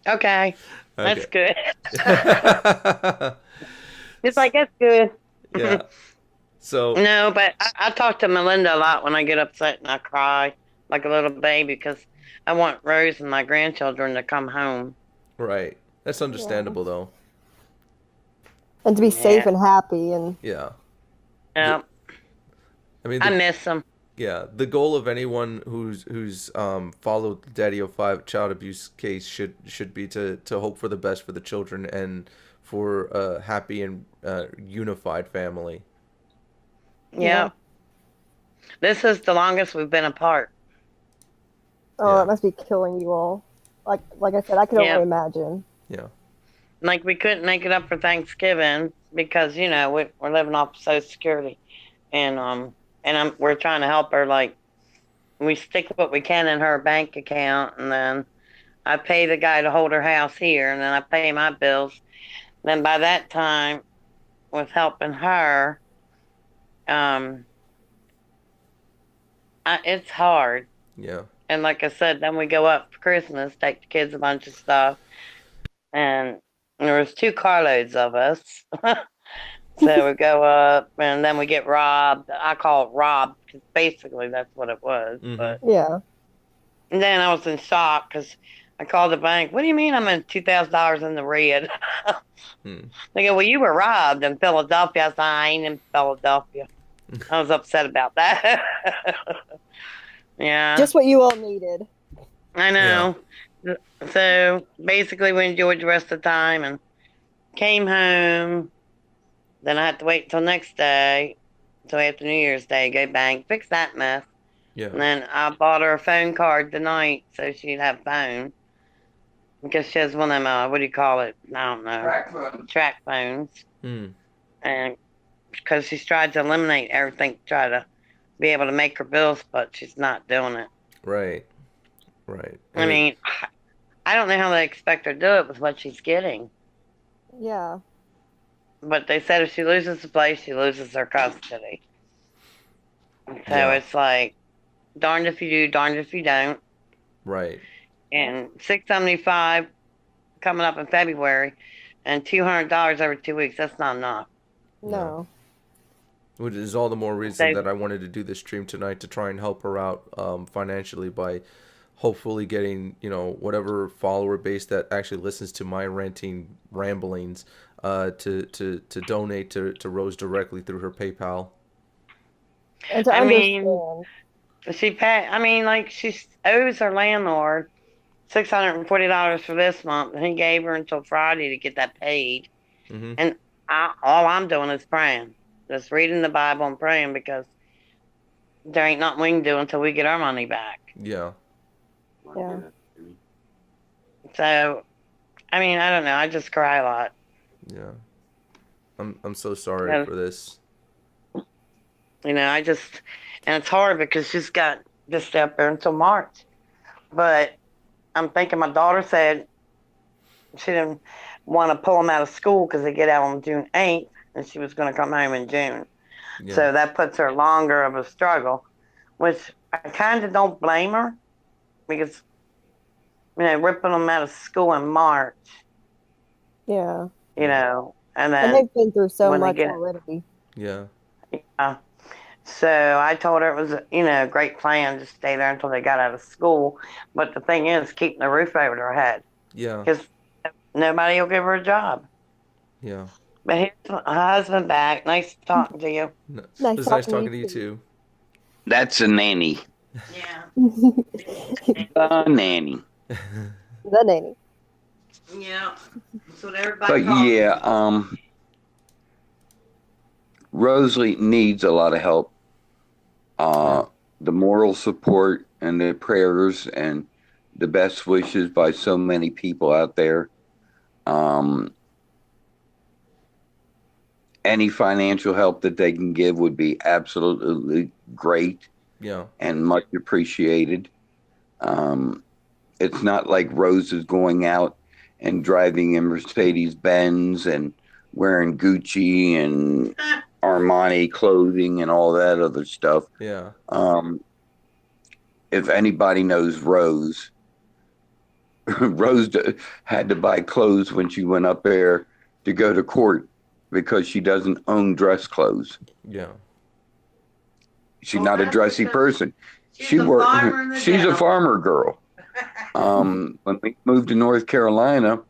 Okay. That's Okay. good. It's like, that's good. Yeah. So No, but I talk to Melinda a lot when I get upset and I cry like a little baby because I want Rose and my grandchildren to come home. right. That's understandable though. And to be safe Yeah. and happy and Yeah. Yeah, I mean, I miss them. yeah, the goal of anyone who's followed the Daddy 05 child abuse case should be to hope for the best for the children and for a happy and unified family. Yeah. This is the longest we've been apart. oh, Yeah. it must be killing you all. Like I said, I can Yeah. only imagine. Yeah. Like, we couldn't make it up for Thanksgiving because, we're living off Social Security. And we're trying to help her. Like, we stick what we can in her bank account, and then I pay the guy to hold her house here, and then I pay my bills. Then by that time, with helping her, it's hard. Yeah. And like I said, then we go up for Christmas, take the kids a bunch of stuff, and there was 2 carloads of us. So we go up, and then we get robbed. I call it robbed because basically that's what it was. Mhm. But Yeah. and then I was in shock because I called the bank. What do you mean I'm in $2,000 in the red? Hmm. They go, well, you were robbed in Philadelphia. I said, I ain't in Philadelphia. I was upset about that. Yeah, Just what you all needed. I know. So basically, we enjoyed the rest of the time and came home. Then I had to wait till next day, till after New Year's Day, go bank, fix that mess. Yeah. And then I bought her a phone card tonight so she'd have phone. Because she has one of them, what do you call it? I don't know. Track phones. Hmm. And because she's tried to eliminate everything, to try to be able to make her bills, but she's not doing it. Right. Right. I mean, I don't know how they expect her to do it with what she's getting. Yeah. But they said if she loses the place, she loses her custody. So Yeah. it's like, darned if you do, darned if you don't. Right. And $675 coming up in February, and $200 every 2 weeks. That's not enough. No. Which is all the more reason They- that I wanted to do this stream tonight to try and help her out financially by hopefully getting, whatever follower base that actually listens to my ranting ramblings to donate to Rose directly through her PayPal. And to I mean- understand. She owes her landlord $640 for this month, and he gave her until Friday to get that paid. Mm-hmm. And all I'm doing is praying, just reading the Bible and praying because there ain't nothing we can do until we get our money back. Yeah. Yeah. So, I don't know. I just cry a lot. Yeah. I'm so sorry Yeah. for this. And it's hard because she's got just up there until March. But I'm thinking my daughter said want to pull them out of school because they get out on June 8th, and she was going to come home in June. Yeah. So that puts her longer of a struggle, which I kind of don't blame her because, ripping them out of school in March, Yeah. and And then they've been through so when they much get, already. Yeah. yeah. So I told her it was, a great plan to stay there until they got out of school. But the thing is, keeping the roof over their head Yeah. because nobody will give her a job. Yeah. But here's my husband back. Nice talking to you. No, Nice it's nice talking talking to to you you too. That's a nanny. Yeah. The nanny. The nanny. Yeah. That's what everybody But calls yeah, me. Rosalie needs a lot of help. The moral support and the prayers and the best wishes by so many people out there. Any financial help that they can give would be absolutely great Yeah. and much appreciated. It's not like Rose is going out and driving a Mercedes Benz and wearing Gucci and Armani clothing and all that other stuff. Yeah. If anybody knows Rose, Rose had to buy clothes when she went up there to go to court because she doesn't own dress clothes. Yeah. She's not a dressy person. She's a farmer girl. When we moved to North Carolina,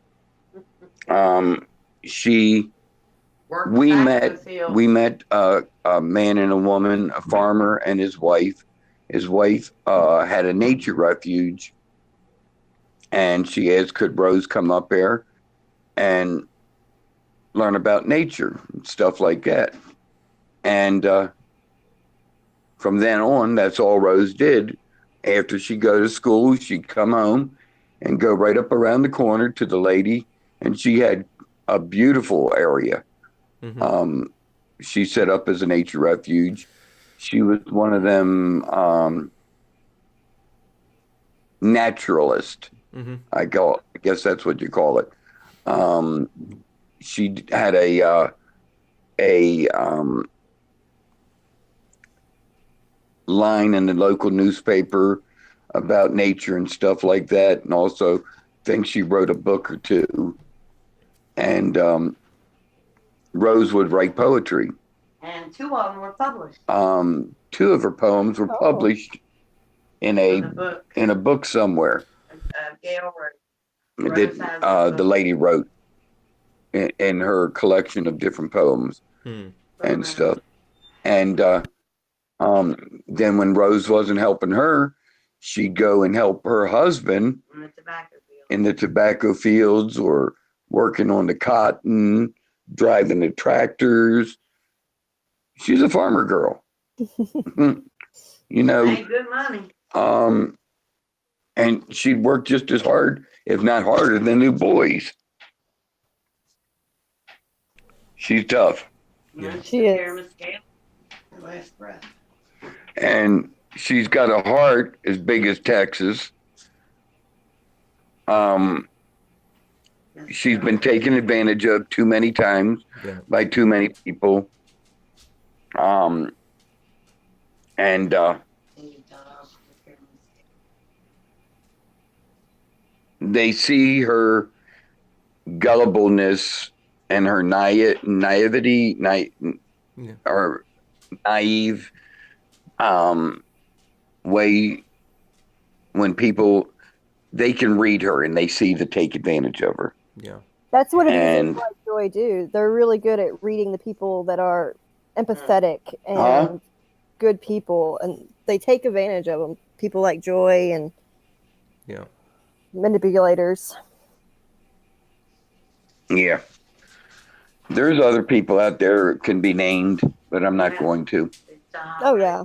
we met a man and a woman, a farmer and his wife. His wife had a nature refuge, and she asked, could Rose come up there and learn about nature and stuff like that. And from then on, that's all Rose did. After she'd go to school, she'd come home and go right up around the corner to the lady, and she had a beautiful area. Mm-hmm. She set up as a nature refuge. She was one of them naturalist. Mm-hmm. I guess that's what you call it. She had a line in the local newspaper about nature and stuff like that, and also I think she wrote a book or two. And Rose would write poetry. And 2 of them were published. 2 of her poems were published in a book somewhere. Gail wrote. That the lady wrote in her collection of different poems and stuff. And then when Rose wasn't helping her, she'd go and help her husband in the tobacco fields or working on the cotton, driving the tractors. She's a farmer girl. Made good money. And she'd work just as hard, if not harder, than the boys. She's tough. Yeah. She is. Last breath. And she's got a heart as big as Texas. She's been taken advantage of too many times by too many people. And they see her gullibleness and her naivety, or naive way when people, they can read her and they see to take advantage of her. Yeah. That's what abusers like Joy do. They're really good at reading the people that are empathetic and good people, and they take advantage of them. People like Joy and manipulators. Yeah. There's other people out there that can be named, but I'm not going to. Oh, yeah.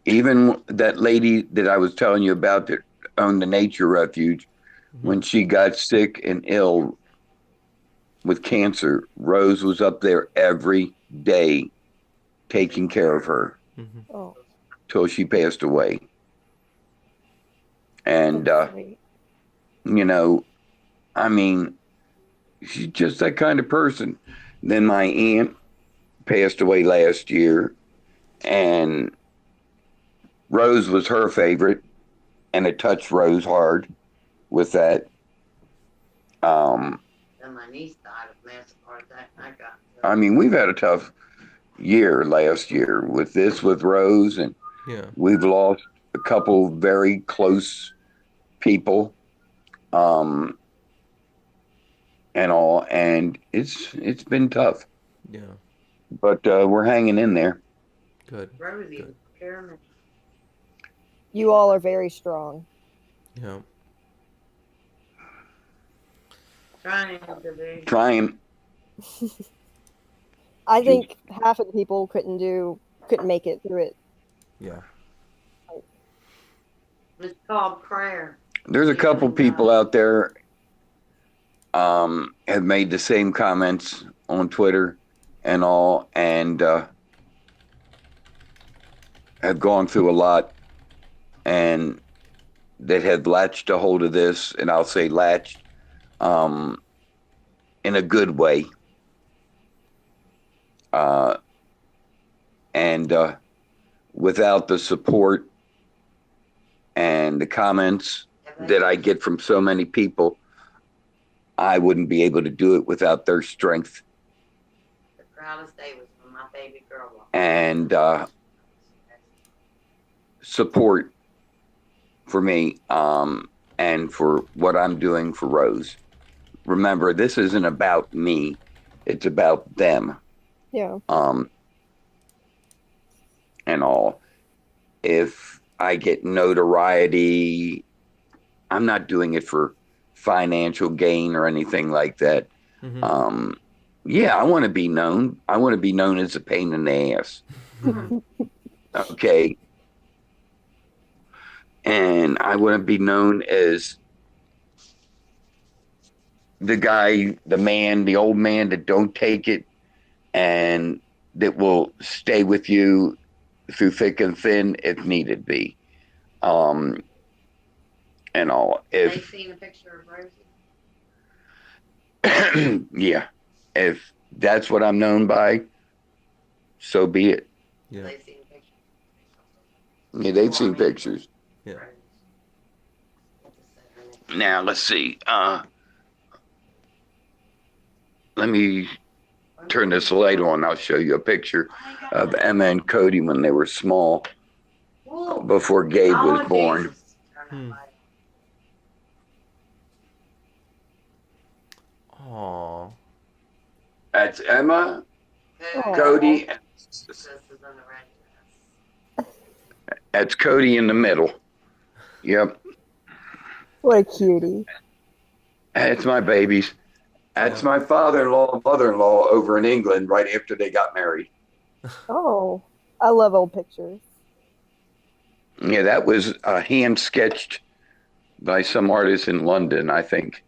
Even that lady that I was telling you about that owned the nature refuge, when she got sick and ill with cancer, Rose was up there every day taking care of her till she passed away. And, I mean, she's just that kind of person. Then my aunt passed away last year, and Rose was her favorite, and it touched Rose hard with that. Um, And my niece died of massive heart attack. I got. I mean, we've had a tough year last year with Rose, and Yeah. we've lost a couple very close people, and all, and it's been tough, Yeah. but we're hanging in there. Good. Rosie, Good. pyramid. You all are very strong. Yeah. Trying to be. Trying. I think half of the people couldn't make it through it. Yeah. It's called prayer. There's a couple people out there have made the same comments on Twitter and all, and have gone through a lot, and that have latched a hold of this, and I'll say latched in a good way. And without the support and the comments that I get from so many people, I wouldn't be able to do it without their strength The proudest day was when my baby girl walked. and support for me, and for what I'm doing for Rose. Remember, this isn't about me, it's about them. Yeah. And all. If I get notoriety, I'm not doing it for financial gain or anything like that. Mhm. Yeah, I want to be known. I want to be known as a pain in the ass. Okay. And I want to be known as the guy, the man, the old man that don't take it and that will stay with you through thick and thin if needed be. And all. They If seen a picture of Rosie. yeah, if that's what I'm known by, so be it. Yeah. They seen a picture. Yeah, they've seen pictures. Yeah. Now let's see. Let me turn this light on. I'll show you a picture of Emma and Cody when they were small, before Gabe was born. Hmm. Aw. That's Emma, Aw. Cody. This is in the red dress. That's Cody in the middle. Yep, What a cutie. that's my babies. That's my father-in-law and mother-in-law over in England right after they got married. Oh, I love old pictures. Yeah, that was hand sketched by some artist in London, I think,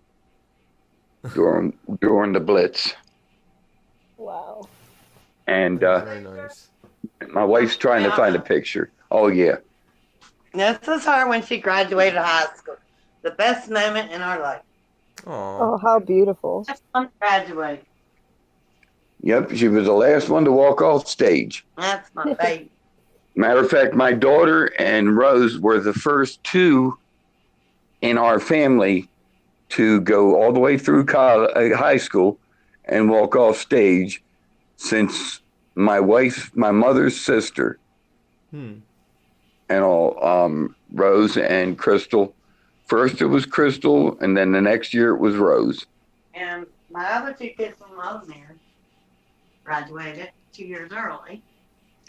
during the Blitz. Wow. And Very nice. my wife's trying to find a picture. Oh yeah, This is her when she graduated high school. The best moment in our life. Aw. Oh, how beautiful. Just want to graduate. yep. She was the last one to walk off stage. That's my baby. Matter of fact, my daughter and Rose were the first two in our family to go all the way through high school and walk off stage, since my mother's sister, Hmm. and all, Rose and Crystal. First it was Crystal, and then the next year it was Rose. And my other two kids from Londoners graduated 2 years early.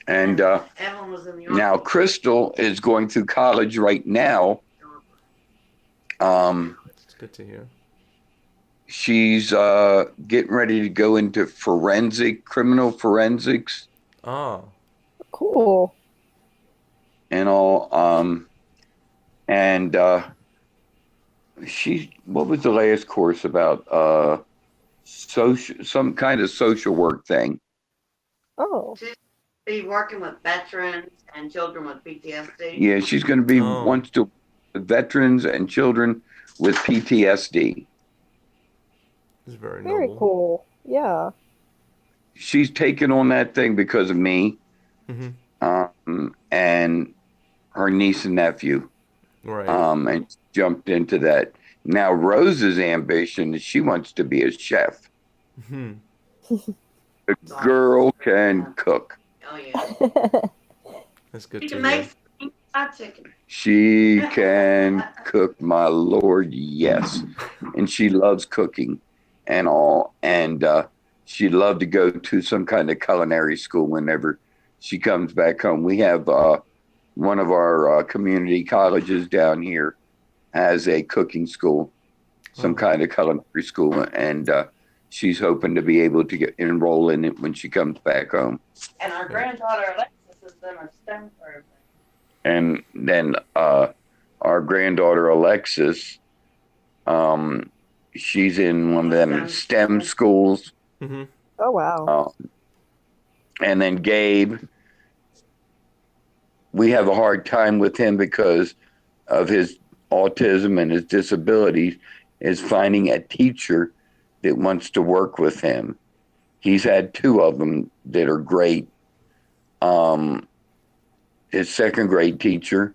And Evelyn was in the now Crystal is going through college right now. It's good to hear. She's getting ready to go into criminal forensics Ah. Cool. and all. And what was the last course about? Some kind of social work thing. Oh, Be working with veterans and children with PTSD. Yeah, she's going to be Oh. wants to veterans and children with PTSD. It's very Very noble. cool. Yeah. She's taken on that thing because of me, Hmm. and her niece and nephew, Right. and jumped into that. Now Rose's ambition is she wants to be a chef. Hmm. The girl can cook. Oh yeah. That's good You to can hear. make fried chicken. She can cook, my lord, yes. And she loves cooking and all. And she'd love to go to some kind of culinary school whenever she comes back home. We have one of our community colleges down here has a cooking school, some Oh. kind of culinary school, and she's hoping to be able to get enroll in it when she comes back home. And our granddaughter Alexis is in a STEM program. And then our granddaughter Alexis, she's in one of them STEM schools. Hmm. Oh wow. And then Gabe, we have a hard time with him because of his autism and his disabilities, is finding a teacher that wants to work with him. He's had two of them that are great. His second grade teacher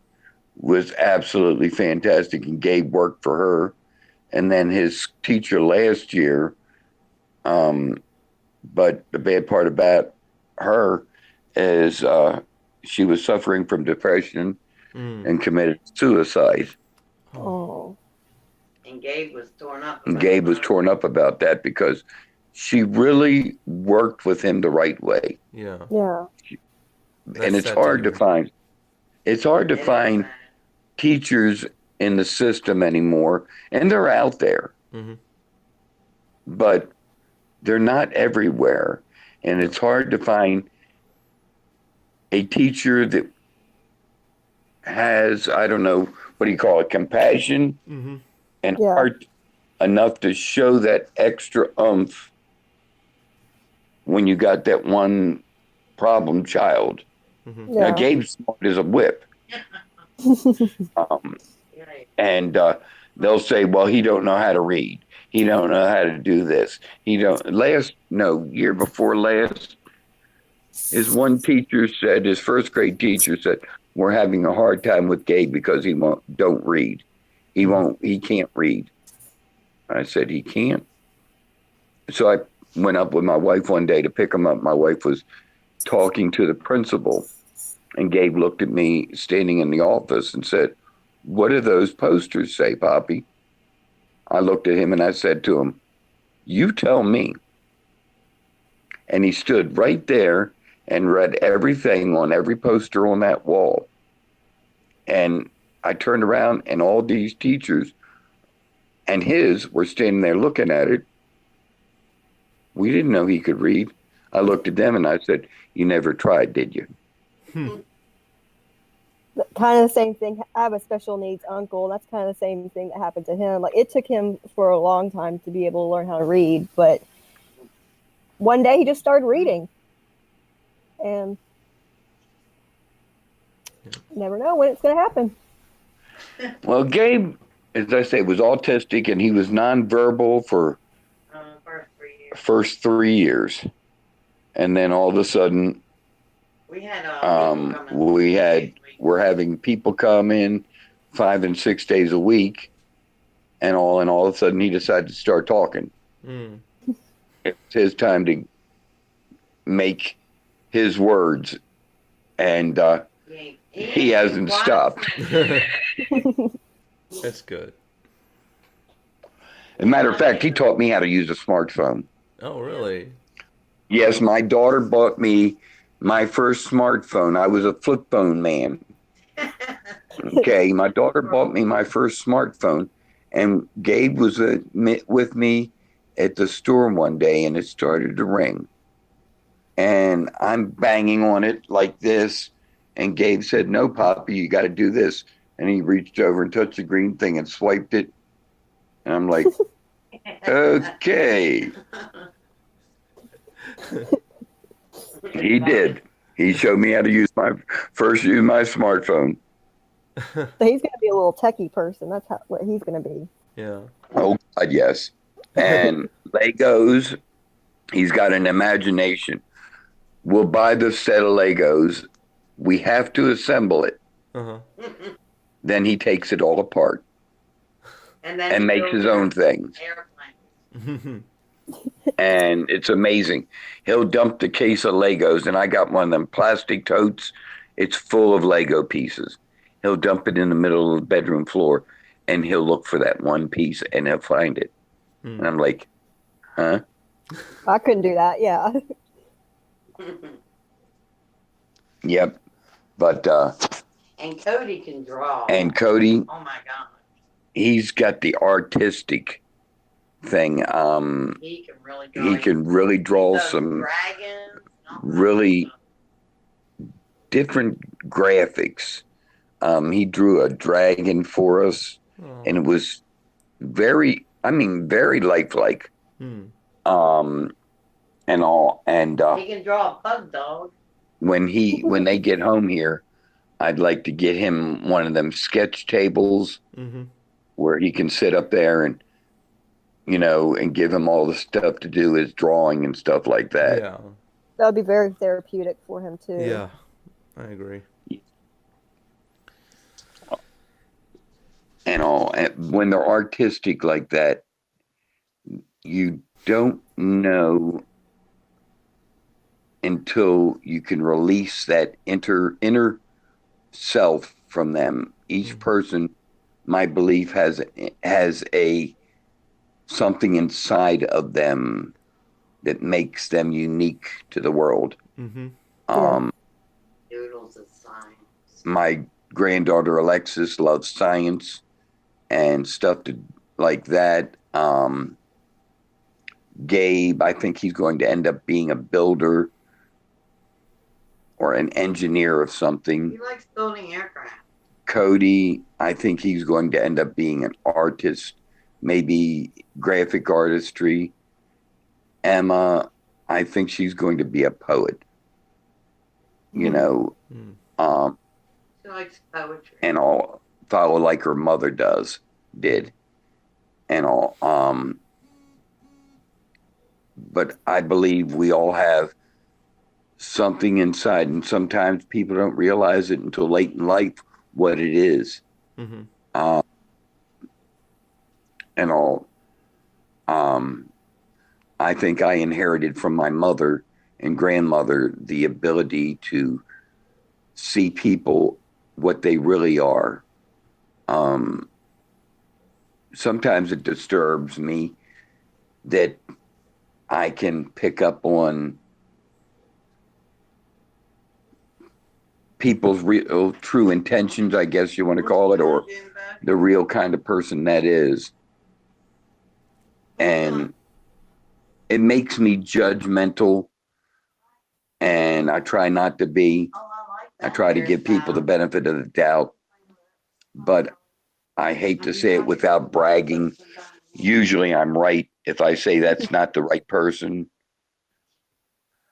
was absolutely fantastic, and Gabe worked for her. And then his teacher last year, but the bad part about her is she was suffering from depression and committed suicide. Oh. And Gabe was torn up. And Gabe was torn up about that because she really worked with him the right way. Yeah. Yeah. And it's hard to find. It's hard to find teachers in the system anymore, and they're out there, but they're not everywhere. And it's hard to find a teacher that has, I don't know, what do you call it, compassion and Yeah. heart enough to show that extra oomph when you got that one problem child. Now, Yeah. Gabe's smart as a whip. And they'll say, well, he don't know how to read. He don't know how to do this. Year before last, his one teacher said, his first grade teacher said, we're having a hard time with Gabe because don't read. He can't read. I said, he can't. So I went up with my wife one day to pick him up. My wife was talking to the principal, and Gabe looked at me standing in the office and said, what do those posters say, Poppy? I looked at him and I said to him, you tell me. And he stood right there and read everything on every poster on that wall. And I turned around and all these teachers and his were standing there looking at it. We didn't know he could read. I looked at them and I said, you never tried, did you? Kind of the same thing. I have a special needs uncle. That's kind of the same thing that happened to him. Like, it took him for a long time to be able to learn how to read, but one day he just started reading, and you never know when it's going to happen. Well, Gabe, as I say, was autistic, and he was nonverbal for first 3 years. And then all of a sudden, we're having people come in 5 and 6 days a week, and all of a sudden he decided to start talking. It's his time to make his words, and he hasn't stopped. That's good. As a matter of fact, he taught me how to use a smartphone. Oh, really? Yes, my daughter bought me my first smartphone. I was a flip phone man. Okay, my daughter bought me my first smartphone, and Gabe was with me at the store one day, and it started to ring. And I'm banging on it like this, and Gabe said, no, Poppy, you got to do this. And he reached over and touched the green thing and swiped it. And I'm like, okay. He did. He showed me how to use my smartphone. So he's going to be a little techie person. That's what he's going to be. Yeah. Oh, God, yes. And Legos, he's got an imagination. We'll buy the set of Legos. We have to assemble it. Uh-huh. Then he takes it all apart And then and he makes builds his an own things. airplane. And it's amazing. He'll dump the case of Legos, and I got one of them plastic totes. It's full of Lego pieces. He'll dump it in the middle of the bedroom floor, and he'll look for that one piece, and he'll find it. Hmm. And I'm like, huh? I couldn't do that. Yeah. Yep. But And Cody can draw. and Cody, Oh my god. he's got the artistic thing. He can really draw. He can really draw He does some dragons. really different graphics. He drew a dragon for us, Oh. and it was very, I mean, very lifelike. Hmm. And all. And He can draw a pug dog. when they get home here, I'd like to get him one of them sketch tables Mm-hmm. where he can sit up there and, and give him all the stuff to do his drawing and stuff like that. Yeah. That would be very therapeutic for him too. Yeah. I agree. And all. And when they're artistic like that, you don't know until you can release that inner self from them. Each person, my belief, has a something inside of them that makes them unique to the world. Mm-hmm. Doodles of science. My granddaughter Alexis loves science and stuff like that. Gabe, I think he's going to end up being a builder or an engineer of something. He likes building aircraft. Cody, I think he's going to end up being an artist, maybe graphic artistry. Emma, I think she's going to be a poet. Hmm. She likes poetry. And all follow like her mother did. And all. But I believe we all have something inside, and sometimes people don't realize it until late in life what it is. Mm-hmm. And all. I think I inherited from my mother and grandmother the ability to see people what they really are. Sometimes it disturbs me that I can pick up on people's real true intentions, I guess you want to call it, or the real kind of person that is. And it makes me judgmental, and I try not to be. Oh, I like I that try to give people the hairstyle. benefit of the doubt, but I hate to say it without bragging. Usually I'm right if I say that's not the right person,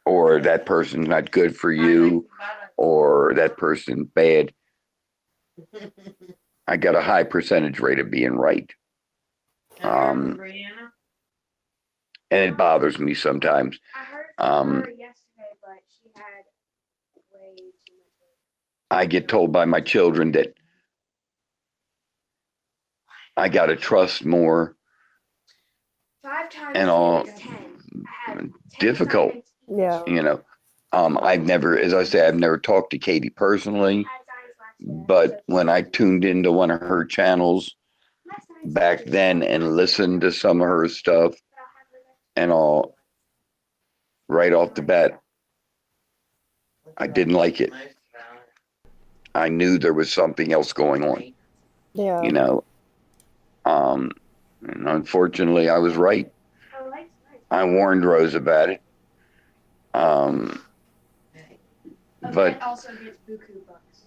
or that person's not good for you, or that person's bad. I got a high percentage rate of being right. Brianna? And it bothers me sometimes. I heard from Um, her yesterday, but she had way too much. I get told by my children that I got to trust more. 5 times And all 2 is 10. I had 10 difficult. science Yeah. I've never, as I say, I've never talked to Katie personally, I had science last year, but so when I tuned into one of her channels my science back teacher then said, and listened to some of her stuff "But I'll have her next and all, right off the bat, I didn't like it. I knew there was something else going on, Yeah. And unfortunately I was right. I like science. I warned Rose about it. A But vet also gets buku bucks.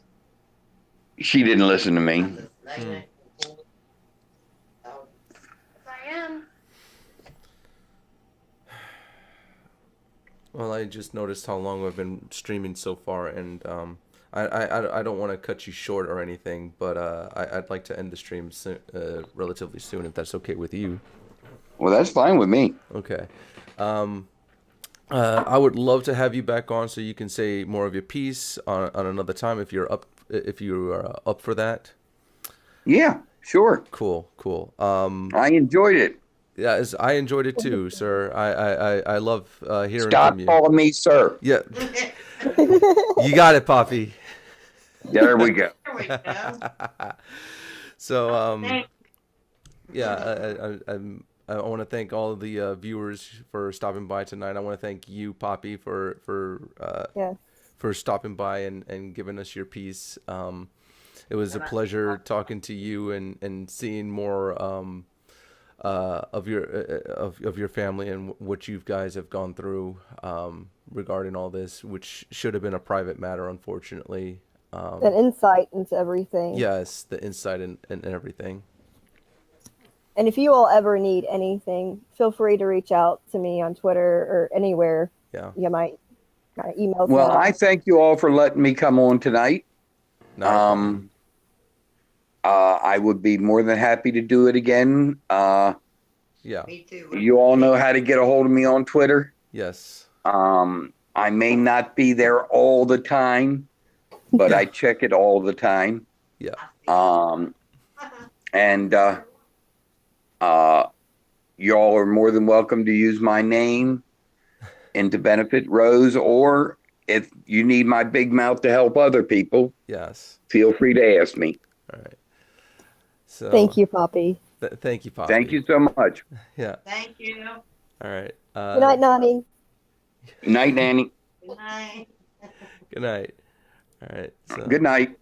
she didn't listen to me. If I am, Well, I just noticed how long I've been streaming so far, and I don't want to cut you short or anything, but I'd like to end the stream soon, relatively soon, if that's okay with you. Well, that's fine with me. Okay. I would love to have you back on so you can say more of your piece on another time if you're up up for that. Yeah, sure. Cool, cool. I enjoyed it. Yeah, I enjoyed it too, sir. I love hearing Stop from you. calling me sir. Yeah, you got it, Poppy. There we go. There we go. So, Thank- yeah, I want to thank all of the viewers for stopping by tonight. I want to thank you, Poppy, Yeah. for stopping by and giving us your piece. It was a pleasure talking to you and seeing more of your family and what you guys have gone through regarding all this, which should have been a private matter, unfortunately. An insight into everything. Yes, the insight and everything. And if you all ever need anything, feel free to reach out to me on Twitter or anywhere. Yeah. You might my email's Well, not- I thank you all for letting me come on tonight. No. I would be more than happy to do it again. Yeah. Me too. You all know how to get a hold of me on Twitter. Yes. I may not be there all the time, but I check it all the time. Yeah. And y'all are more than welcome to use my name and to benefit Rose, or if you need my big mouth to help other people, Yes. feel free to ask me. All right. So Thank you, Poppy. Thank you, Poppy. Thank you so much. Yeah. Thank you. All right. Good night, Nani. Night, Nanny. Good night. Good night. All right. So. Good night.